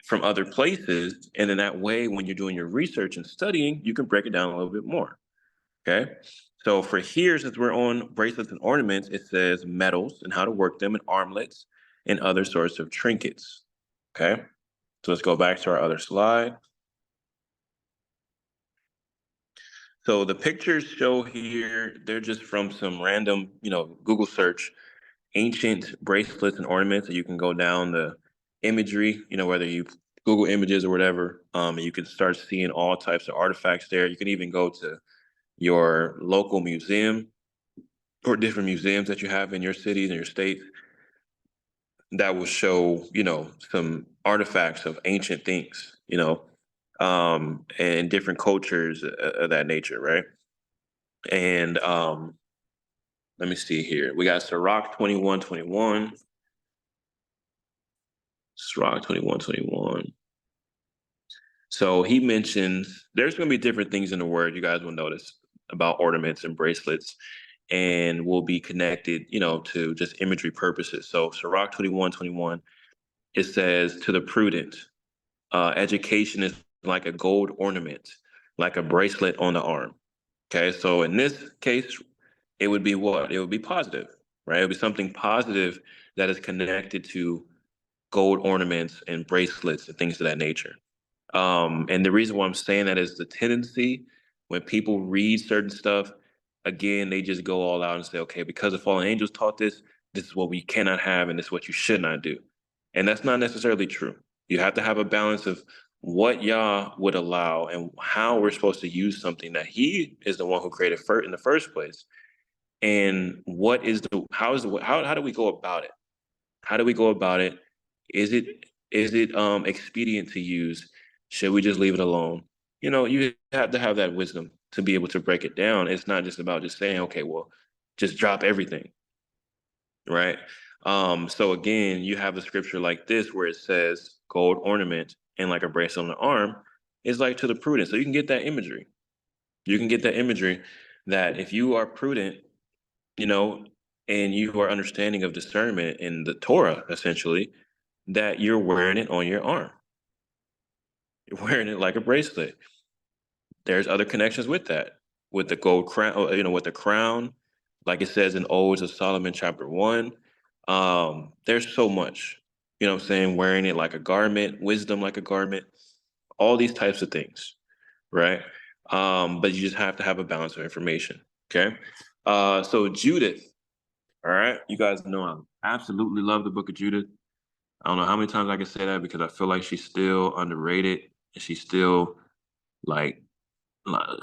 from other places. And in that way, when you're doing your research and studying, you can break it down a little bit more. Okay. So for here, since we're on bracelets and ornaments, it says metals and how to work them and armlets and other sorts of trinkets. Okay. So let's go back to our other slide. So the pictures show here, they're just from some random, you know, Google search, ancient bracelets and ornaments. So you can go down the imagery, you know, whether you Google images or whatever, and you can start seeing all types of artifacts there. You can even go to your local museum or different museums that you have in your cities and your states that will show, you know, some artifacts of ancient things, you know, and different cultures of that nature, right? And let me see here. We got Sirach 21:21. Sirach 21:21. So he mentions there's going to be different things in the word you guys will notice about ornaments and bracelets, and will be connected, you know, to just imagery purposes. So Sirach 21:21, it says, to the prudent, education is like a gold ornament, like a bracelet on the arm. Okay, so in this case, it would be what? It would be positive, right? It would be something positive that is connected to gold ornaments and bracelets and things of that nature. And the reason why I'm saying that is the tendency when people read certain stuff, again, they just go all out and say, okay, because the fallen angels taught this, this is what we cannot have, and this is what you should not do. And that's not necessarily true. You have to have a balance of what Yah would allow and how we're supposed to use something that He is the one who created first in the first place. And what is the how do we go about it? How do we go about it? Is it expedient to use? Should we just leave it alone? You have to have that wisdom to be able to break it down. It's not just about just saying, okay, well, just drop everything, right? So again, you have a scripture like this where it says gold ornament and like a bracelet on the arm is like to the prudent. So you can get that imagery. You can get that imagery that if you are prudent, you know, and you are understanding of discernment in the Torah, essentially, that you're wearing it on your arm. You're wearing it like a bracelet. There's other connections with that, with the gold crown, with the crown, like it says in Odes of Solomon, chapter 1. There's so much, what I'm saying, wearing it like a garment, wisdom like a garment, all these types of things, right? But you just have to have a balance of information, okay? So Judith, all right, you guys know I absolutely love the book of Judith. I don't know how many times I can say that because I feel like she's still underrated and she's still like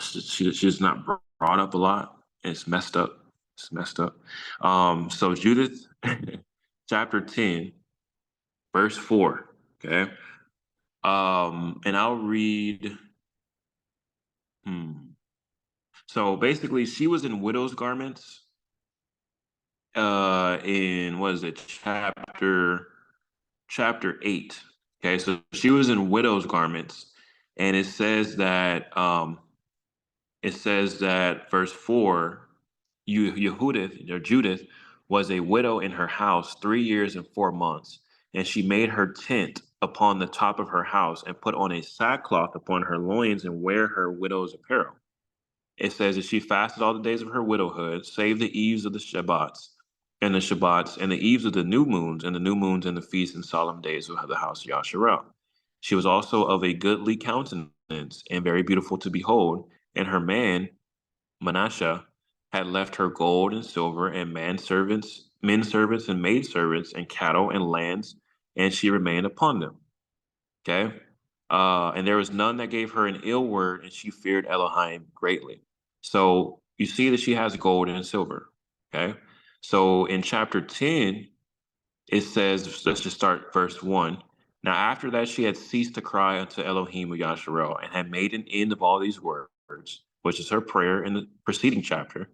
she's not brought up a lot. It's messed up. It's messed up. So Judith, chapter 10, verse 4. Okay. And I'll read. So basically, she was in widow's garments. In what is it, chapter 8. Okay, so she was in widow's garments, and it says that verse 4, Yehudith or Judith was a widow in her house 3 years and 4 months, and she made her tent upon the top of her house and put on a sackcloth upon her loins and wear her widow's apparel. It says that she fasted all the days of her widowhood, save the eves of the eves of the new moons, and the new moons and the feasts and solemn days of the house of Yasharel. She was also of a goodly countenance and very beautiful to behold, and her man, Manasseh, had left her gold and silver and men servants and maid servants and cattle and lands, and she remained upon them. Okay. And there was none that gave her an ill word, and she feared Elohim greatly. So you see that she has gold and silver. Okay. So in chapter 10, it says, let's just start verse 1. Now, after that, she had ceased to cry unto Elohim of Yasharel and had made an end of all these words, which is her prayer in the preceding chapter.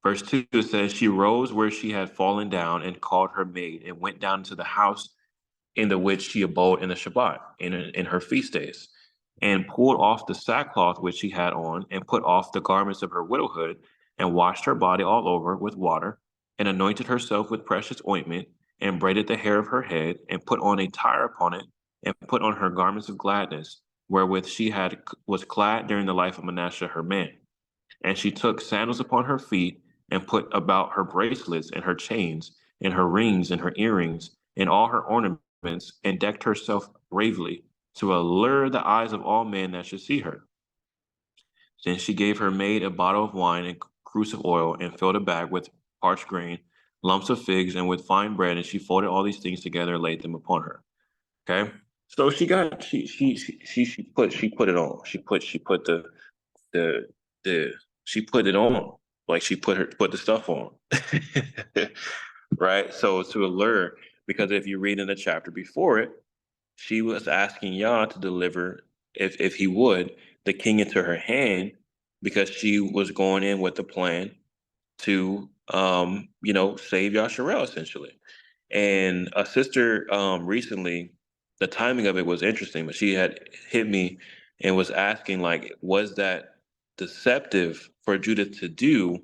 Verse 2, it says, she rose where she had fallen down and called her maid and went down to the house in the which she abode in the Shabbat, in her feast days, and pulled off the sackcloth which she had on, and put off the garments of her widowhood, and washed her body all over with water, and anointed herself with precious ointment, and braided the hair of her head, and put on a tire upon it, and put on her garments of gladness, wherewith she was clad during the life of Manasseh her man. And she took sandals upon her feet, and put about her bracelets and her chains, and her rings and her earrings, and all her ornaments, and decked herself bravely to allure the eyes of all men that should see her. Then she gave her maid a bottle of wine and cruse of oil, and filled a bag with parched grain, lumps of figs, and with fine bread, and she folded all these things together and laid them upon her. Okay, so she put it on. She put the the she put it on, like she put the stuff on. Right, so to allure, because if you read in the chapter before it, she was asking Yah to deliver, if he would, the king into her hand, because she was going in with the plan to save Yasharel essentially. And a sister recently, the timing of it was interesting, but she had hit me and was asking, like, was that deceptive for Judith to do?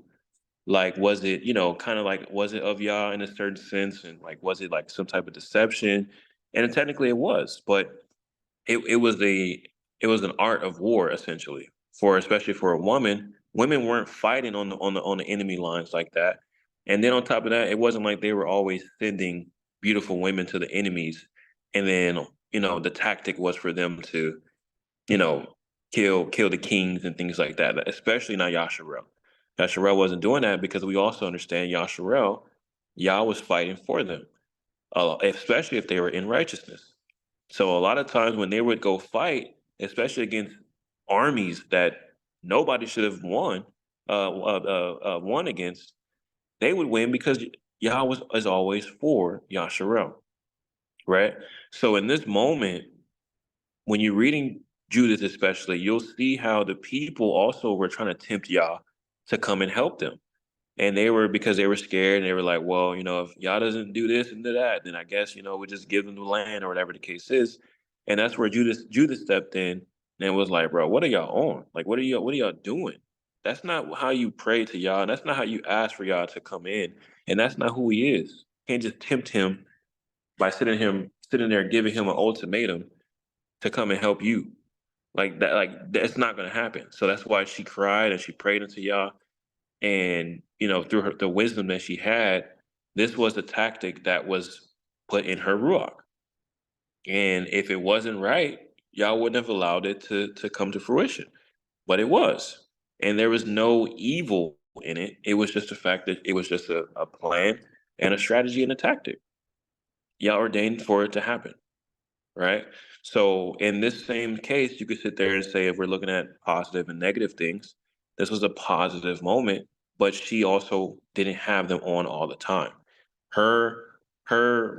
Like, was it, kind of like, was it of Yah in a certain sense? And like, was it like some type of deception? And technically it was, but it was an art of war essentially, especially for a woman. Women weren't fighting on the enemy lines like that. And then on top of that, it wasn't like they were always sending beautiful women to the enemies. And then, the tactic was for them to, you know, kill the kings and things like that, especially not Yasharel. Yasharel wasn't doing that because we also understand Yasharel, Yah was fighting for them, especially if they were in righteousness. So a lot of times when they would go fight, especially against armies that nobody should have won against, they would win because Yah was is always for Yasharel, right? So in this moment, when you're reading Judith especially, you'll see how the people also were trying to tempt Yah to come and help them. And they were because they were scared and they were like, well, if Yah doesn't do this and do that, then I guess, we just give them the land or whatever the case is. And that's where Judas stepped in and was like, bro, what are y'all on? Like, what are y'all doing? That's not how you pray to Yah, and that's not how you ask for Yah to come in. And that's not who he is. You can't just tempt him by sitting there giving him an ultimatum to come and help you. Like that's not gonna happen. So that's why she cried and she prayed unto Yah. And through the wisdom that she had, this was the tactic that was put in her ruach. And if it wasn't right, y'all wouldn't have allowed it to come to fruition. But it was. And there was no evil in it. It was just the fact that it was just a plan and a strategy and a tactic. Y'all ordained for it to happen. Right? So in this same case, you could sit there and say, if we're looking at positive and negative things, this was a positive moment, but she also didn't have them on all the time. Her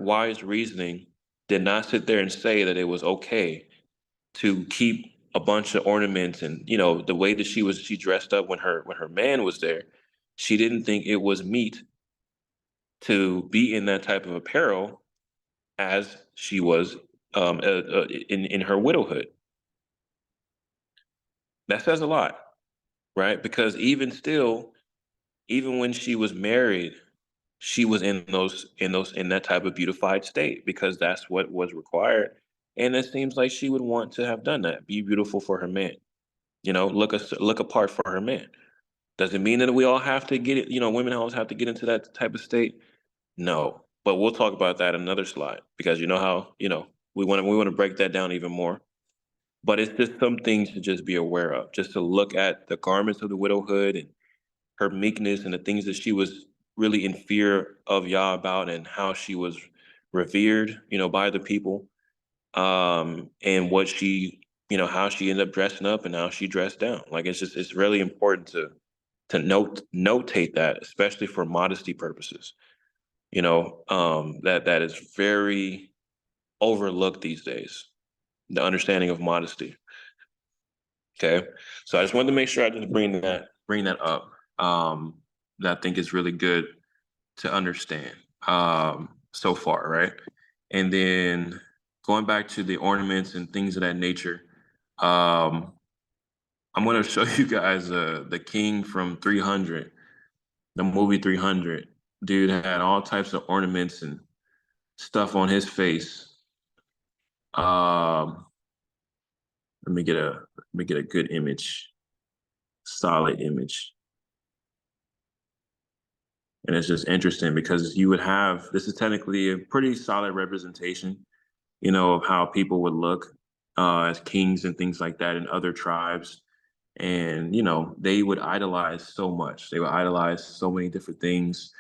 wise reasoning did not sit there and say that it was okay to keep a bunch of ornaments and the way that she dressed up when her man was there. She didn't think it was meet to be in that type of apparel as she was in her widowhood. That says a lot, right? Because even still, even when she was married, she was in that type of beautified state because that's what was required. And it seems like she would want to have done that, be beautiful for her man, look apart for her man. Does it mean that we all have to get it? Women always have to get into that type of state? No, but we'll talk about that in another slide because you know how we want to break that down even more. But it's just some things to just be aware of, just to look at the garments of the widowhood and her meekness and the things that she was really in fear of Yah about and how she was revered, by the people, and what how she ended up dressing up and how she dressed down. Like it's really important to notate that, especially for modesty purposes. That is very overlooked these days. The understanding of modesty. Okay, so I just wanted to make sure I just bring that up. That I think is really good to understand so far, right? And then going back to the ornaments and things of that nature, um, I'm going to show you guys the King from 300, the movie 300. Dude had all types of ornaments and stuff on his face. Um, let me get a good image, solid image. And it's just interesting because you would have this is technically a pretty solid representation, of how people would look as kings and things like that in other tribes. And, they would idolize so much. They would idolize so many different things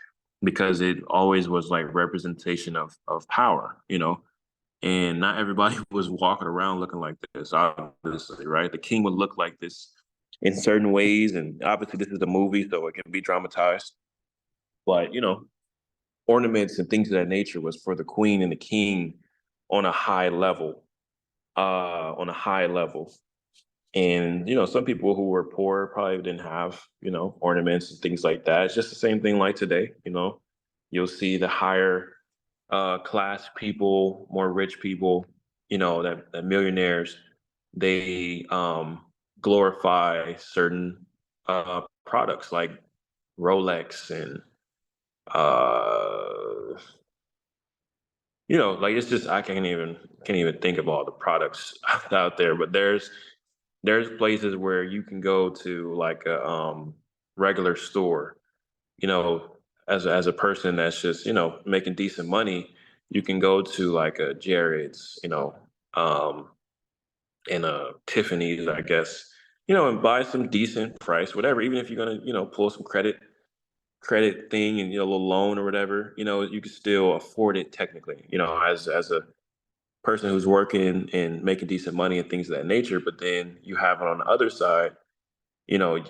because it always was like representation of power, and not everybody was walking around looking like this, obviously, right? The king would look like this in certain ways. And obviously this is a movie, so it can be dramatized. But, ornaments and things of that nature was for the queen and the king on a high level, on a high level. And, some people who were poor probably didn't have, ornaments and things like that. It's just the same thing like today, you'll see the higher class people, more rich people, that millionaires, they glorify certain products like Rolex and uh like it's just I can't even think of all the products out there, but there's places where you can go to like a regular store, as a person that's just making decent money. You can go to like a Jared's, um and a Tiffany's, I guess, and buy some decent price, whatever, even if you're gonna pull some credit thing and a little loan or whatever, you can still afford it technically, as a person who's working and making decent money and things of that nature. But then you have it on the other side, you know,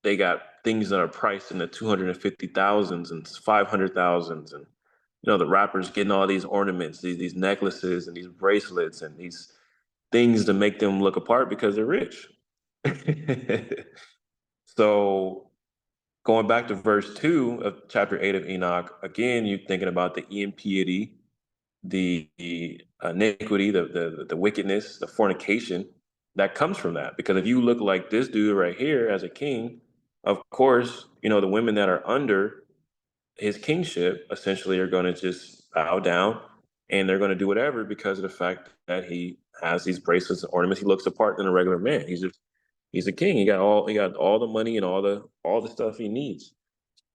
they got things that are priced in the 250,000s and 500,000s, and the rappers getting all these ornaments, these necklaces and these bracelets and these things to make them look apart because they're rich. So going back to verse 2 of chapter 8 of Enoch, again, you're thinking about the impiety, the iniquity, the wickedness, the fornication that comes from that. Because if you look like this dude right here as a king, of course, the women that are under his kingship essentially are going to just bow down, and they're going to do whatever because of the fact that he has these bracelets and ornaments. He looks apart than a regular man. He's a king. He got all the money and all the stuff he needs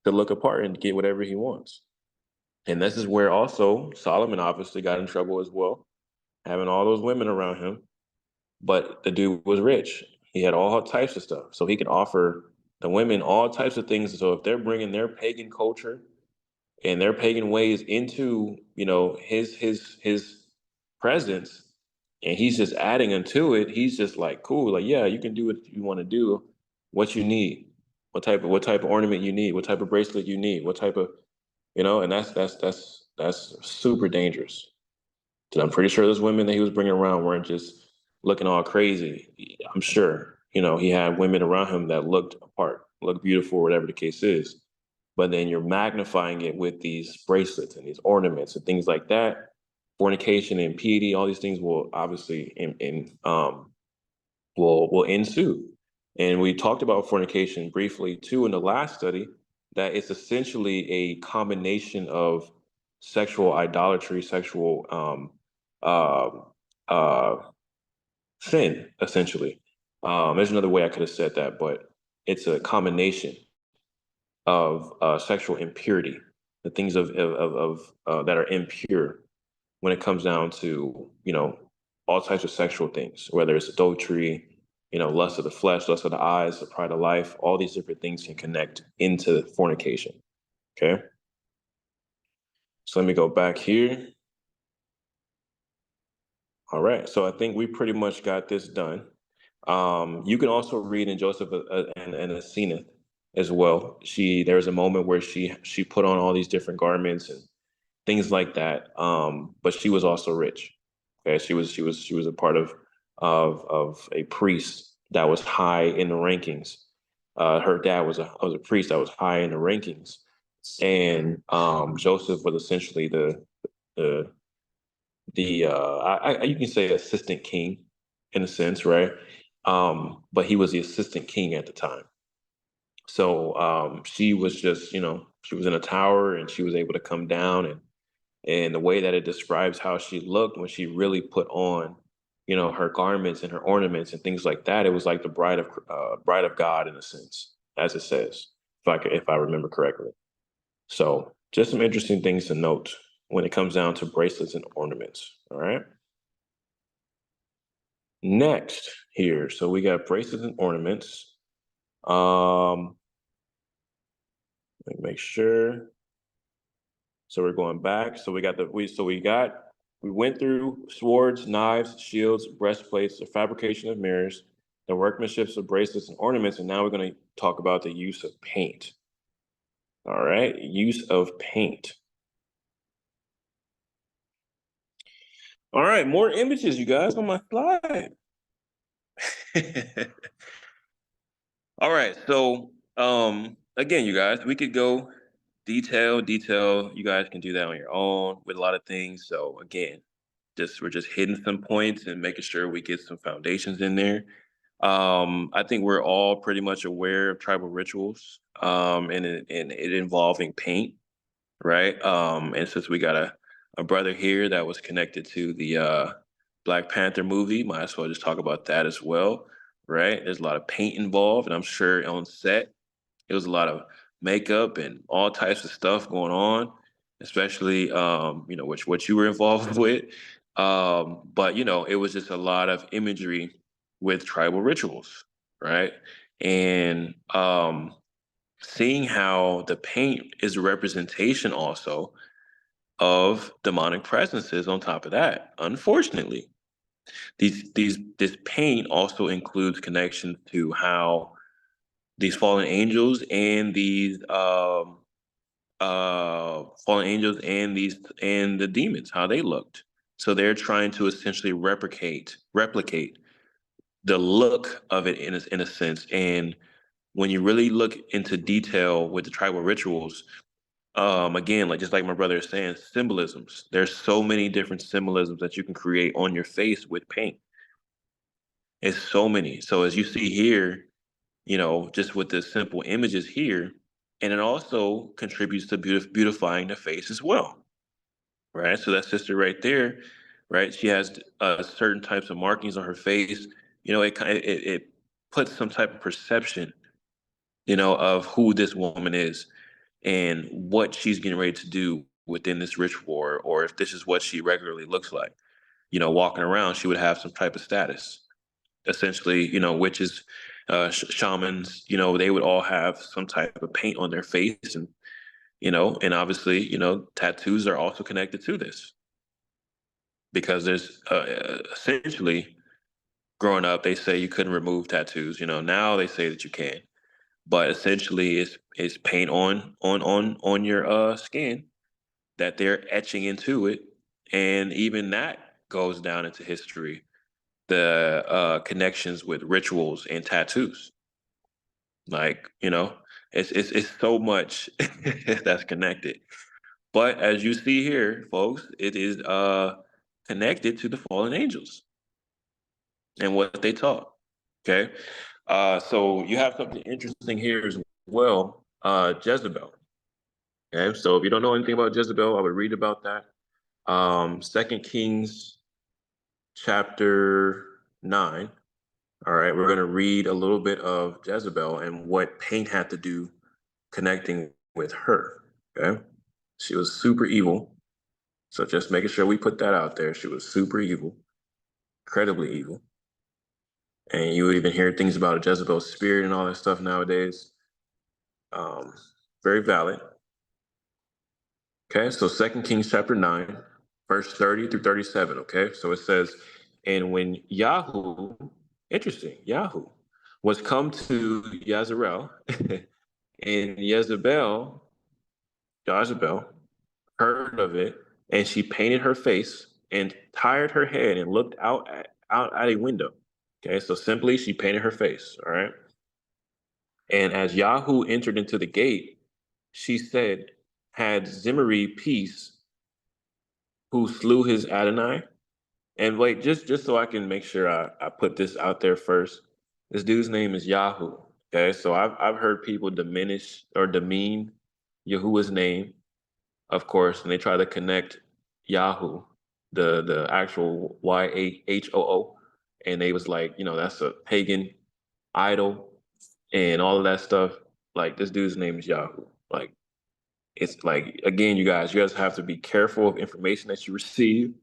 to look apart and get whatever he wants. And this is where also Solomon obviously got in trouble as well, having all those women around him. But the dude was rich. He had all types of stuff. So he could offer the women all types of things. So if they're bringing their pagan culture and their pagan ways into, his presence, and he's just adding unto it, he's just like, cool, like, yeah, you can do what you want to do, what you need, what type of ornament you need, what type of bracelet you need, what type of, and that's super dangerous. So I'm pretty sure those women that he was bringing around weren't just looking all crazy. I'm sure, he had women around him that looked apart, looked beautiful, whatever the case is. But then you're magnifying it with these bracelets and these ornaments and things like that. Fornication and impiety, all these things will obviously will ensue. And we talked about fornication briefly too in the last study, that it's essentially a combination of sexual idolatry, sexual uh, uh, sin, essentially. There's another way I could have said that, but it's a combination of sexual impurity, the things of that are impure when it comes down to all types of sexual things, whether it's adultery, lust of the flesh, lust of the eyes, the pride of life. All these different things can connect into fornication. Okay, so let me go back here. All right, so I think we pretty much got this done. You can also read in Joseph and Asenath as well. There was a moment where she put on all these different garments and things like that. But she was also rich. Okay, she was a part of a priest that was high in the rankings. Her dad was a priest that was high in the rankings, and Joseph was essentially the you can say assistant king in a sense, right? But he was the assistant king at the time. So she was just, she was in a tower and she was able to come down, and the way that it describes how she looked when she really put on, her garments and her ornaments and things like that, it was like the bride of God in a sense, as it says, if I remember correctly. So just some interesting things to note when it comes down to bracelets and ornaments. All right. Next here, so we got bracelets and ornaments. Let me make sure. So we're going back. So we went through swords, knives, shields, breastplates, the fabrication of mirrors, the workmanships of bracelets and ornaments, and now we're going to talk about the use of paint. All right, use of paint. All right, more images, you guys, on my slide. All right, so again, you guys, we could go detail. You guys can do that on your own with a lot of things. So again, we're just hitting some points and making sure we get some foundations in there. I think we're all pretty much aware of tribal rituals, and it involving paint, right? And since we got a brother here that was connected to the Black Panther movie, might as well just talk about that as well, right? There's a lot of paint involved, and I'm sure on set it was a lot of makeup and all types of stuff going on, especially which what you were involved with. But it was just a lot of imagery with tribal rituals, right? And seeing how the paint is a representation also of demonic presences on top of that. Unfortunately, this paint also includes connection to how these fallen angels and these fallen angels and the demons, how they looked. So they're trying to essentially replicate the look of it in a sense. And when you really look into detail with the tribal rituals, again, like just like my brother is saying, symbolisms. There's so many different symbolisms that you can create on your face with paint. It's so many. So as you see here, just with the simple images here, and it also contributes to beautifying the face as well, right? So that sister right there, right? She has certain types of markings on her face. It puts some type of perception, of who this woman is and what she's getting ready to do within this ritual, or if this is what she regularly looks like. Walking around, she would have some type of status. Essentially, witches, shamans, they would all have some type of paint on their face, and obviously, tattoos are also connected to this because there's essentially growing up, they say you couldn't remove tattoos. Now they say that you can, but essentially, it's paint on your skin that they're etching into it, and even that goes down into history. The connections with rituals and tattoos, like it's so much that's connected. But as you see here, folks, it is connected to the fallen angels and what they taught. Okay, so you have something interesting here as well, Jezebel. Okay, so if you don't know anything about Jezebel, I would read about that. Second Kings chapter 9. All right, we're going to read a little bit of Jezebel and what paint had to do connecting with her. Okay, she was super evil. So just making sure we put that out there. She was super evil, incredibly evil. And you even hear things about Jezebel's spirit and all that stuff nowadays. Um, Very valid. Okay, so Second Kings chapter 9, verse 30 through 37. Okay, so it says, and when Yahoo, interesting, Yahoo, was come to Yazarel, and Jezebel heard of it, and she painted her face and tired her head and looked out at a window. Okay, so simply she painted her face. All right. And as Yahoo entered into the gate, she said, had Zimri peace, who slew his Adonai? And wait, just so I can make sure I put this out there first. This dude's name is Yahoo. Okay, so I've heard people diminish or demean Yahuwah's name, of course, and they try to connect Yahoo, the actual Yahoo, and they was like, that's a pagan idol and all of that stuff. Like this dude's name is Yahoo. Like it's like again, you guys have to be careful of information that you receive,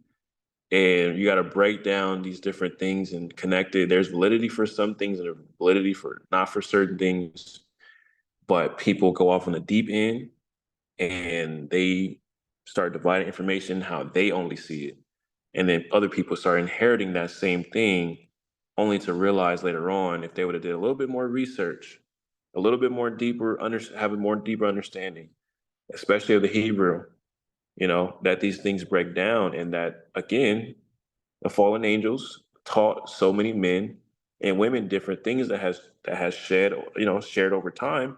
and you got to break down these different things and connect it. There's validity for some things and there's validity for not for certain things, but people go off on the deep end and they start dividing information how they only see it. And then other people start inheriting that same thing only to realize later on if they would have did a little bit more research, a little bit more deeper, have a more deeper understanding, especially of the Hebrew, that these things break down and that again, the fallen angels taught so many men and women different things that has shared over time.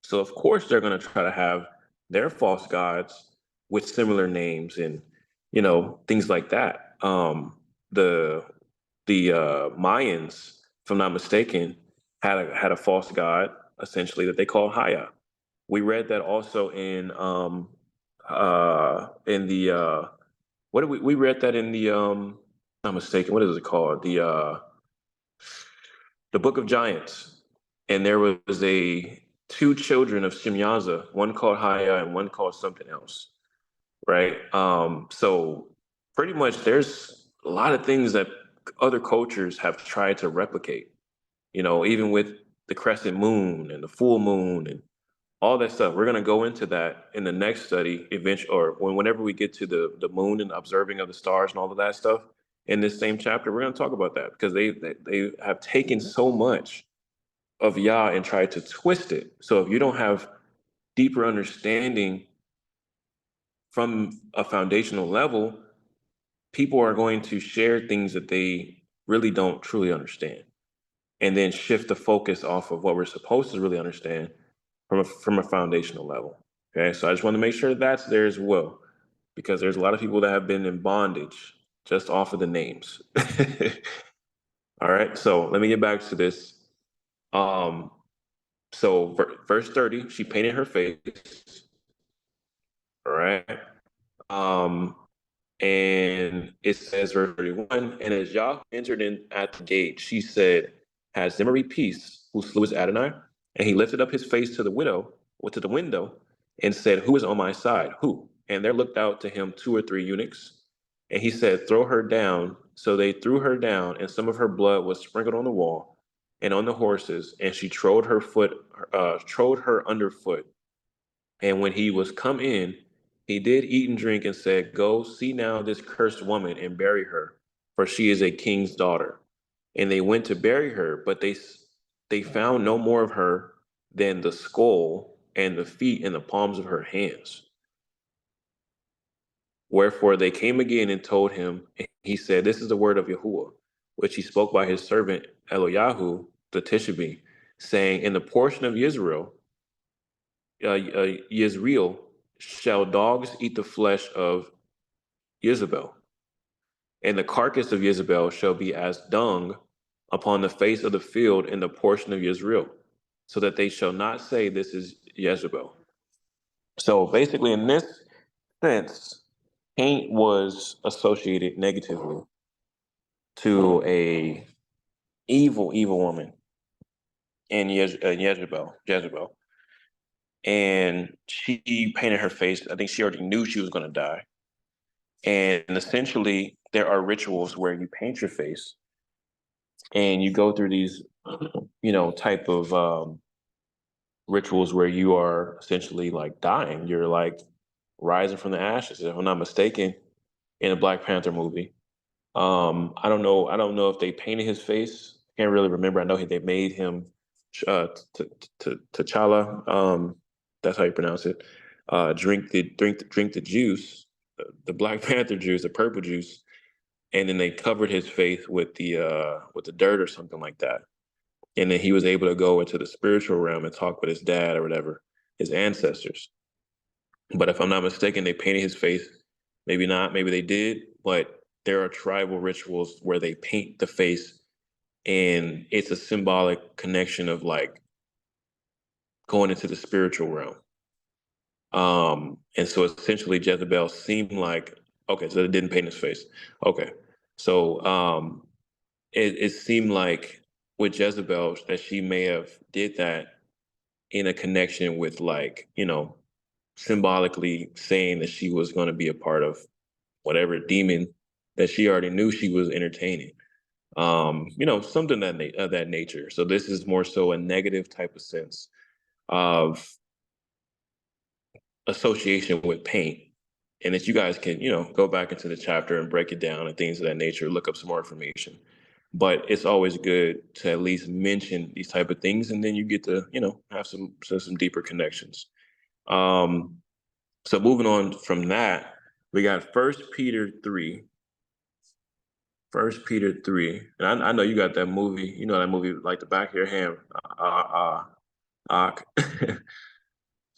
So of course they're going to try to have their false gods with similar names and things like that. The Mayans, if I'm not mistaken, had a false god essentially that they called Haya. We read that also in the what did we read that in the not mistaken, what is it called, the Book of Giants, and there was a two children of Shimyaza, one called Haya and one called something else, right? So pretty much there's a lot of things that other cultures have tried to replicate, even with the crescent moon and the full moon and all that stuff. We're gonna go into that in the next study, eventually, or whenever we get to the moon and observing of the stars and all of that stuff. In this same chapter, we're gonna talk about that because they have taken so much of Yah and tried to twist it. So if you don't have deeper understanding from a foundational level, people are going to share things that they really don't truly understand, and then shift the focus off of what we're supposed to really understand from a foundational level. Okay, so I just want to make sure that's there as well, because there's a lot of people that have been in bondage just off of the names. All right, so let me get back to this. Um, so verse 30, she painted her face. All right. Um, and it says, verse 31, and as Yah entered in at the gate, she said, has Zimri peace, who slew his Adonai? And he lifted up his face to the window, and said, who is on my side? Who? And there looked out to him 2 or 3 eunuchs. And he said, throw her down. So they threw her down, and some of her blood was sprinkled on the wall and on the horses, and she trode her underfoot. And when he was come in, he did eat and drink and said, go see now this cursed woman and bury her, for she is a king's daughter. And they went to bury her, but they found no more of her than the skull and the feet and the palms of her hands. Wherefore they came again and told him, and he said, this is the word of Yahuwah, which he spoke by his servant Eliyahu the Tishbe, saying, in the portion of Israel, Yisrael, shall dogs eat the flesh of Jezebel, and the carcass of Jezebel shall be as dung upon the face of the field in the portion of Yisrael, so that they shall not say this is Jezebel. So basically, in this sense, paint was associated negatively to a evil woman in Jezebel. And she painted her face. I think she already knew she was going to die. And essentially, there are rituals where you paint your face and you go through these, type of rituals where you are essentially like dying. You're like rising from the ashes, if I'm not mistaken, in a Black Panther movie. I don't know. I don't know if they painted his face. I can't really remember. I know they made him T'Challa. That's how you pronounce it. Drink the juice, the Black Panther juice, the purple juice, and then they covered his face with the dirt or something like that. And then he was able to go into the spiritual realm and talk with his dad or whatever, his ancestors. But if I'm not mistaken, they painted his face. Maybe not. Maybe they did. But there are tribal rituals where they paint the face, and it's a symbolic connection of like going into the spiritual realm. And so essentially Jezebel seemed like, okay, so it didn't paint his face. Okay. So it seemed like with Jezebel that she may have did that in a connection with like, symbolically saying that she was going to be a part of whatever demon that she already knew she was entertaining. Something of that nature. So this is more so a negative type of sense of association with paint, and that you guys can go back into the chapter and break it down and things of that nature, look up some more information. But it's always good to at least mention these type of things, and then you get to have some deeper connections. So moving on from that, we got First Peter 3, and I know you got that movie, that movie like the back of your hand.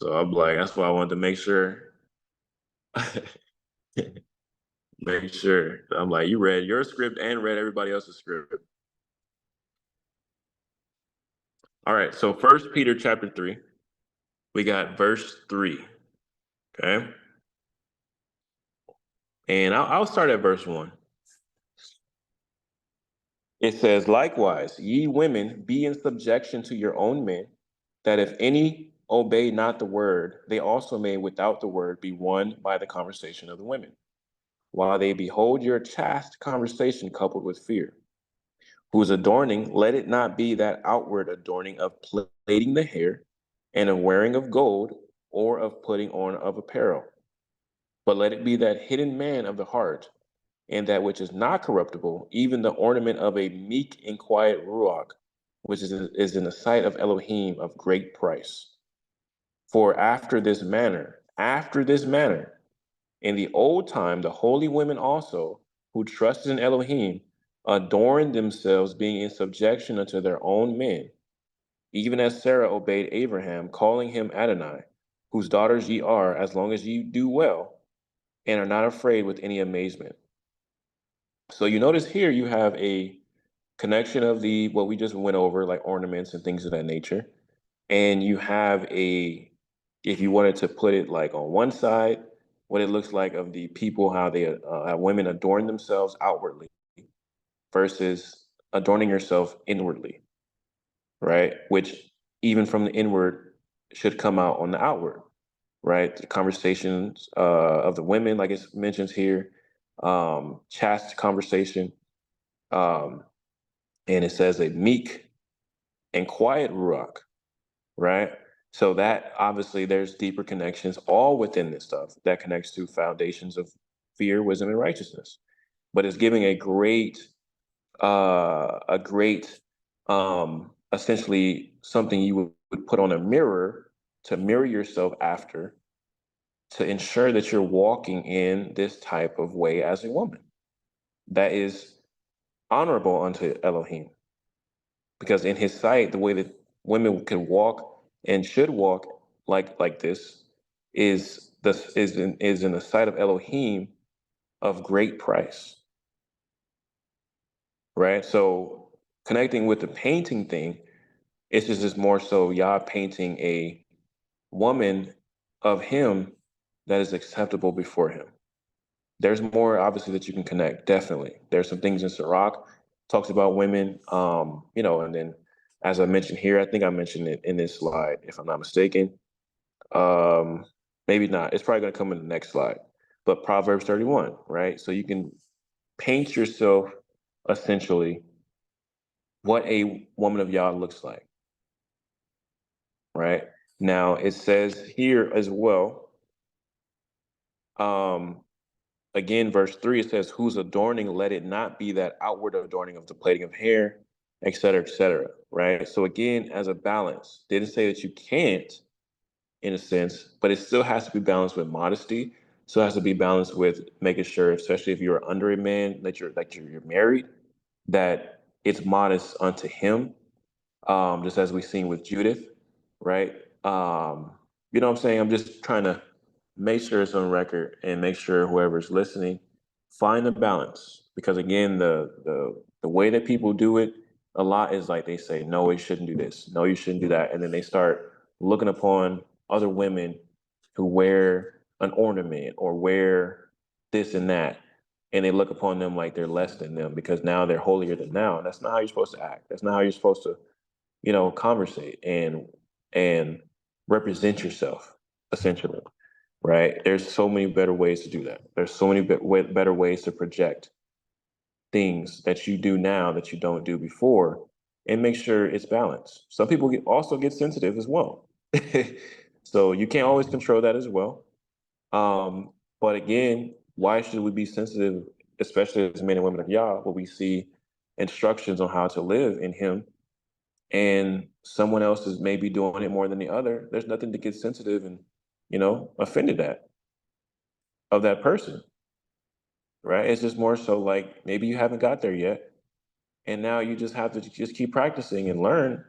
So I'm like, that's why I wanted to make sure. Make sure. I'm like, you read your script and read everybody else's script. All right, so First Peter chapter 3, we got verse 3. Okay. And I'll start at verse 1. It says, likewise, ye women, be in subjection to your own men, that if any obey not the word, they also may without the word be won by the conversation of the women, while they behold your chaste conversation coupled with fear, whose adorning, let it not be that outward adorning of plaiting the hair and of wearing of gold, or of putting on of apparel. But let it be that hidden man of the heart, and that which is not corruptible, even the ornament of a meek and quiet ruach, which is in the sight of Elohim of great price. For after this manner, in the old time, the holy women also, who trusted in Elohim, adorned themselves, being in subjection unto their own men, even as Sarah obeyed Abraham, calling him Adonai, whose daughters ye are, as long as ye do well, and are not afraid with any amazement. So you notice here you have a connection of the what we just went over, like ornaments and things of that nature. And you have a, if you wanted to put it like on one side, what it looks like of the people, how they how women adorn themselves outwardly versus adorning yourself inwardly, right? Which even from the inward should come out on the outward, right? The conversations of the women, like it mentions here, chaste conversation, um, and it says a meek and quiet ruach, right? So that obviously there's deeper connections all within this stuff that connects to foundations of fear, wisdom, and righteousness. But it's giving a great, essentially something you would put on a mirror to mirror yourself after, to ensure that you're walking in this type of way as a woman that is honorable unto Elohim. Because in his sight, the way that women can walk and should walk like this is in the sight of Elohim of great price, right? So connecting with the painting thing, it's just more so Yah painting a woman of him that is acceptable before him. There's more obviously that you can connect. Definitely, there's some things in Sirach talks about women, and then as I mentioned here, I think I mentioned it in this slide, if I'm not mistaken. Um, Maybe not. It's probably going to come in the next slide. But Proverbs 31, right? So you can paint yourself essentially what a woman of Yah looks like, right? Now it says here as well. Um, Again, verse 3, it says, whose adorning let it not be that outward adorning of the plaiting of hair, et cetera, right? So again, as a balance, didn't say that you can't, in a sense, but it still has to be balanced with modesty. So it has to be balanced with making sure, especially if you're under a man, that you're married, that it's modest unto him, just as we've seen with Judith, right? You know what I'm saying? I'm just trying to make sure it's on record and make sure whoever's listening find the balance. Because again, the way that people do it a lot is like they say, no, you shouldn't do this, no, you shouldn't do that, and then they start looking upon other women who wear an ornament or wear this and that, and they look upon them like they're less than them because now they're holier than thou. And that's not how you're supposed to act. That's not how you're supposed to, conversate and represent yourself, essentially, right? There's so many better ways to do that. There's so many better ways to project things that you do now that you don't do before, and make sure it's balanced. Some people also get sensitive as well. So you can't always control that as well. But again, why should we be sensitive, especially as men and women of Yah, where we see instructions on how to live in him, and someone else is maybe doing it more than the other? There's nothing to get sensitive and, offended of that person, right? It's just more so like maybe you haven't got there yet, and now you just have to just keep practicing and learn,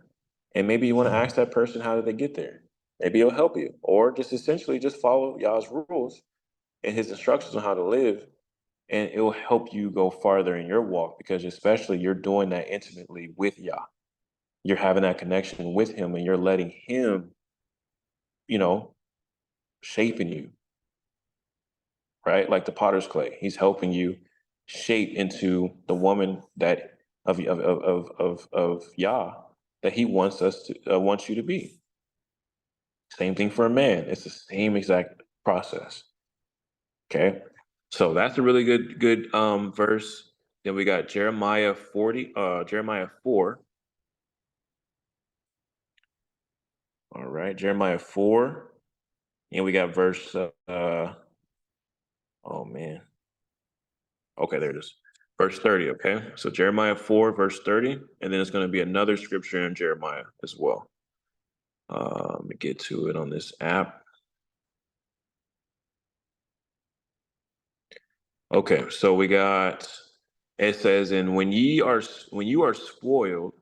and maybe you want to ask that person how did they get there. Maybe it'll help you, or just essentially just follow Yah's rules and his instructions on how to live, and it will help you go farther in your walk because especially you're doing that intimately with Yah. You're having that connection with him and you're letting him, you know, shaping you, right? Like the potter's clay. He's helping you shape into the woman that of Yah that he wants us to wants you to be. Same thing for a man. It's the same exact process. Okay. So that's a really good verse. Then we got Jeremiah 40, Jeremiah 4. All right, Jeremiah 4, and we got verse. Oh man. Okay, there it is. Verse 30. Okay, so Jeremiah 4, verse 30, and then it's going to be another scripture in Jeremiah as well. Let me get to it on this app. Okay, so we got. It says, "And when you are spoiled,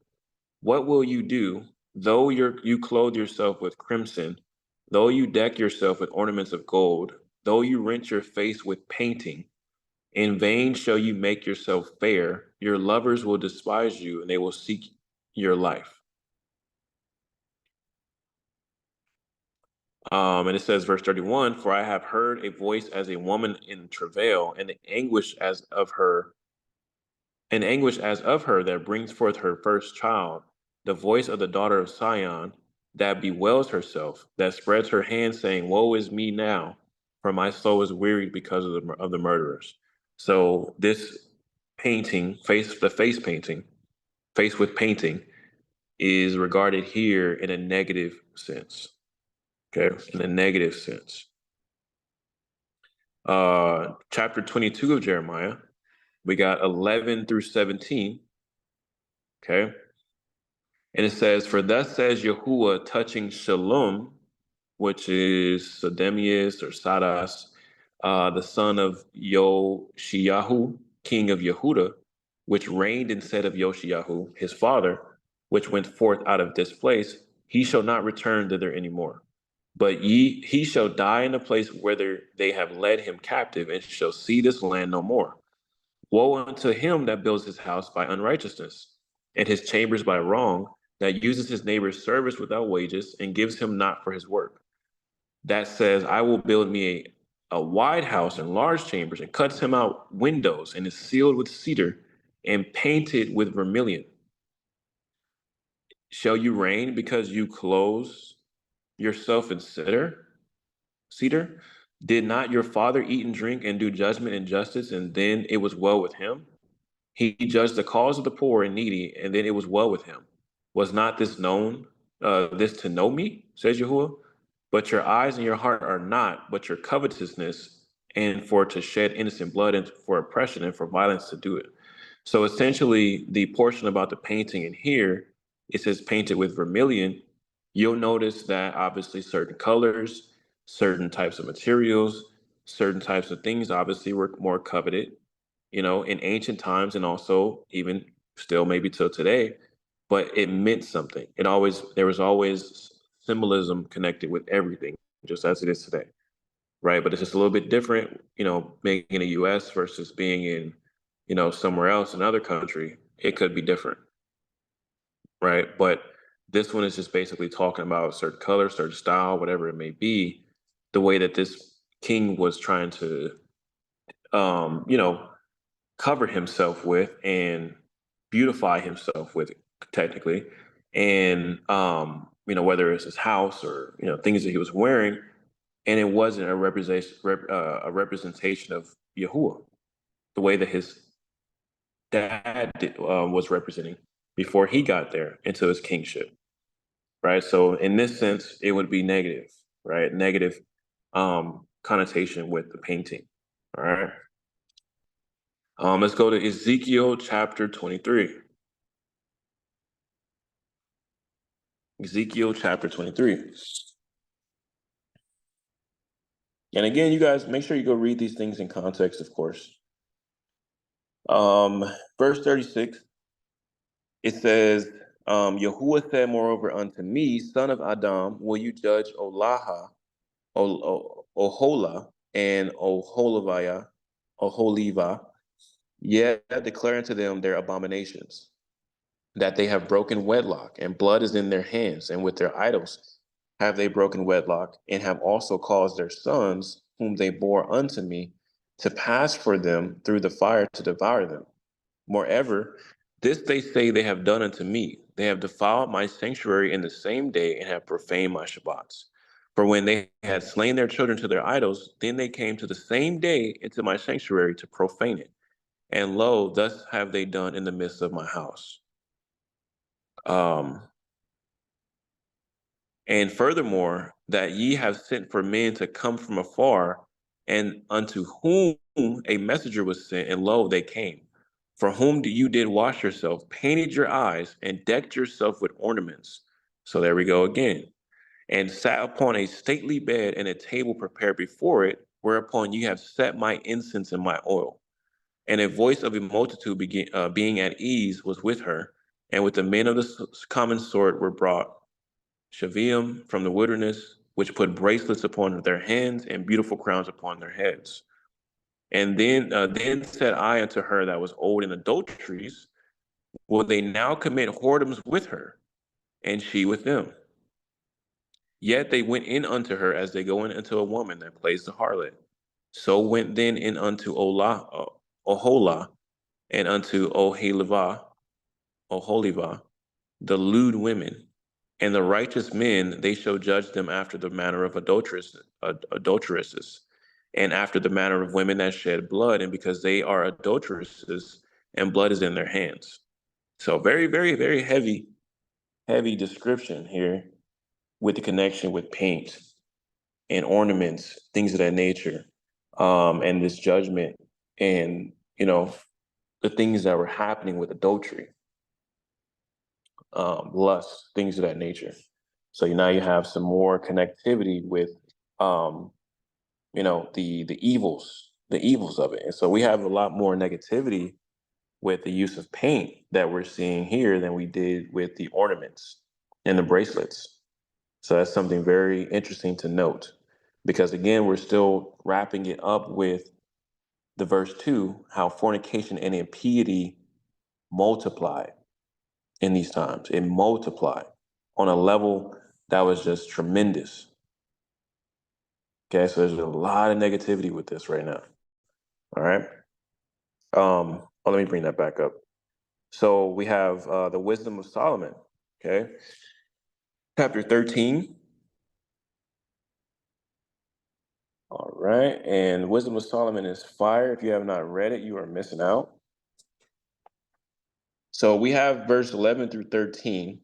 what will you do? Though you clothe yourself with crimson, though you deck yourself with ornaments of gold, though you rent your face with painting, in vain shall you make yourself fair. Your lovers will despise you, and they will seek your life." And it says, verse 31, "For I have heard a voice as a woman in travail, and the anguish as of her that brings forth her first child, the voice of the daughter of Sion that bewails herself, that spreads her hand, saying, Woe is me now, for my soul is wearied because of the murderers." So this painting, the face painting, face with painting, is regarded here in a negative sense. Okay, in a negative sense. Chapter 22 of Jeremiah, we got 11 through 17. Okay. And it says, "For thus says Yahuwah touching Shalom," which is Sedemius or Sadas, the son of Yoshiyahu, king of Yehuda, which reigned instead of Yoshiyahu, his father, which went forth out of this place, "he shall not return thither anymore. But he shall die in the place whither they have led him captive, and shall see this land no more. Woe unto him that builds his house by unrighteousness, and his chambers by wrong, that uses his neighbor's service without wages, and gives him not for his work. That says, I will build me a wide house and large chambers, and cuts him out windows, and is sealed with cedar, and painted with vermilion. Shall you reign because you close yourself in cedar? Did not your father eat and drink and do judgment and justice, and then it was well with him? He judged the cause of the poor and needy, and then it was well with him. Was not this to know me, says Yahuwah? But your eyes and your heart are not, but your covetousness, and for to shed innocent blood, and for oppression, and for violence to do it. So essentially, the portion about the painting in here, it says painted with vermilion. You'll notice that obviously certain colors, certain types of materials, certain types of things obviously were more coveted, in ancient times, and also even still maybe till today. But it meant something. There was always symbolism connected with everything, just as it is today, right? But it's just a little bit different, being in the US versus being in, somewhere else, another country. It could be different, right? But this one is just basically talking about certain color, certain style, whatever it may be, the way that this king was trying to, you know, cover himself with and beautify himself with, technically. And, whether it's his house or, things that he was wearing, and it wasn't a representation of Yahuwah, the way that his dad was representing before he got there into his kingship, right? So in this sense, it would be negative, right? Negative connotation with the painting. All right. Let's go to Ezekiel chapter 23. Ezekiel chapter 23. And again, you guys, make sure you go read these things in context, of course. Verse 36, it says, Yahuwah said, moreover, unto me, son of Adam, will you judge Ohola, and Oholiva, yet declare unto them their abominations, that they have broken wedlock, and blood is in their hands, and with their idols have they broken wedlock, and have also caused their sons, whom they bore unto me, to pass for them through the fire to devour them. Moreover, this they say they have done unto me. They have defiled my sanctuary in the same day, and have profaned my Shabbats. For when they had slain their children to their idols, then they came to the same day into my sanctuary to profane it. And lo, thus have they done in the midst of my house. Um, And furthermore, that ye have sent for men to come from afar, and unto whom a messenger was sent, and lo, they came. For whom you did wash yourself, painted your eyes, and decked yourself with ornaments. So there we go again. And sat upon a stately bed and a table prepared before it, whereupon you have set my incense and my oil. And a voice of a multitude being at ease was with her, and with the men of the common sort were brought Shavium from the wilderness, which put bracelets upon their hands and beautiful crowns upon their heads. And then said I unto her that was old in adulteries, will they now commit whoredoms with her, and she with them? Yet they went in unto her as they go in unto a woman that plays the harlot. So went then in unto Oholah, and unto Oholivah, the lewd women, and the righteous men. They shall judge them after the manner of adulteresses, and after the manner of women that shed blood, and because they are adulteresses, and blood is in their hands. So very, very, very heavy description here with the connection with paint and ornaments, things of that nature, and this judgment, and the things that were happening with adultery, lust, things of that nature. So now you have some more connectivity with, the evils of it. And so we have a lot more negativity with the use of paint that we're seeing here than we did with the ornaments and the bracelets. So that's something very interesting to note, because again, we're still wrapping it up with the verse 2, how fornication and impiety multiplied in these times. It multiplied on a level that was just tremendous. Okay, so there's a lot of negativity with this right now. All right. Let me bring that back up. So we have the wisdom of Solomon. Okay, chapter 13. All right, and wisdom of Solomon is fire. If you have not read it, you are missing out. So we have verse 11 through 13,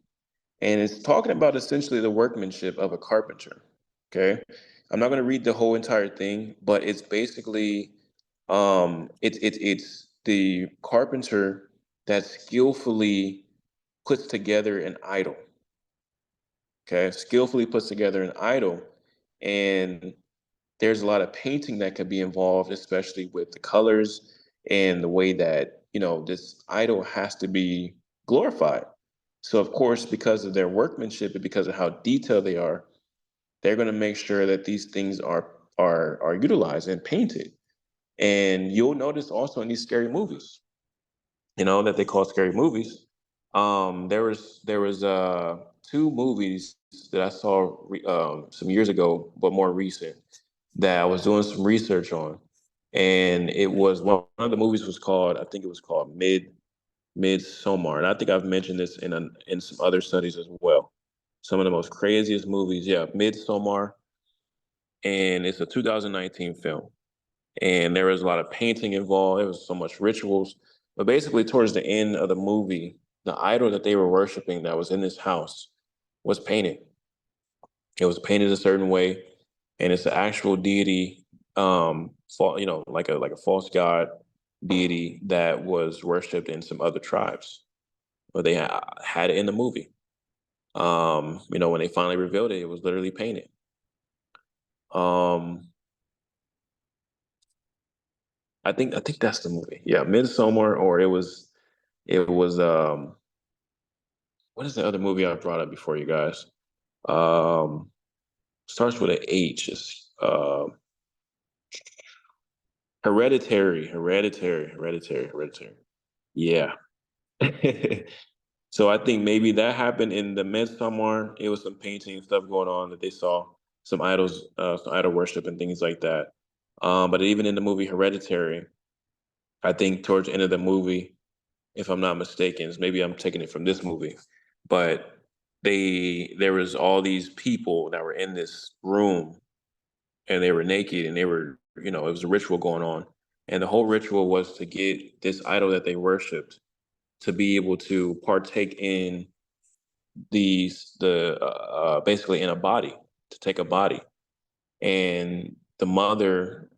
and it's talking about essentially the workmanship of a carpenter. Okay, I'm not going to read the whole entire thing, but it's basically it's the carpenter that skillfully puts together an idol. Okay, skillfully puts together an idol, and there's a lot of painting that could be involved, especially with the colors and the way that this idol has to be glorified. So of course, because of their workmanship and because of how detailed they are, they're going to make sure that these things are utilized and painted. And you'll notice also in these scary movies, that they call scary movies. There was two movies that I saw some years ago, but more recent, that I was doing some research on, and it was one of the movies was called, I think it was called Midsommar, and I think I've mentioned this in some other studies as well. Some of the most craziest movies, yeah, Midsommar, and it's a 2019 film, and there was a lot of painting involved. There was so much rituals, but basically towards the end of the movie, the idol that they were worshiping that was in this house was painted. It was painted a certain way, and it's an actual deity, like a false god deity that was worshipped in some other tribes, but they had it in the movie. When they finally revealed it, it was literally painted. Um, I think that's the movie. Yeah, Midsummer, or it was what is the other movie I brought up before, you guys? Um, Starts with an H. It's Hereditary. Yeah. So I think maybe that happened in the Midsummer. It was some painting and stuff going on that they saw, some idols, some idol worship and things like that. But even in the movie Hereditary, I think towards the end of the movie, if I'm not mistaken, maybe I'm taking it from this movie, but there was all these people that were in this room, and they were naked, and they were, it was a ritual going on, and the whole ritual was to get this idol that they worshipped to be able to partake in basically in a body, to take a body. And the mother,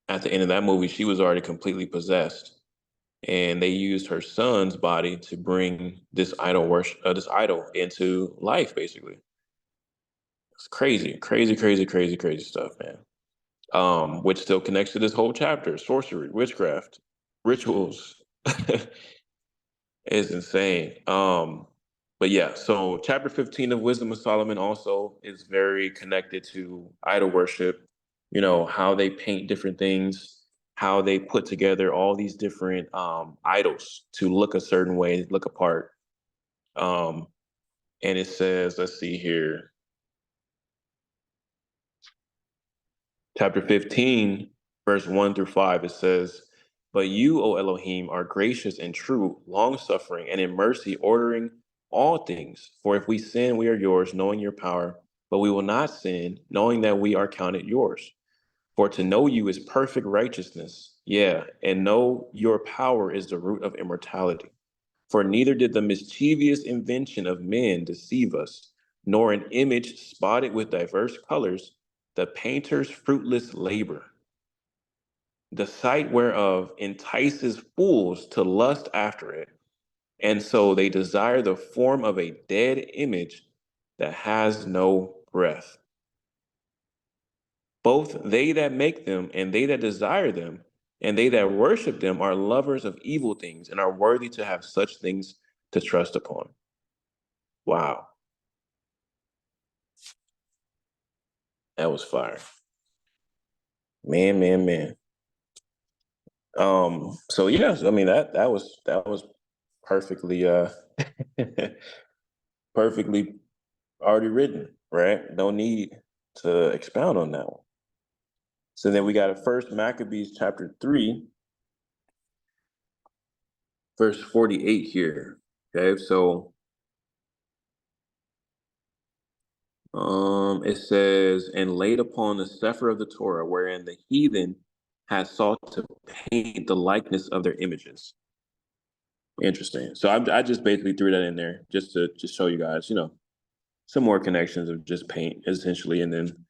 at the end of that movie, she was already completely possessed, and they used her son's body to bring this idol into life. Basically, it's crazy, crazy, crazy, crazy, crazy stuff, man. Which still connects to this whole chapter: sorcery, witchcraft, rituals. Is insane. But yeah, so chapter 15 of Wisdom of Solomon also is very connected to idol worship, how they paint different things, how they put together all these different idols to look a certain way, look apart. Um, and it says, let's see here, chapter 15, verse 1 through 5, it says, "But you, O Elohim, are gracious and true, long suffering, and in mercy, ordering all things. For if we sin, we are yours, knowing your power. But we will not sin, knowing that we are counted yours. For to know you is perfect righteousness. Yeah, and know your power is the root of immortality. For neither did the mischievous invention of men deceive us, nor an image spotted with diverse colors, the painter's fruitless labor, the sight whereof entices fools to lust after it. And so they desire the form of a dead image that has no breath. Both they that make them and they that desire them and they that worship them are lovers of evil things and are worthy to have such things to trust upon." Wow, that was fire. Man, man, man. So yes, I mean that was perfectly perfectly already written, right? No need to expound on that one. So then we got a First Maccabees chapter 3, verse 48 here. Okay, so it says, "And laid upon the sefer of the Torah, wherein the heathen had sought to paint the likeness of their images." Interesting. So I just basically threw that in there just to just show you guys, some more connections of just paint essentially, and then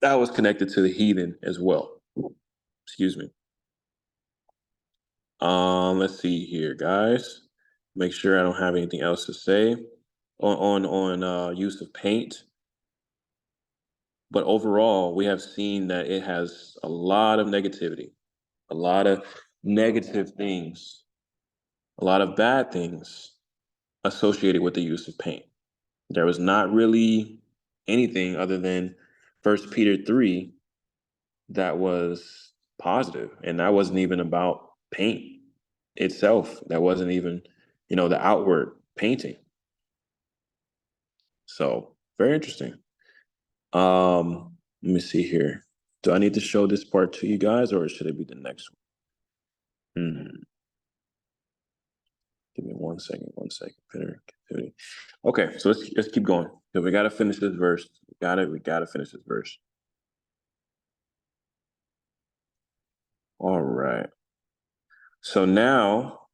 that was connected to the heathen as well. Excuse me. Let's see here, guys. Make sure I don't have anything else to say on use of paint. But overall, we have seen that it has a lot of negativity, a lot of negative things, a lot of bad things associated with the use of paint. There was not really anything other than First Peter 3 that was positive, and that wasn't even about paint itself. That wasn't even, the outward painting. So very interesting. Let me see here. Do I need to show this part to you guys, or should it be the next one? Give me 1 second. 1 second. Captivity. Okay, so let's keep going because we got to finish this verse. We got to finish this verse. All right. So now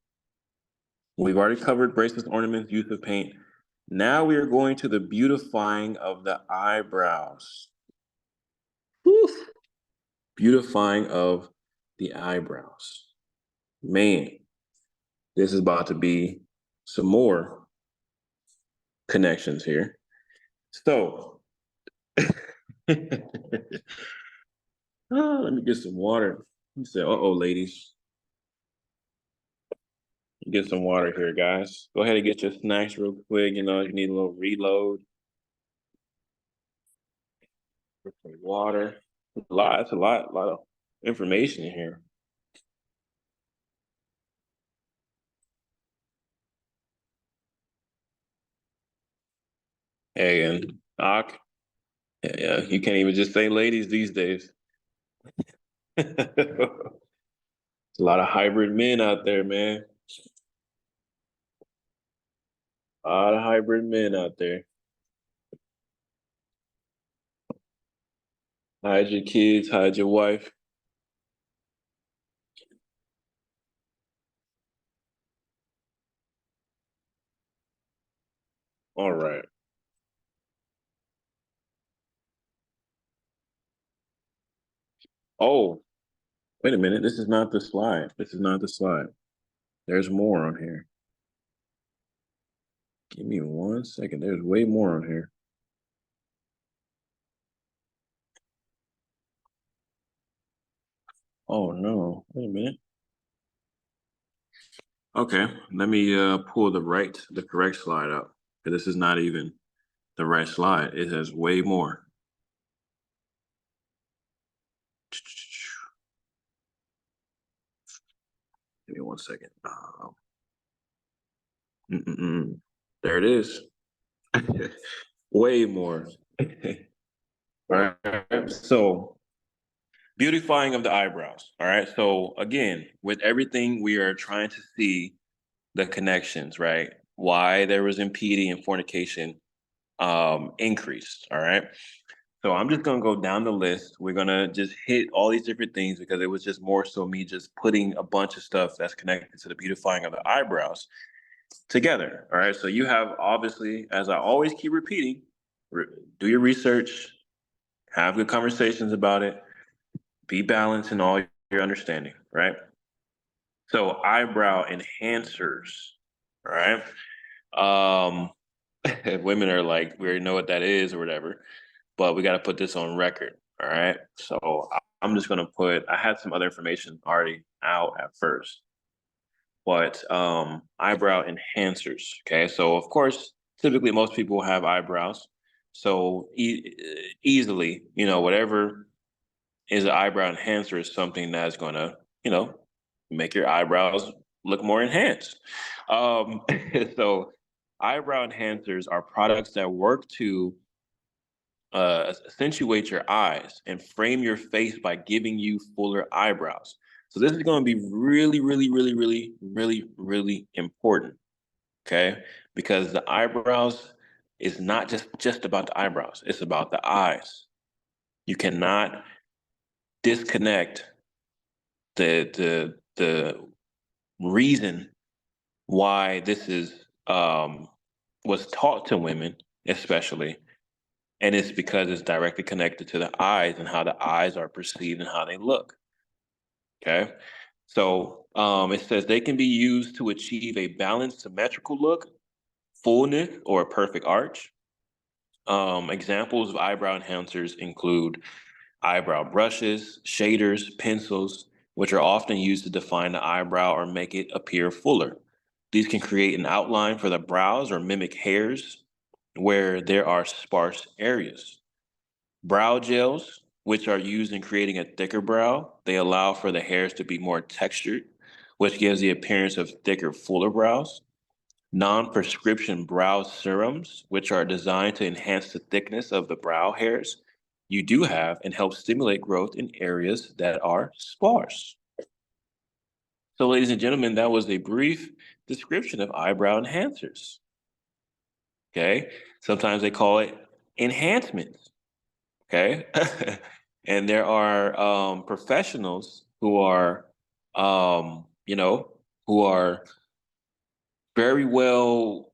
we've already covered bracelets, ornaments, use of paint. Now we are going to the beautifying of the eyebrows. Whew. Beautifying of the eyebrows. Man, this is about to be some more connections here. So, let me get some water. You say, "Uh-oh, ladies." Get some water here, guys. Go ahead and get your snacks real quick. You need a little reload. Get some water. It's a lot of information in here. Hey, and Ak, yeah, you can't even just say ladies these days. There's a lot of hybrid men out there, man. A lot of hybrid men out there. Hide your kids, hide your wife. All right. Oh, wait a minute. This is not the slide. This is not the slide. There's more on here. Give me 1 second. There's way more on here. Oh no. Wait a minute. Okay, let me pull the correct slide up. Because this is not even the right slide. It has way more. Give me 1 second. There it is. Way more. All right. So beautifying of the eyebrows. All right. So again, with everything, we are trying to see the connections, right? Why there was impeding and fornication increased. All right. So I'm just gonna go down the list. We're gonna just hit all these different things because it was just more so me just putting a bunch of stuff that's connected to the beautifying of the eyebrows together. All right. So you have obviously, as I always keep repeating, do your research, have good conversations about it, be balanced in all your understanding, right? So eyebrow enhancers, all right? Um, women are like, we already know what that is or whatever, but we got to put this on record, all right? So I'm just gonna put. I had some other information already out at first, but eyebrow enhancers. Okay, so of course, typically most people have eyebrows, so easily, whatever is an eyebrow enhancer is something that's gonna, make your eyebrows look more enhanced. Um, so eyebrow enhancers are products that work to accentuate your eyes and frame your face by giving you fuller eyebrows. So this is going to be really, really, really, really, really, really important. Okay, because the eyebrows is not just about the eyebrows; it's about the eyes. You cannot disconnect the reason why this is was taught to women, especially, and it's because it's directly connected to the eyes and how the eyes are perceived and how they look. Okay. So it says they can be used to achieve a balanced, symmetrical look, fullness, or a perfect arch. Examples of eyebrow enhancers include eyebrow brushes, shaders, pencils, which are often used to define the eyebrow or make it appear fuller. These can create an outline for the brows or mimic hairs where there are sparse areas. Brow gels, which are used in creating a thicker brow, they allow for the hairs to be more textured, which gives the appearance of thicker, fuller brows. Non-prescription brow serums, which are designed to enhance the thickness of the brow hairs you do have and help stimulate growth in areas that are sparse. So, ladies and gentlemen, that was a brief description of eyebrow enhancers. Okay. Sometimes they call it enhancements. Okay. And there are professionals who are, who are very well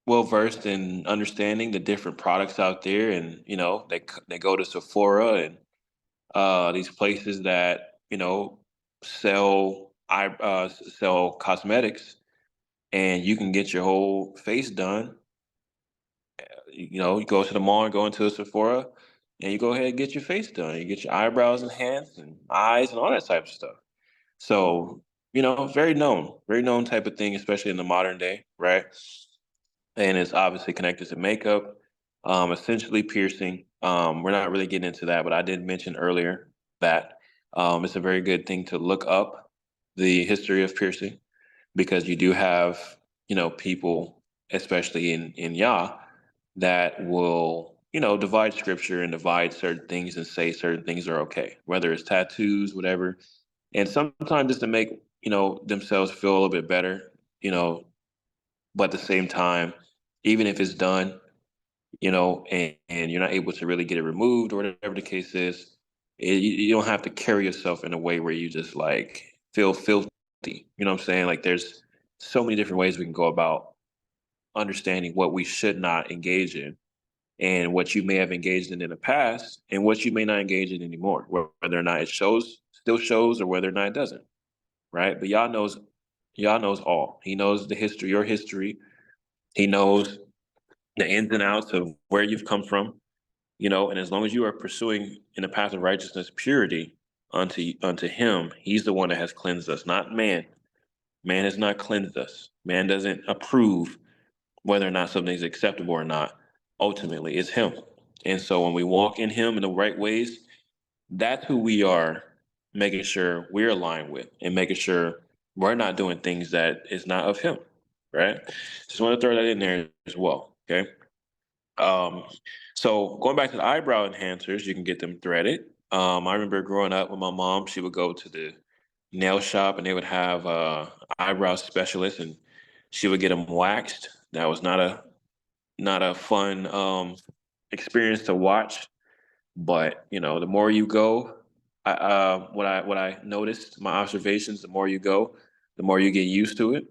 versed in understanding the different products out there, and they go to Sephora and these places that sell cosmetics, and you can get your whole face done. You go to the mall and go into a Sephora, and you go ahead and get your face done. You get your eyebrows enhanced and eyes and all that type of stuff. So very known type of thing, especially in the modern day, right? And it's obviously connected to makeup, essentially piercing. We're not really getting into that, but I did mention earlier that it's a very good thing to look up the history of piercing because you do have, people, especially in Yah, that will, divide scripture and divide certain things and say certain things are okay, whether it's tattoos, whatever. And sometimes just to make, themselves feel a little bit better, you know, but at the same time, even if it's done, and you're not able to really get it removed or whatever the case is, you don't have to carry yourself in a way where you just like feel filthy. You know what I'm saying? Like there's so many different ways we can go about understanding what we should not engage in and what you may have engaged in the past and what you may not engage in anymore, whether or not it still shows, or whether or not it doesn't, right? But y'all knows all. He knows the history, your history. He knows the ins and outs of where you've come from, and as long as you are pursuing in the path of righteousness, purity unto him, he's the one that has cleansed us, not man. Man has not cleansed us. Man doesn't approve whether or not something's acceptable or not. Ultimately, it's him. And so when we walk in him in the right ways, that's who we are making sure we're aligned with, and making sure we're not doing things that is not of him, right? Just want to throw that in there as well. Okay. Um, so going back to the eyebrow enhancers, you can get them threaded. I remember growing up with my mom, she would go to the nail shop and they would have eyebrow specialist, and she would get them waxed. That was not a fun experience to watch, but the more you go, what I noticed, my observations, the more you go, the more you get used to it.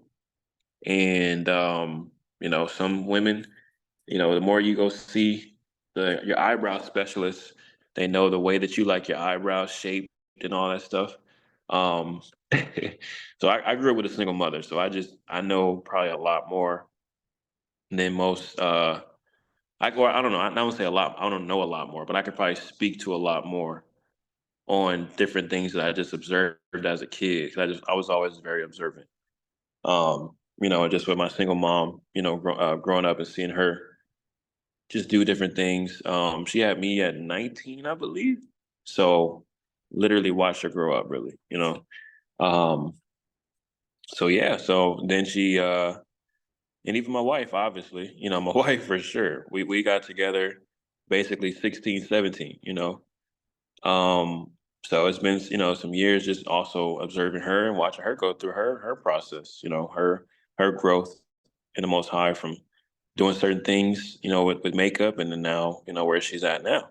And some women, the more you go see your eyebrow specialist, they know the way that you like your eyebrows shaped and all that stuff. Um, so I grew up with a single mother, so I know probably a lot more than most. I don't know. I don't say a lot. I don't know a lot more, but I could probably speak to a lot more on different things that I just observed as a kid. 'Cause I was always very observant. Just with my single mom, growing up and seeing her just do different things. She had me at 19, I believe. So literally watched her grow up, really. Um, so yeah, so then and even my wife, obviously, my wife for sure. We got together basically 16, 17. Um, so it's been, some years just also observing her and watching her go through her process, her growth in the most high, from doing certain things, with makeup, and then now, where she's at now.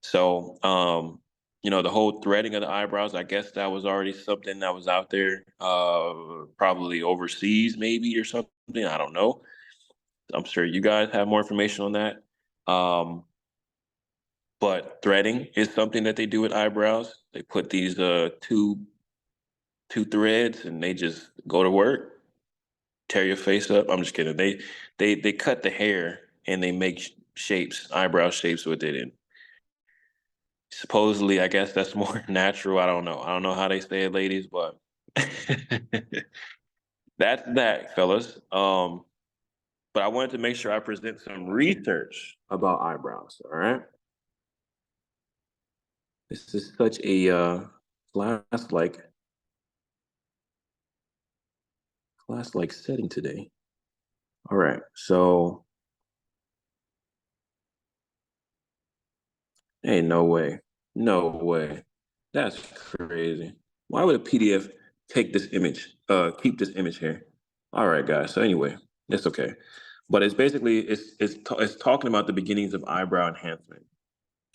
So, the whole threading of the eyebrows, I guess that was already something that was out there, probably overseas, maybe, or something. I don't know. I'm sure you guys have more information on that. Um, but threading is something that they do with eyebrows. They put these two threads and they just go to work, tear your face up. I'm just kidding. They cut the hair and they make shapes, eyebrow shapes with it. And supposedly, I guess that's more natural. I don't know. I don't know how they say it, ladies, but that's that, fellas. But I wanted to make sure I present some research about eyebrows. All right. This is such a class-like class-like setting today. All right. So, hey, no way. No way. That's crazy. Why would a PDF take this image, keep this image here? All right, guys. So anyway, it's okay. But it's basically it's talking about the beginnings of eyebrow enhancement.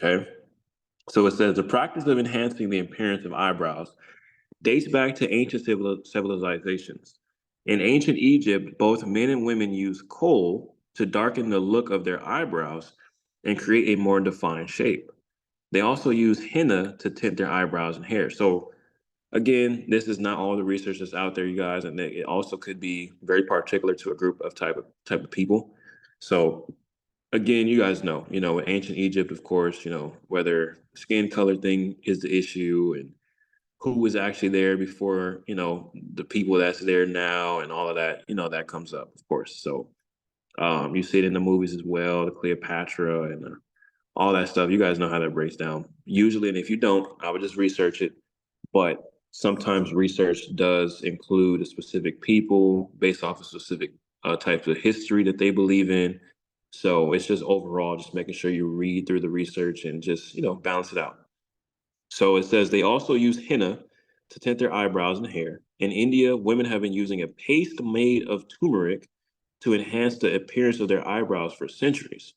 Okay. So it says the practice of enhancing the appearance of eyebrows dates back to ancient civilizations. In ancient Egypt, both men and women used kohl to darken the look of their eyebrows and create a more defined shape. They also use henna to tint their eyebrows and hair. So again, this is not all the research that's out there, you guys, and it also could be very particular to a group of type of people. So again, you guys know, in ancient Egypt, of course, whether skin color thing is the issue, and who was actually there before, the people that's there now, and all of that, that comes up, of course. So you see it in the movies as well, the Cleopatra and all that stuff. You guys know how that breaks down usually. And if you don't, I would just research it. But sometimes research does include a specific people based off of specific types of history that they believe in. So it's just overall just making sure you read through the research and just, balance it out. So it says they also use henna to tint their eyebrows and hair. In India, women have been using a paste made of turmeric to enhance the appearance of their eyebrows for centuries.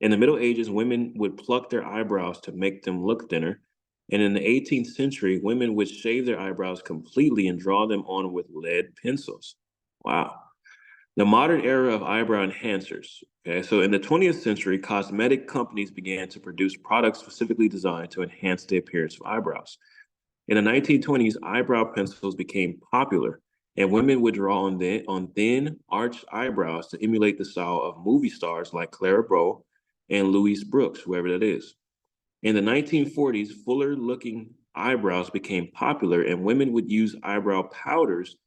In the Middle Ages, women would pluck their eyebrows to make them look thinner. And in the 18th century, women would shave their eyebrows completely and draw them on with lead pencils. Wow. The modern era of eyebrow enhancers. Okay, so in the 20th century, cosmetic companies began to produce products specifically designed to enhance the appearance of eyebrows. In the 1920s, eyebrow pencils became popular, and women would draw on thin, arched eyebrows to emulate the style of movie stars like Clara Bow and Louise Brooks, whoever that is. In the 1940s, fuller looking eyebrows became popular, and women would use eyebrow powders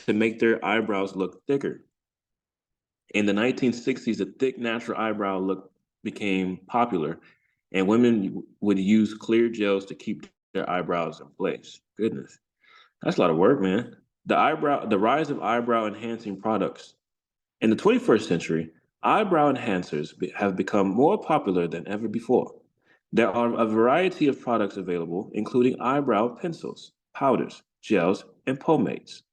to make their eyebrows look thicker. In the 1960s, a thick natural eyebrow look became popular, and women would use clear gels to keep their eyebrows in place. Goodness, that's a lot of work, man. The rise of eyebrow enhancing products. In the 21st century, eyebrow enhancers have become more popular than ever before. There are a variety of products available, including eyebrow pencils, powders, gels, and pomades.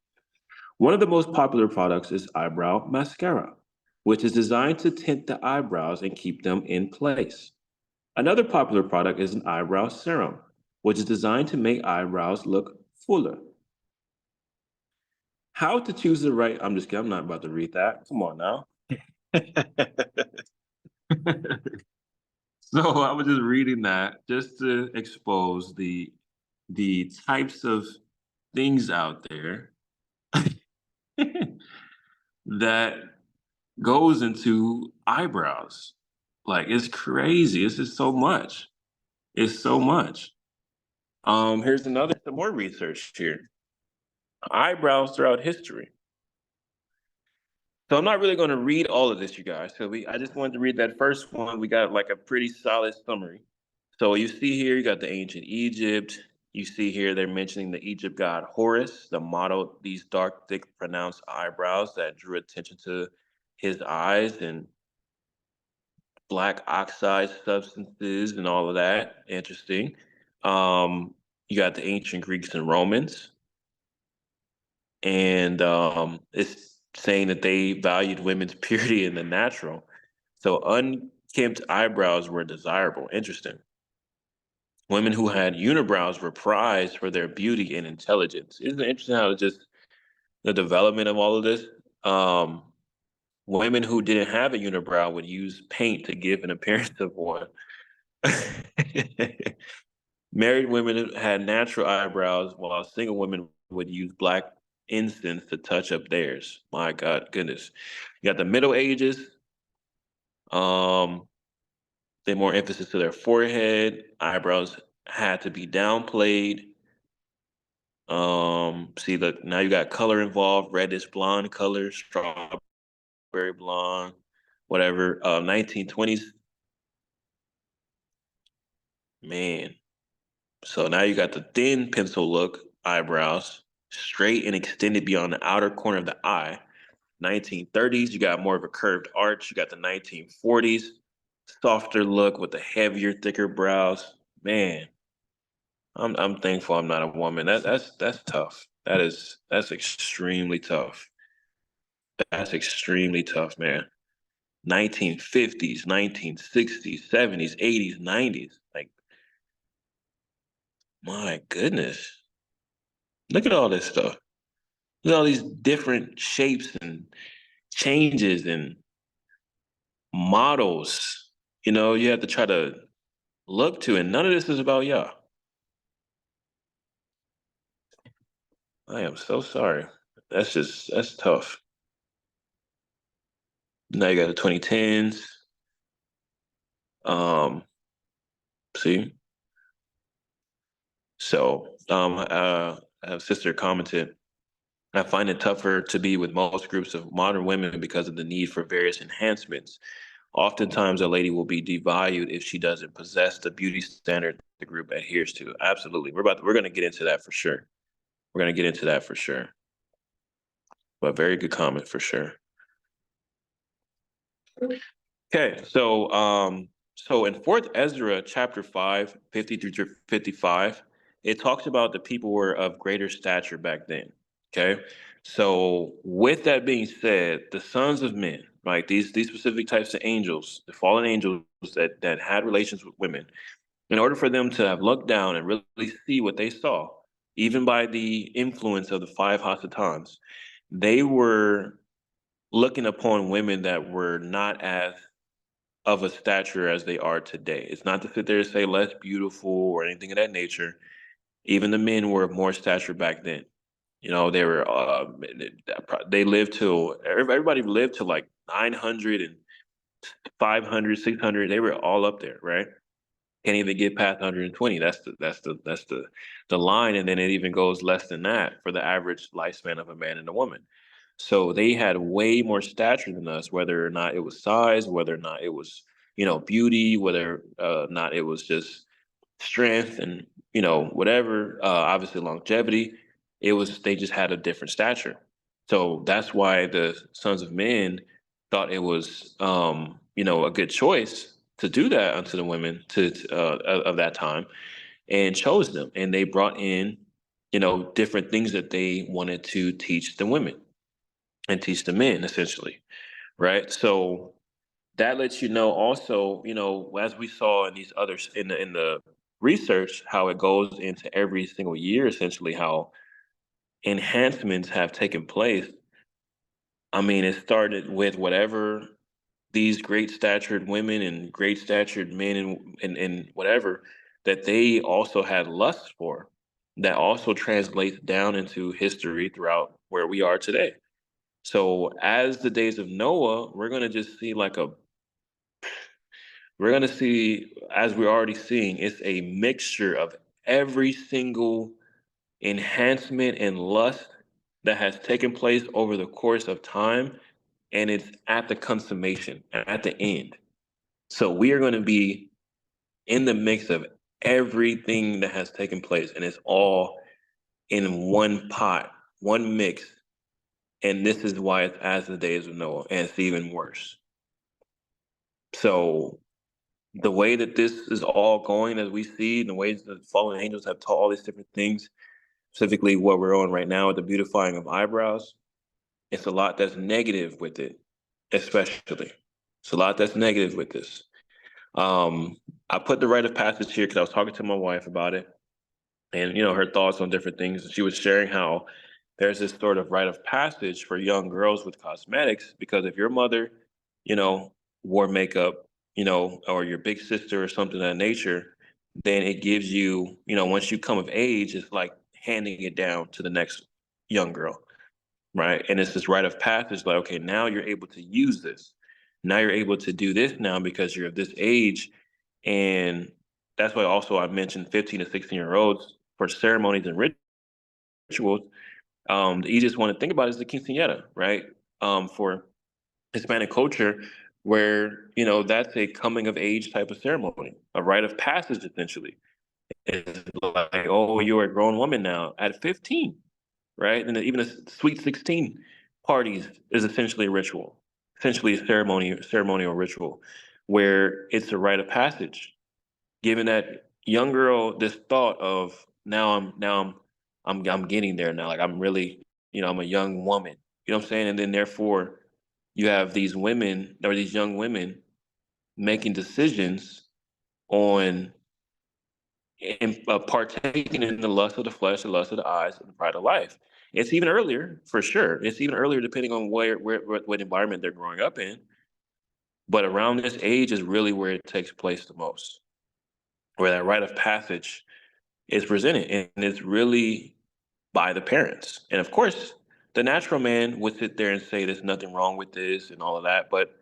One of the most popular products is eyebrow mascara, which is designed to tint the eyebrows and keep them in place. Another popular product is an eyebrow serum, which is designed to make eyebrows look fuller. How to choose the right, I'm just kidding, I'm not about to read that. Come on now. So I was just reading that just to expose the types of things out there that goes into eyebrows. Like it's crazy. It's just so much. It's so much. Here's another some more research here. Eyebrows throughout history. So I'm not really going to read all of this, you guys. I just wanted to read that first one. We got like a pretty solid summary. So you see here, you got the ancient Egypt. You see here, they're mentioning the Egypt god Horus, the model, these dark, thick, pronounced eyebrows that drew attention to his eyes and black oxide substances and all of that. Interesting. You got the ancient Greeks and Romans, and it's saying that they valued women's purity in the natural. So unkempt eyebrows were desirable. Interesting. Women who had unibrows were prized for their beauty and intelligence. Isn't it interesting how just the development of all of this? Um, Women who didn't have a unibrow would use paint to give an appearance of one. Married women had natural eyebrows, while single women would use black incense to touch up theirs. My God, goodness. You got the Middle Ages. Um, they more emphasis to their forehead. Eyebrows had to be downplayed. See, look, now you got color involved: reddish blonde color, strawberry blonde, whatever. 1920s, man. So now you got the thin pencil look eyebrows, straight and extended beyond the outer corner of the eye. 1930s, you got more of a curved arch. You got the 1940s, softer look with the heavier, thicker brows. Man, I'm thankful I'm not a woman. That's tough. That's extremely tough. That's extremely tough, man. 1950s, 1960s, 70s, 80s, 90s. Like, my goodness. Look at all this stuff. Look at all these different shapes and changes and models. You have to try to look to, and none of this is about y'all. I am so sorry. That's tough. Now you got the 2010s. See? So, a sister commented, I find it tougher to be with most groups of modern women because of the need for various enhancements. Oftentimes, a lady will be devalued if she doesn't possess the beauty standard the group adheres to. Absolutely, we're going to get into that for sure. We're going to get into that for sure. But very good comment for sure. Okay, so in Fourth Ezra, chapter 5, 50 through 55, it talks about the people were of greater stature back then. Okay, so with that being said, the sons of men, right? These specific types of angels, the fallen angels that had relations with women, in order for them to have looked down and really see what they saw, even by the influence of the five Hasatans, they were looking upon women that were not as of a stature as they are today. It's not to sit there and say less beautiful or anything of that nature. Even the men were of more stature back then. You know, they were they lived till everybody lived to like 900 and 500, 600. They were all up there, right? Can't even get past 120. That's the line, and then it even goes less than that for the average lifespan of a man and a woman. So they had way more stature than us, whether or not it was size, whether or not it was beauty, whether or not it was just strength and whatever. Obviously longevity. It was they just had a different stature. So that's why the sons of men thought it was a good choice to do that unto the women of that time and chose them. And they brought in different things that they wanted to teach the women and teach the men essentially, right? So that lets you know also, as we saw in these others in the research, how it goes into every single year, essentially, how enhancements have taken place. I mean, it started with whatever these great statured women and great statured men and whatever that they also had lust for, that also translates down into history throughout where we are today. So as the days of Noah, we're going to see, as we're already seeing, it's a mixture of every single enhancement and lust that has taken place over the course of time. And it's at the consummation, at the end. So we are going to be in the mix of everything that has taken place. And it's all in one pot, one mix. And this is why it's as the days of Noah. And it's even worse. So the way that this is all going, as we see, the ways that fallen angels have taught all these different things, specifically what we're on right now with the beautifying of eyebrows, it's a lot that's negative with it, especially. It's a lot that's negative with this. I put the rite of passage here because I was talking to my wife about it and, her thoughts on different things. She was sharing how there's this sort of rite of passage for young girls with cosmetics because if your mother, you know, wore makeup, or your big sister or something of that nature, then it gives you, once you come of age, it's like handing it down to the next young girl, right? And it's this rite of passage, like, okay, now you're able to use this. Now you're able to do this now because you're of this age. And that's why also I mentioned 15 to 16-year-olds for ceremonies and rituals. The easiest one to think about is the quinceañera, right? For Hispanic culture, where that's a coming of age type of ceremony, a rite of passage, essentially. It's like, oh, you're a grown woman now at 15, right? And even a sweet 16 parties is essentially a ritual, essentially a ceremonial ritual, where it's a rite of passage, giving that young girl this thought of I'm getting there now. Like I'm really, I'm a young woman. You know what I'm saying? And then therefore you have these women or these young women making decisions on and partaking in the lust of the flesh, the lust of the eyes, and the pride of life. It's even earlier, for sure. It's even earlier depending on what environment they're growing up in. But around this age is really where it takes place the most, where that rite of passage is presented, and it's really by the parents. And of course, the natural man would sit there and say there's nothing wrong with this and all of that, but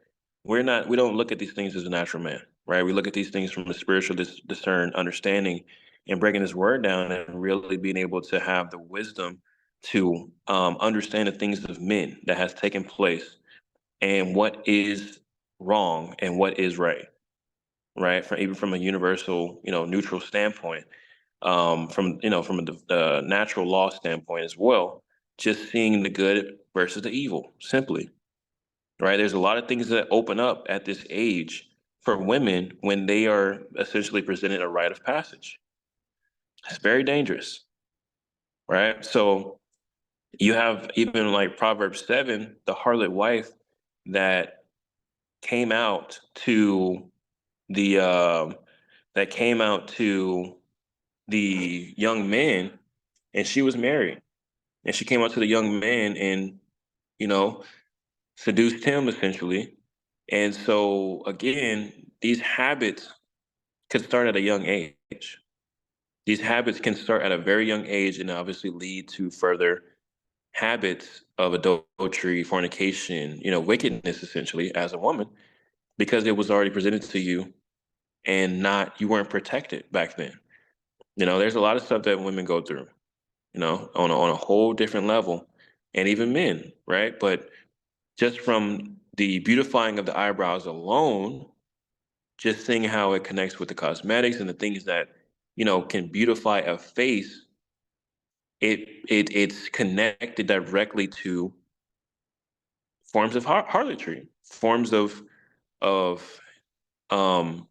we don't look at these things as a natural man, right? We look at these things from a spiritual discern understanding and breaking this word down and really being able to have the wisdom to understand the things of men that has taken place and what is wrong and what is right? Even from a universal, neutral standpoint, from a natural law standpoint as well, just seeing the good versus the evil, simply, right? There's a lot of things that open up at this age for women when they are essentially presented a rite of passage. It's very dangerous, right? So you have even like Proverbs 7, the harlot wife that came out to the that came out to the young men, and she was married, and she came out to the young man, and you know seduced him essentially. And so again, these habits could start at a young age. These habits can start at a very young age and obviously lead to further habits of adultery, fornication, wickedness essentially as a woman, because it was already presented to you and not you weren't protected back then. There's a lot of stuff that women go through, on a whole different level, and even men, right? But just from the beautifying of the eyebrows alone, just seeing how it connects with the cosmetics and the things that can beautify a face, it's connected directly to forms of harlotry, forms of um,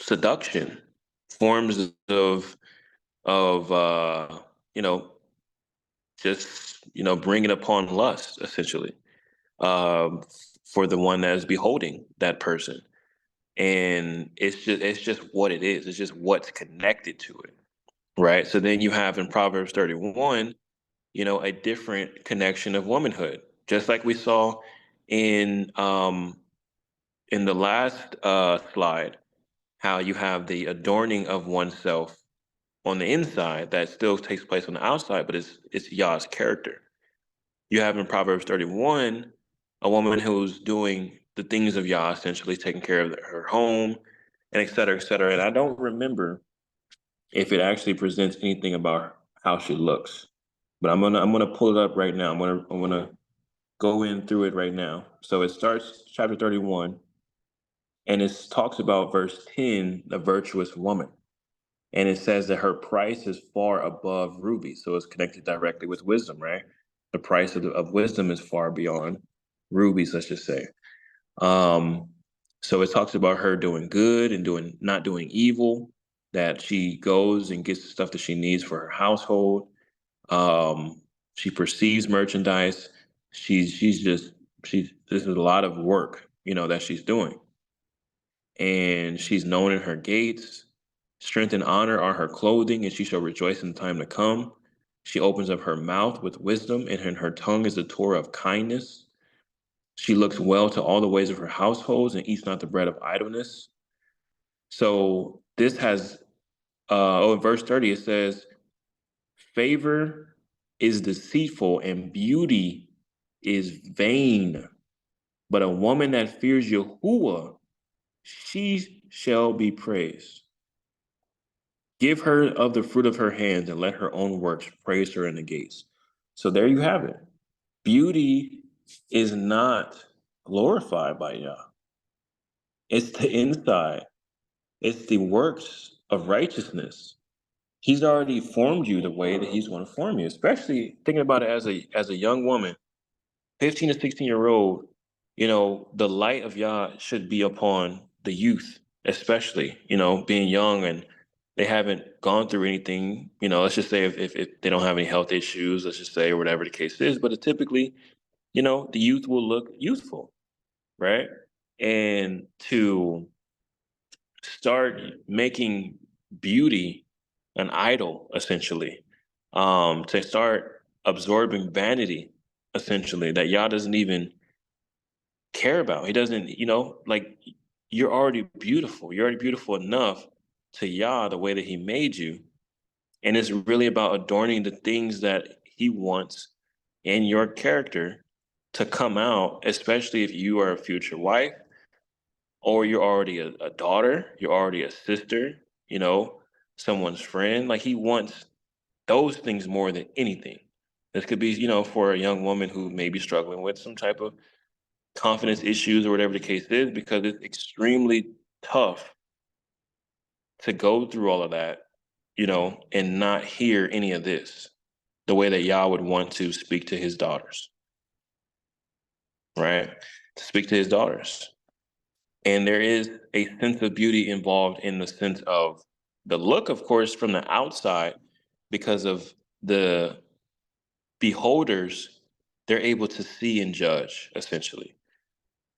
seduction, forms of you know just bringing upon lust essentially, um, for the one that is beholding that person. And it's just what it is. It's just what's connected to it, right? So then you have in Proverbs 31, a different connection of womanhood, just like we saw in in the last slide, how you have the adorning of oneself on the inside that still takes place on the outside, but it's Yah's character. You have in Proverbs 31 a woman who's doing the things of Yah, essentially taking care of her home, and et cetera, et cetera. And I don't remember if it actually presents anything about how she looks, but I'm gonna pull it up right now. I'm gonna go in through it right now. So it starts chapter 31, and it talks about verse 10, the virtuous woman. And it says that her price is far above rubies. So it's connected directly with wisdom, right? The price of wisdom is far beyond rubies, let's just say. Um, so it talks about her doing good and not doing evil, that she goes and gets the stuff that she needs for her household. Um, she perceives merchandise. She's this is a lot of work, that she's doing. And she's known in her gates. Strength and honor are her clothing, and she shall rejoice in the time to come. She opens up her mouth with wisdom, and in her tongue is the Torah of kindness. She looks well to all the ways of her households and eats not the bread of idleness. So this has, in verse 30, it says, favor is deceitful and beauty is vain. But a woman that fears Yahuwah, she shall be praised. Give her of the fruit of her hands and let her own works praise her in the gates. So there you have it. Beauty is not glorified by Yah. It's the inside. It's the works of righteousness. He's already formed you the way that he's going to form you, especially thinking about it as a young woman, 15 to 16-year-old, the light of Yah should be upon the youth, especially, being young and they haven't gone through anything, let's just say if they don't have any health issues, let's just say, or whatever the case is, but it typically, the youth will look youthful, right? And to start making beauty an idol, essentially, to start absorbing vanity, essentially, that Yah doesn't even care about. He doesn't, like, you're already beautiful. You're already beautiful enough to Yah the way that he made you. And it's really about adorning the things that he wants in your character to come out, especially if you are a future wife or you're already a daughter, you're already a sister, someone's friend. Like he wants those things more than anything. This could be, for a young woman who may be struggling with some type of confidence issues or whatever the case is, because it's extremely tough to go through all of that, and not hear any of this the way that Yah would want to speak to his daughters, right? To speak to his daughters. And there is a sense of beauty involved in the sense of the look, of course, from the outside, because of the beholders, they're able to see and judge, essentially.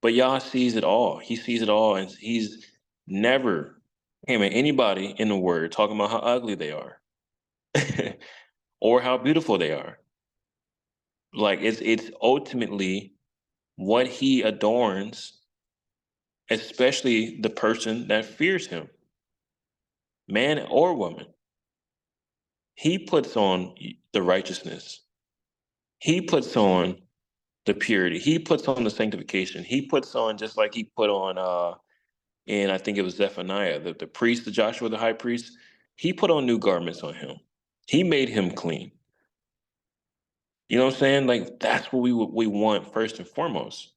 But Yah sees it all. He sees it all, and he's never came at anybody in the word talking about how ugly they are or how beautiful they are. Like it's ultimately what he adorns, especially the person that fears him, man or woman. He puts on the righteousness. He puts on the purity. He puts on the sanctification. He puts on, just like he put on and I think it was Zephaniah, the priest, the Joshua, the high priest. He put on new garments on him. He made him clean. You know what I'm saying? Like that's what we want first and foremost.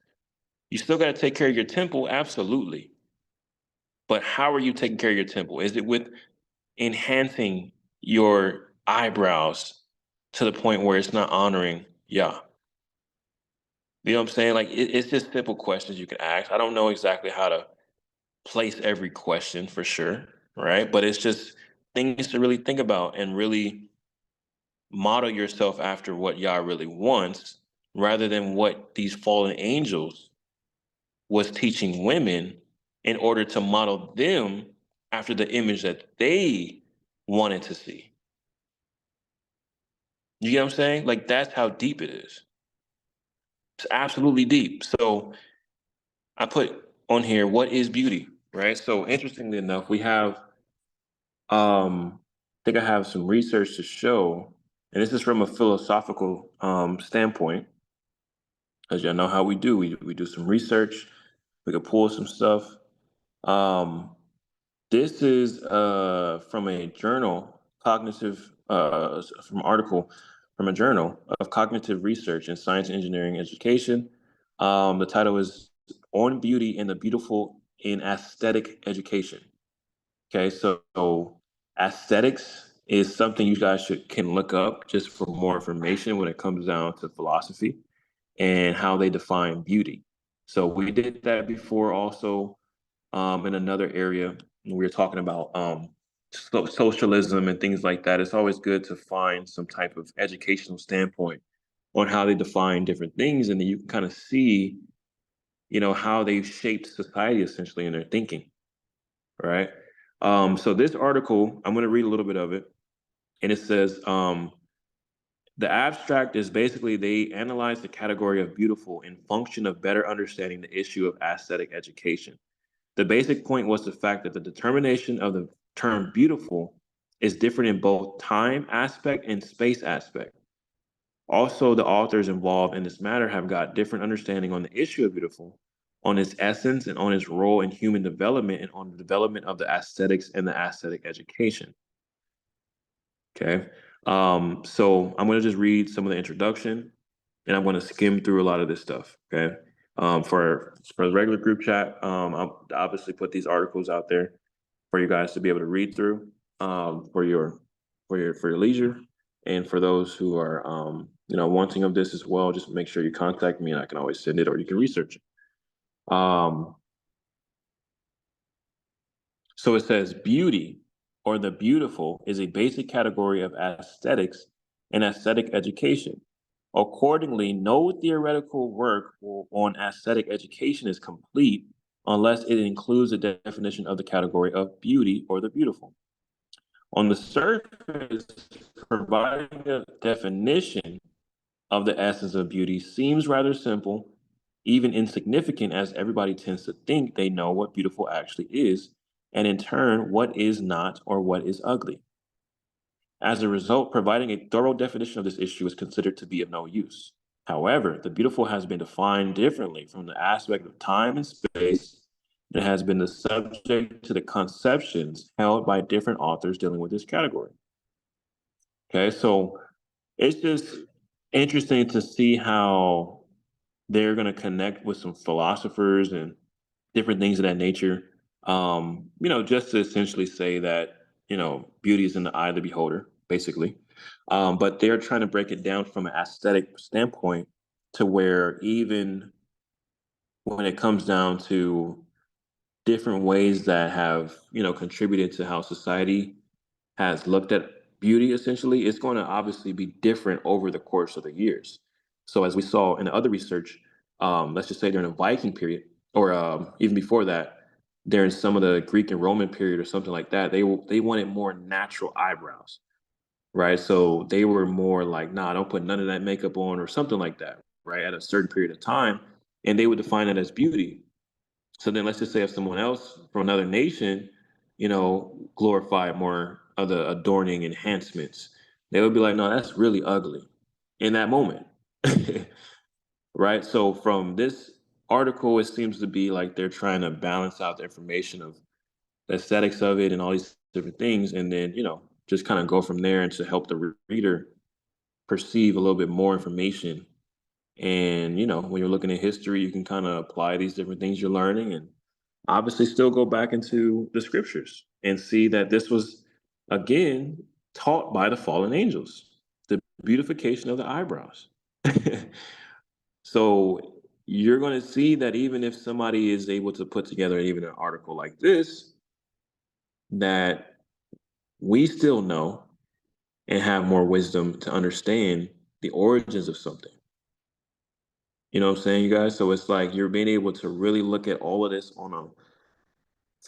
You still got to take care of your temple, absolutely. But how are you taking care of your temple? Is it with enhancing your eyebrows to the point where it's not honoring Yah? You know what I'm saying? Like it's just simple questions you can ask. I don't know exactly how to place every question for sure, right? But it's just things to really think about and really model yourself after what Yah really wants, rather than what these fallen angels was teaching women in order to model them after the image that they wanted to see. You get what I'm saying? Like that's how deep it is. It's absolutely deep. So I put on here, what is beauty, right? So interestingly enough, we have I think I have some research to show, and this is from a philosophical standpoint, as y'all know how we do. We do some research, we can pull some stuff. Um, this is from a journal, cognitive, from an article from a journal of cognitive research in science, engineering, education. The title is "On Beauty and the Beautiful in Aesthetic Education." Okay, so aesthetics is something you guys can look up just for more information when it comes down to philosophy and how they define beauty. So we did that before also in another area. We were talking about socialism and things like that. It's always good to find some type of educational standpoint on how they define different things, and then you can kind of see, how they've shaped society essentially in their thinking, right? So this article, I'm going to read a little bit of it, and it says the abstract is basically they analyze the category of beautiful in function of better understanding the issue of aesthetic education. The basic point was the fact that the determination of the term beautiful is different in both time aspect and space aspect. Also, the authors involved in this matter have got different understanding on the issue of beautiful, on its essence, and on its role in human development, and on the development of the aesthetics and the aesthetic education. Okay. So I'm going to just read some of the introduction, and I'm going to skim through a lot of this stuff. Okay. For the regular group chat, I'll obviously put these articles out there for you guys to be able to read through, for your leisure, and for those who are wanting of this as well. Just make sure you contact me, and I can always send it, or you can research it. So it says beauty or the beautiful is a basic category of aesthetics and aesthetic education. Accordingly, no theoretical work on aesthetic education is complete unless it includes a definition of the category of beauty or the beautiful. On the surface, providing a definition of the essence of beauty seems rather simple, even insignificant, as everybody tends to think they know what beautiful actually is, and in turn, what is not or what is ugly. As a result, providing a thorough definition of this issue is considered to be of no use. However, the beautiful has been defined differently from the aspect of time and space. It has been the subject to the conceptions held by different authors dealing with this category. Okay, so it's just interesting to see how they're going to connect with some philosophers and different things of that nature. Just to essentially say that, beauty is in the eye of the beholder, basically. But they're trying to break it down from an aesthetic standpoint to where even when it comes down to different ways that have, contributed to how society has looked at beauty, essentially, it's going to obviously be different over the course of the years. So as we saw in the other research, let's just say during the Viking period, or even before that, during some of the Greek and Roman period or something like that, they wanted more natural eyebrows. right? So they were more like, nah, don't put none of that makeup on or something like that, right? At a certain period of time. And they would define it as beauty. So then let's just say if someone else from another nation, glorified more of the adorning enhancements, they would be like, no, that's really ugly in that moment. Right? So from this article, it seems to be like they're trying to balance out the information of the aesthetics of it and all these different things, and then just kind of go from there and to help the reader perceive a little bit more information. And when you're looking at history, you can kind of apply these different things you're learning, and obviously still go back into the scriptures and see that this was again taught by the fallen angels, the beautification of the eyebrows. So you're going to see that even if somebody is able to put together even an article like this, that we still know and have more wisdom to understand the origins of something. You know what I'm saying, you guys? So it's like you're being able to really look at all of this on a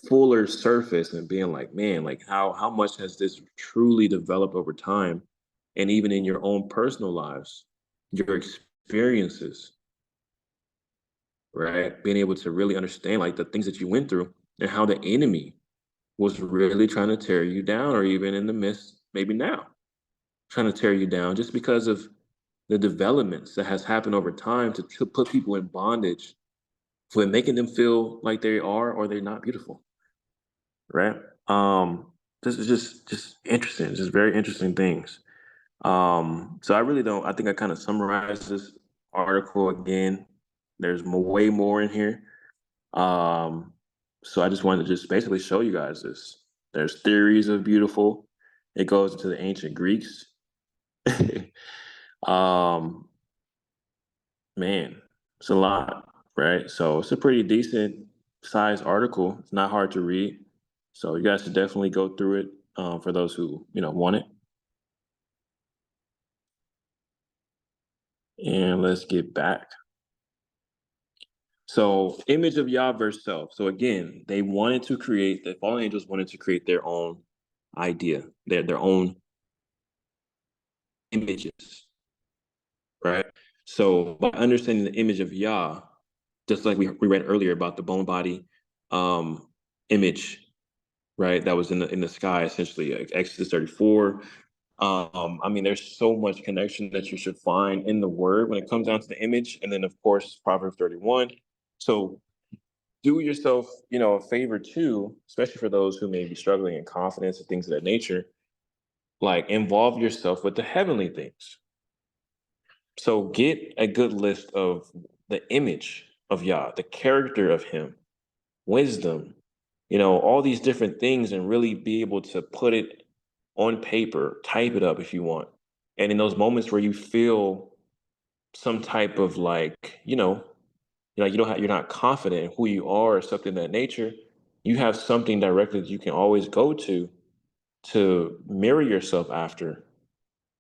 fuller surface and being like, man, like how much has this truly developed over time? And even in your own personal lives, your experiences, right? Being able to really understand like the things that you went through and how the enemy was really trying to tear you down, or even in the midst, maybe now, trying to tear you down just because of the developments that has happened over time to put people in bondage for making them feel like they are or they're not beautiful, right? This is just interesting, just very interesting things. So I really don't. I think I kind of summarized this article again. There's way more in here. Um, so I just wanted to just basically show you guys this. There's theories of beautiful. It goes into the ancient Greeks. um, Man, it's a lot, right? So it's a pretty decent sized article. It's not hard to read. So you guys should definitely go through it for those who, want it. And let's get back. So image of Yah versus self. So again, the fallen angels wanted to create their own idea, their own images, right? So by understanding the image of Yah, just like we read earlier about the bone body um, image, right? That was in the sky, essentially, like Exodus 34. I mean, there's so much connection that you should find in the word when it comes down to the image, and then of course Proverbs 31. So do yourself, a favor too, especially for those who may be struggling in confidence and things of that nature. Like involve yourself with the heavenly things. So get a good list of the image of Yah, the character of Him, wisdom, all these different things, and really be able to put it on paper, type it up if you want. And in those moments where you feel some type of like, you're not confident in who you are or something of that nature, you have something directly that you can always go to mirror yourself after,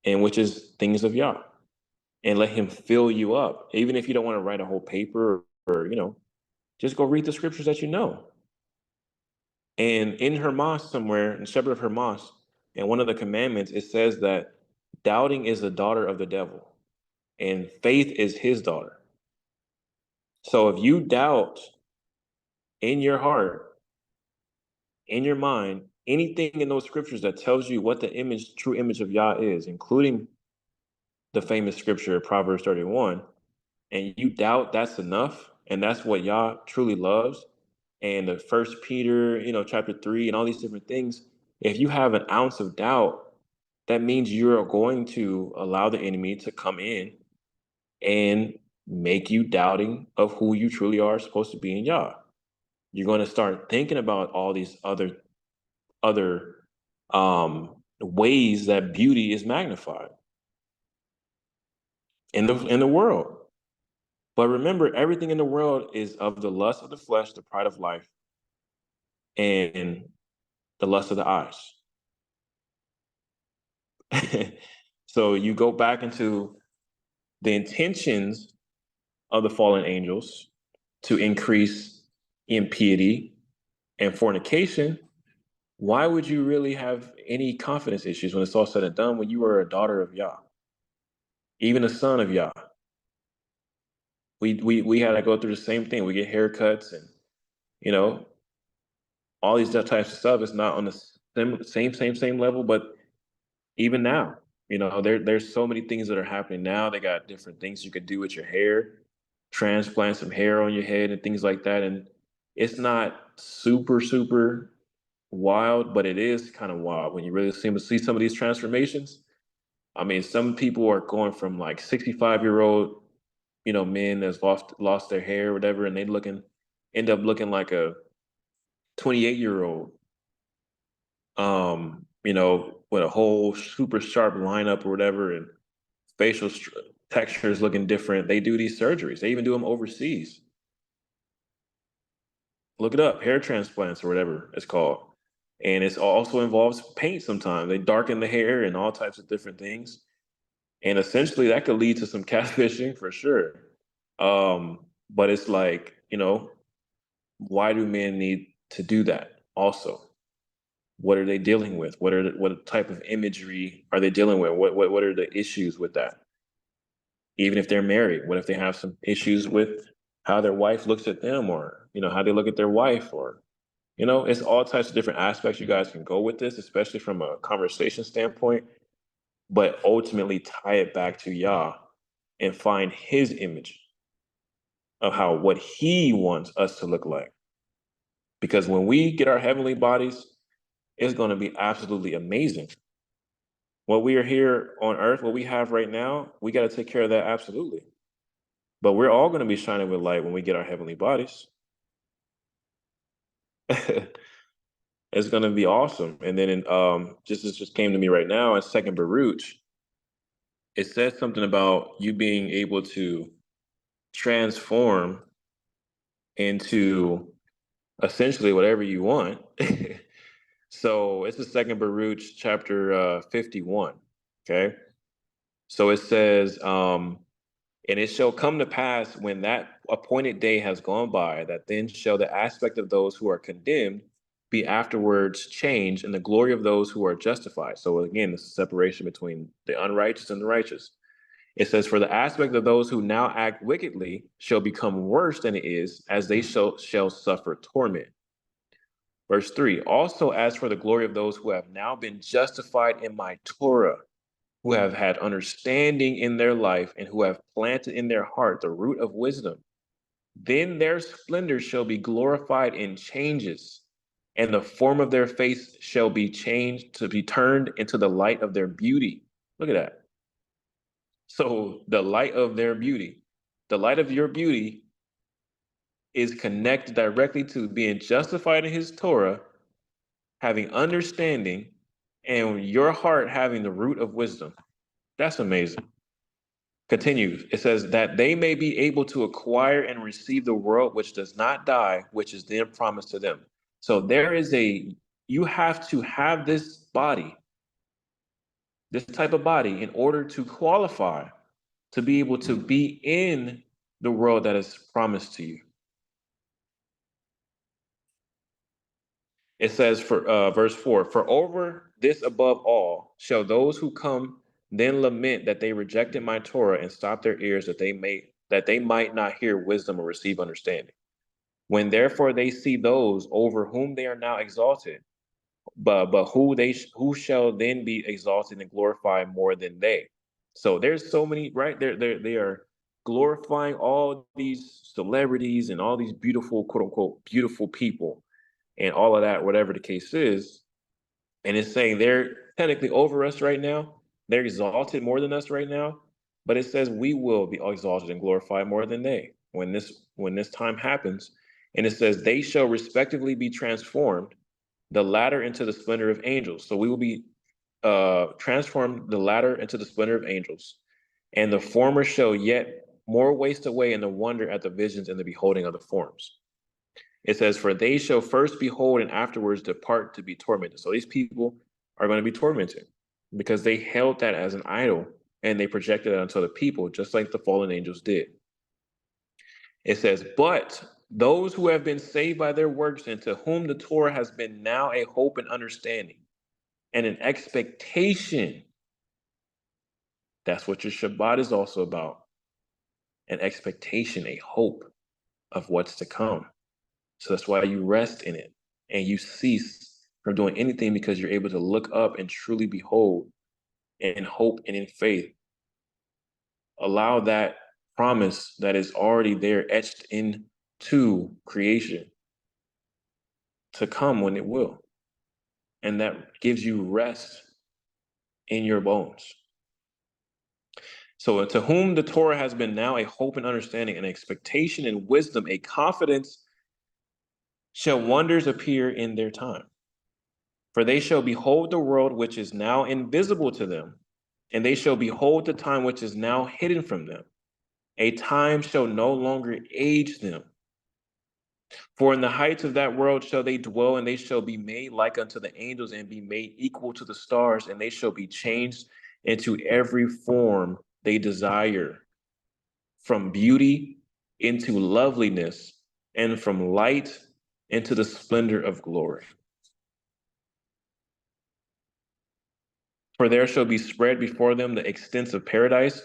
and which is things of Yah, and let Him fill you up. Even if you don't want to write a whole paper or, just go read the scriptures that you know. And in Hermas somewhere, in Shepherd of Hermas, in one of the commandments, it says that doubting is the daughter of the devil and faith is his daughter. So if you doubt in your heart, in your mind, anything in those scriptures that tells you what the true image of Yah is, including the famous scripture, Proverbs 31, and you doubt that's enough, and that's what Yah truly loves, and the First Peter, chapter 3, and all these different things, if you have an ounce of doubt, that means you're going to allow the enemy to come in and make you doubting of who you truly are supposed to be in Yah. You're going to start thinking about all these other ways that beauty is magnified in the world. But remember, everything in the world is of the lust of the flesh, the pride of life, and the lust of the eyes. So you go back into the intentions of the fallen angels to increase impiety and fornication, Why would you really have any confidence issues when it's all said and done when you are a daughter of Yah, even a son of Yah? We had to go through the same thing. We get haircuts and you know all these types of stuff. It's not on the same level, but even now, there's so many things that are happening now. They got different things you could do with your hair, transplant some hair on your head and things like that. And it's not super wild, but it is kind of wild when you really see some of these transformations. I mean, some people are going from like 65-year-old, men that's lost their hair or whatever, and end up looking like a 28-year-old, with a whole super sharp lineup or whatever, and facial textures looking different. They do these surgeries. They even do them overseas. Look it up, hair transplants or whatever it's called. And it also involves paint sometimes. They darken the hair and all types of different things. And essentially that could lead to some catfishing for sure. But it's like, why do men need to do that also? What are they dealing with? What type of imagery are they dealing with? What are the issues with that? Even if they're married, what if they have some issues with how their wife looks at them, or how they look at their wife, or it's all types of different aspects you guys can go with this, especially from a conversation standpoint, but ultimately tie it back to Yah and find his image of what he wants us to look like. Because when we get our heavenly bodies, it's going to be absolutely amazing. What we are here on earth, what we have right now, we got to take care of that absolutely. But we're all going to be shining with light when we get our heavenly bodies. It's going to be awesome. And then just came to me right now in Second Baruch, it says something about you being able to transform into essentially whatever you want. So it's the Second Baruch chapter 51. Okay. So it says, and it shall come to pass when that appointed day has gone by, that then shall the aspect of those who are condemned be afterwards changed, and the glory of those who are justified. So again, this is separation between the unrighteous and the righteous. It says, for the aspect of those who now act wickedly shall become worse than it is, as they shall suffer torment. Verse 3, also as for the glory of those who have now been justified in my Torah, who have had understanding in their life, and who have planted in their heart the root of wisdom, then their splendor shall be glorified in changes, and the form of their face shall be changed to be turned into the light of their beauty. Look at that. So the light of their beauty, the light of your beauty is connected directly to being justified in his Torah, having understanding, and your heart having the root of wisdom. That's amazing. Continues. It says that they may be able to acquire and receive the world which does not die, which is then promised to them. So you have to have this body, this type of body, in order to qualify to be able to be in the world that is promised to you. It says for verse 4, for over this above all shall those who come then lament that they rejected my Torah and stopped their ears that they might not hear wisdom or receive understanding. When therefore they see those over whom they are now exalted, but who shall then be exalted and glorified more than they? So there's so many, right? They are glorifying all these celebrities and all these beautiful, quote unquote, beautiful people and all of that, whatever the case is. And it's saying they're technically over us right now. They're exalted more than us right now. But it says we will be exalted and glorified more than they when this time happens. And it says they shall respectively be transformed, the latter into the splendor of angels. So we will be transformed, the latter into the splendor of angels. And the former shall yet more waste away in the wonder at the visions and the beholding of the forms. It says, for they shall first behold and afterwards depart to be tormented. So these people are going to be tormented because they held that as an idol and they projected it onto the people, just like the fallen angels did. It says, but those who have been saved by their works and to whom the Torah has been now a hope and understanding and an expectation. That's what your Shabbat is also about. An expectation, a hope of what's to come. So that's why you rest in it and you cease from doing anything, because you're able to look up and truly behold in hope and in faith. Allow that promise that is already there, etched into creation, to come when it will. And that gives you rest in your bones. So to whom the Torah has been now a hope and understanding, an expectation and wisdom, a confidence, shall wonders appear in their time. For they shall behold the world which is now invisible to them, and they shall behold the time which is now hidden from them. A time shall no longer age them. For in the heights of that world shall they dwell, and they shall be made like unto the angels, and be made equal to the stars, and they shall be changed into every form they desire, from beauty into loveliness, and from light into the splendor of glory. For there shall be spread before them the extents of paradise,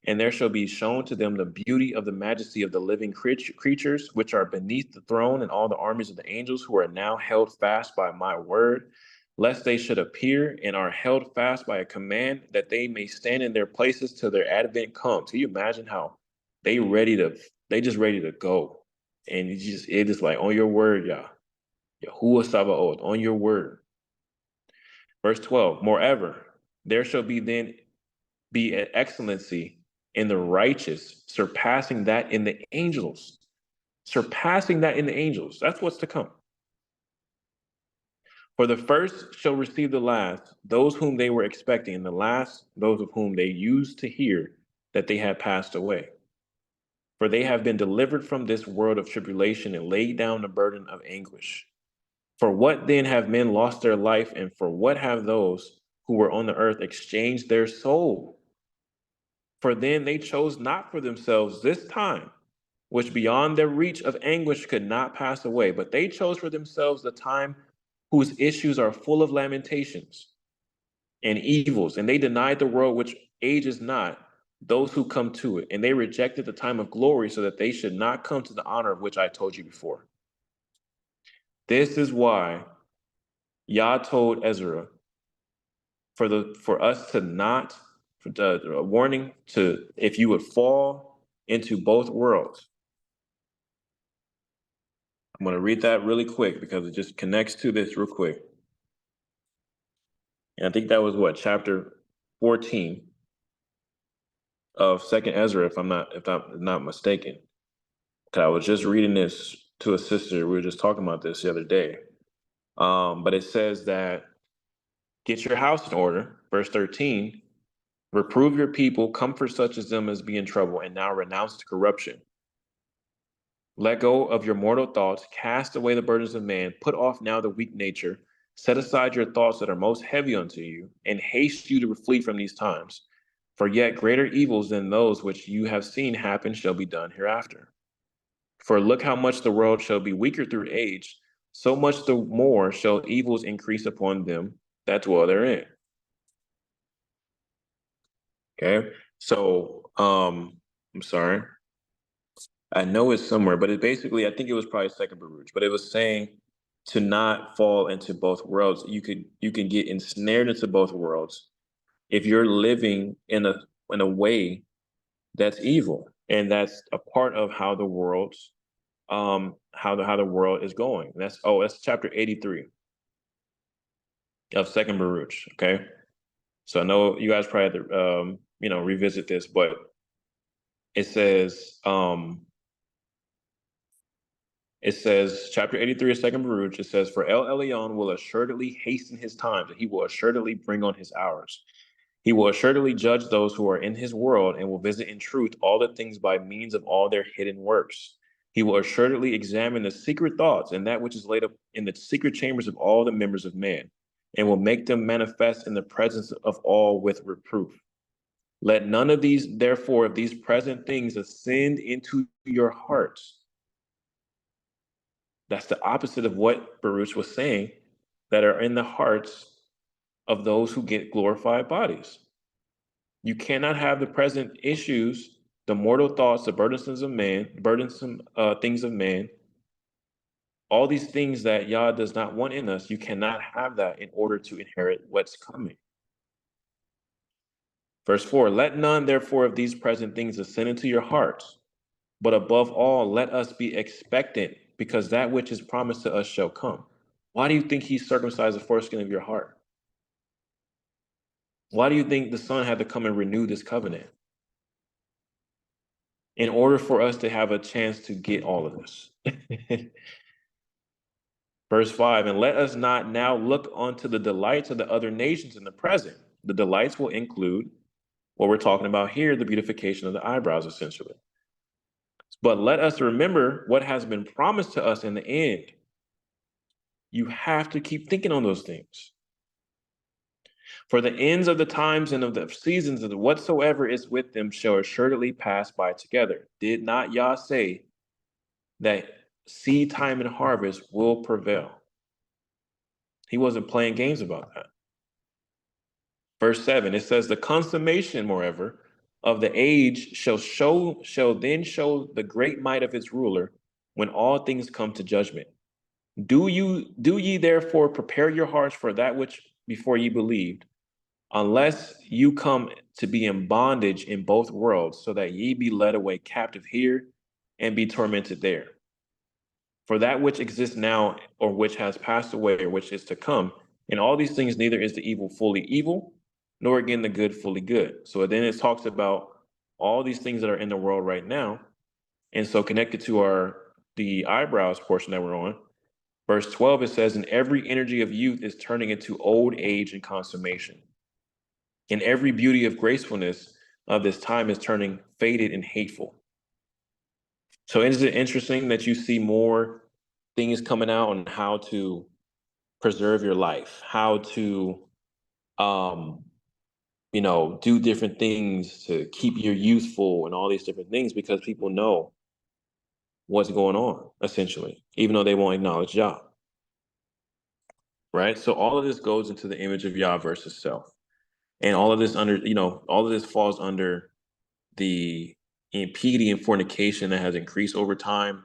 and there shall be shown to them the beauty of the majesty of the living creatures which are beneath the throne, and all the armies of the angels who are now held fast by my word, lest they should appear, and are held fast by a command, that they may stand in their places till their advent comes. Can you imagine how they just ready to go? And it is like, on your word, Yah. Yahuwah Sabaoth, on your word. Verse 12, moreover, there shall be then be an excellency in the righteous, surpassing that in the angels. Surpassing that in the angels. That's what's to come. For the first shall receive the last, those whom they were expecting, and the last, those of whom they used to hear that they had passed away. For they have been delivered from this world of tribulation and laid down the burden of anguish. For what then have men lost their life, and for what have those who were on the earth exchanged their soul? For then they chose not for themselves this time, which beyond their reach of anguish could not pass away, but they chose for themselves the time whose issues are full of lamentations and evils, and they denied the world which ages not, those who come to it, and they rejected the time of glory, so that they should not come to the honor of which I told you before. This is why Yah told Ezra for us to not, for the warning to, if you would fall into both worlds. I'm going to read that really quick because it just connects to this real quick. And I think that was chapter 14 of Second Ezra, if I'm not mistaken. Because I was just reading this to a sister. We were just talking about this the other day. But it says that, get your house in order, verse 13, reprove your people, comfort such as them as be in trouble, and now renounce the corruption. Let go of your mortal thoughts, cast away the burdens of man, put off now the weak nature, set aside your thoughts that are most heavy unto you, and haste you to flee from these times. For yet greater evils than those which you have seen happen shall be done hereafter. For look how much the world shall be weaker through age, so much the more shall evils increase upon them that dwell therein. Okay, so I'm sorry. I know it's somewhere, but it basically, I think it was probably Second Baruch, but it was saying to not fall into both worlds. You can get ensnared into both worlds if you're living in a way that's evil, and that's a part of how the world's how the world is going. That's chapter 83 of Second Baruch. Okay, so I know you guys probably have to revisit this, but it says chapter 83 of Second Baruch, it says, for El Elyon will assuredly hasten his times, and he will assuredly bring on his hours. He will assuredly judge those who are in his world, and will visit in truth all the things by means of all their hidden works. He will assuredly examine the secret thoughts and that which is laid up in the secret chambers of all the members of man, and will make them manifest in the presence of all with reproof. Let none of these, therefore, of these present things ascend into your hearts, That's the opposite of what Baruch was saying, that are in the hearts of those who get glorified bodies. You cannot have the present issues, the mortal thoughts, the burdensome of man, burdensome things of man, all these things that Yah does not want in us. You cannot have that in order to inherit what's coming. Verse 4, let none therefore of these present things ascend into your hearts, but above all, let us be expectant, because that which is promised to us shall come. Why do you think he circumcised the foreskin of your heart? Why do you think the Son had to come and renew this covenant? In order for us to have a chance to get all of this. Verse 5, and let us not now look unto the delights of the other nations in the present. The delights will include what we're talking about here, the beautification of the eyebrows, essentially. But let us remember what has been promised to us in the end. You have to keep thinking on those things. For the ends of the times and of the seasons of whatsoever is with them shall assuredly pass by together. Did not Yah say that seed time and harvest will prevail? He wasn't playing games about that. Verse 7, it says, the consummation, moreover, of the age shall then show the great might of its ruler, when all things come to judgment. Do ye therefore prepare your hearts for that which before ye believed, unless you come to be in bondage in both worlds, so that ye be led away captive here and be tormented there. For that which exists now, or which has passed away, or which is to come, in all these things neither is the evil fully evil, nor again the good fully good. So then it talks about all these things that are in the world right now. And so connected to the eyebrows portion that we're on, verse 12, it says, and every energy of youth is turning into old age and consummation. And every beauty of gracefulness of this time is turning faded and hateful. So is it interesting that you see more things coming out on how to preserve your life, how to, do different things to keep you youthful and all these different things, because people know what's going on, essentially, even though they won't acknowledge Yah. Right? So all of this goes into the image of Yah versus self. And all of this all of this falls under the impeding and fornication that has increased over time,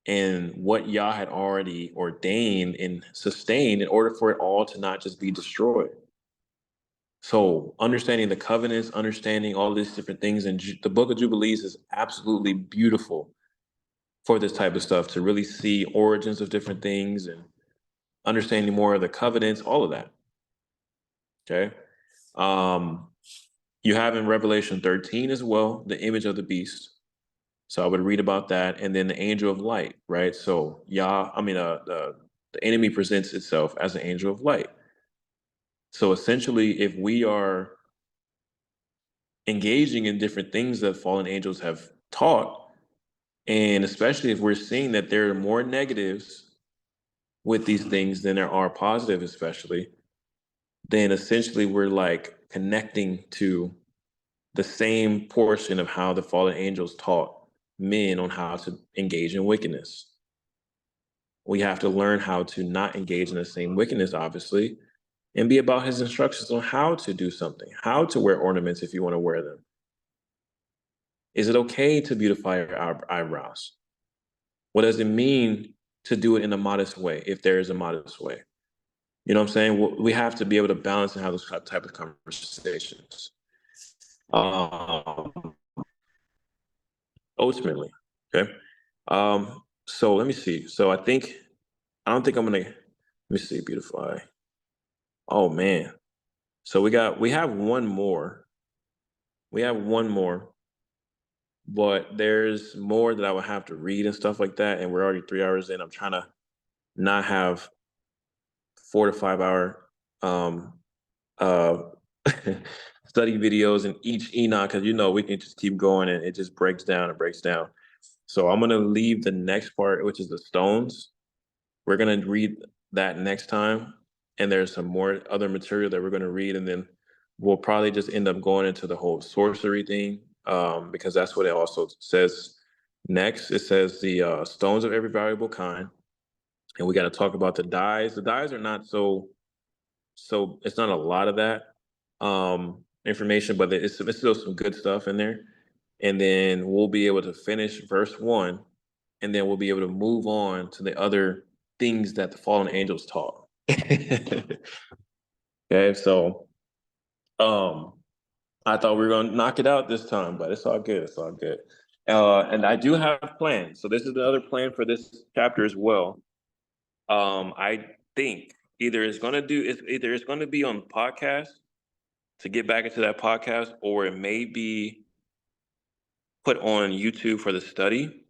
and what Yah had already ordained and sustained in order for it all to not just be destroyed. So understanding the covenants, understanding all these different things, and the book of Jubilees is absolutely beautiful for this type of stuff, to really see origins of different things and understanding more of the covenants, all of that. Okay. You have in Revelation 13 as well, the image of the beast. So I would read about that. And then the angel of light, right? So the enemy presents itself as an angel of light. So essentially, if we are engaging in different things that fallen angels have taught, and especially if we're seeing that there are more negatives with these things than there are positive, especially, then essentially we're like connecting to the same portion of how the fallen angels taught men on how to engage in wickedness. We have to learn how to not engage in the same wickedness, obviously, and be about his instructions on how to do something, how to wear ornaments if you want to wear them. Is it okay to beautify your eyebrows? What does it mean to do it in a modest way, if there is a modest way? You know what I'm saying? We have to be able to balance and have those type of conversations. Ultimately, okay. So let me see. So I don't think I'm gonna. Let me see. Beautify. Oh man. So we have one more. We have one more, but there's more that I would have to read and stuff like that. And we're already 3 hours in. I'm trying to not have 4 to 5 hour uh study videos in each Enoch, because we can just keep going and it just breaks down and breaks down. So I'm gonna leave the next part, which is the stones. We're gonna read that next time, and there's some more other material that we're gonna read, and then we'll probably just end up going into the whole sorcery thing, because that's what it also says next. It says the stones of every valuable kind, and we got to talk about the dyes. The dyes are not so it's not a lot of that information, but it's still some good stuff in there. And then we'll be able to finish verse 1, and then we'll be able to move on to the other things that the fallen angels taught. Okay, so um I thought we were gonna knock it out this time, but it's all good. It's all good. And I do have plans. So this is the other plan for this chapter as well. I think either it's gonna be on podcast to get back into that podcast, or it may be put on YouTube for the study.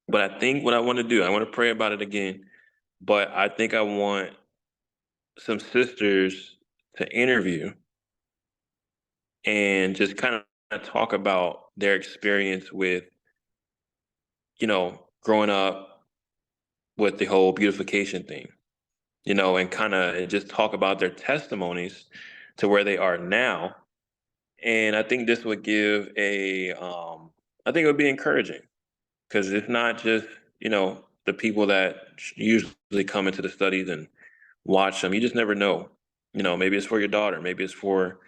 But I think what I want to do, I want to pray about it again. But I think I want some sisters to interview and just kind of talk about their experience with, growing up with the whole beautification thing, and kind of just talk about their testimonies to where they are now. And I think this would give I think it would be encouraging, because it's not just, the people that usually come into the studies and watch them. You just never know. Maybe it's for your daughter, maybe it's for,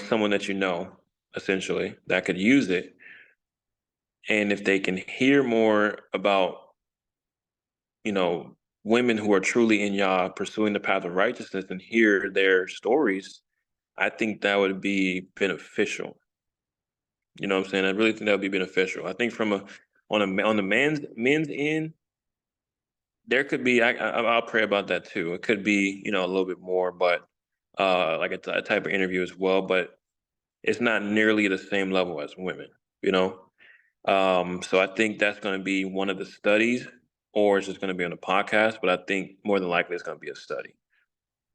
someone that essentially, that could use it. And if they can hear more about, women who are truly in Yah pursuing the path of righteousness and hear their stories, I think that would be beneficial. You know what I'm saying? I really think that would be beneficial. I think on the men's end, there could be, I'll pray about that too. It could be, a little bit more, but like a type of interview as well, but it's not nearly the same level as women, you know? So I think that's going to be one of the studies, or it's just going to be on the podcast, but I think more than likely it's going to be a study.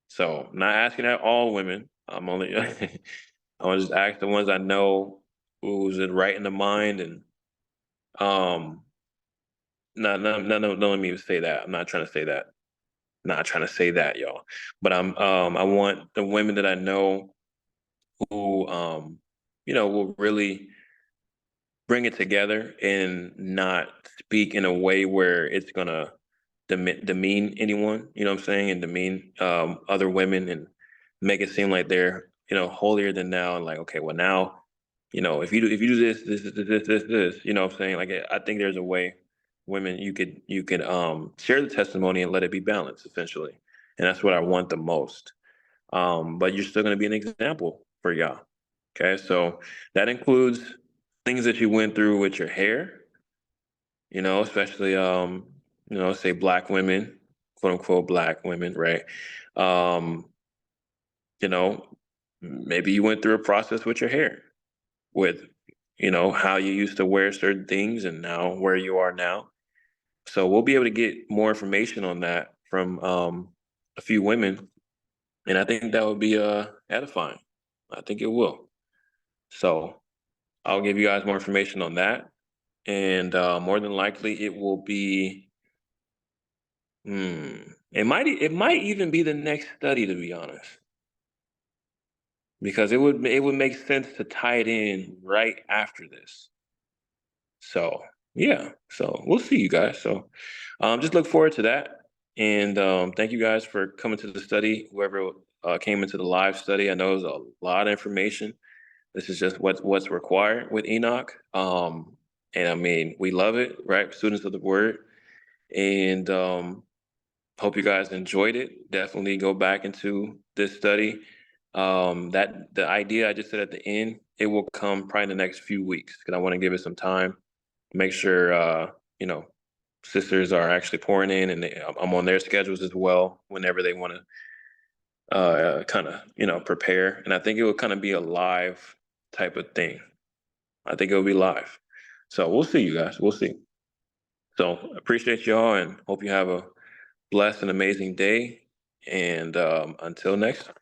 So I'm not asking that all women. I'm only, I want to just ask the ones I know who's right in the mind. And um, no, don't let me even say that. I'm not trying to say that. Not trying to say that, y'all. But I want the women that I know who, will really bring it together and not speak in a way where it's gonna demean anyone. You know what I'm saying? And demean other women, and make it seem like they're, holier than thou, and like, okay, well now, if you do this, you know what I'm saying? Like, I think there's a way women you could share the testimony and let it be balanced, essentially. And that's what I want the most. But you're still gonna be an example for y'all. Okay, so that includes things that you went through with your hair, especially say black women, quote unquote black women, right? Um, you know, maybe you went through a process with your hair, with how you used to wear certain things and now where you are now. So we'll be able to get more information on that from a few women, and I think that would be edifying. I think it will. So I'll give you guys more information on that, and more than likely it will be. It might even be the next study, to be honest, because it would make sense to tie it in right after this. So yeah, so we'll see you guys. So just look forward to that, and thank you guys for coming to the study. Whoever came into the live study, I know it was a lot of information. This is just what's required with Enoch. And I mean, we love it, right? Students of the word. And hope you guys enjoyed it. Definitely go back into this study. That the idea I just said at the end, it will come probably in the next few weeks, because I want to give it some time. Make sure sisters are actually pouring in, and I'm on their schedules as well whenever they want to kind of prepare. And I think it will kind of be a live type of thing. I think it'll be live. So we'll see, you guys. We'll see. So appreciate y'all, and hope you have a blessed and amazing day. And until next time.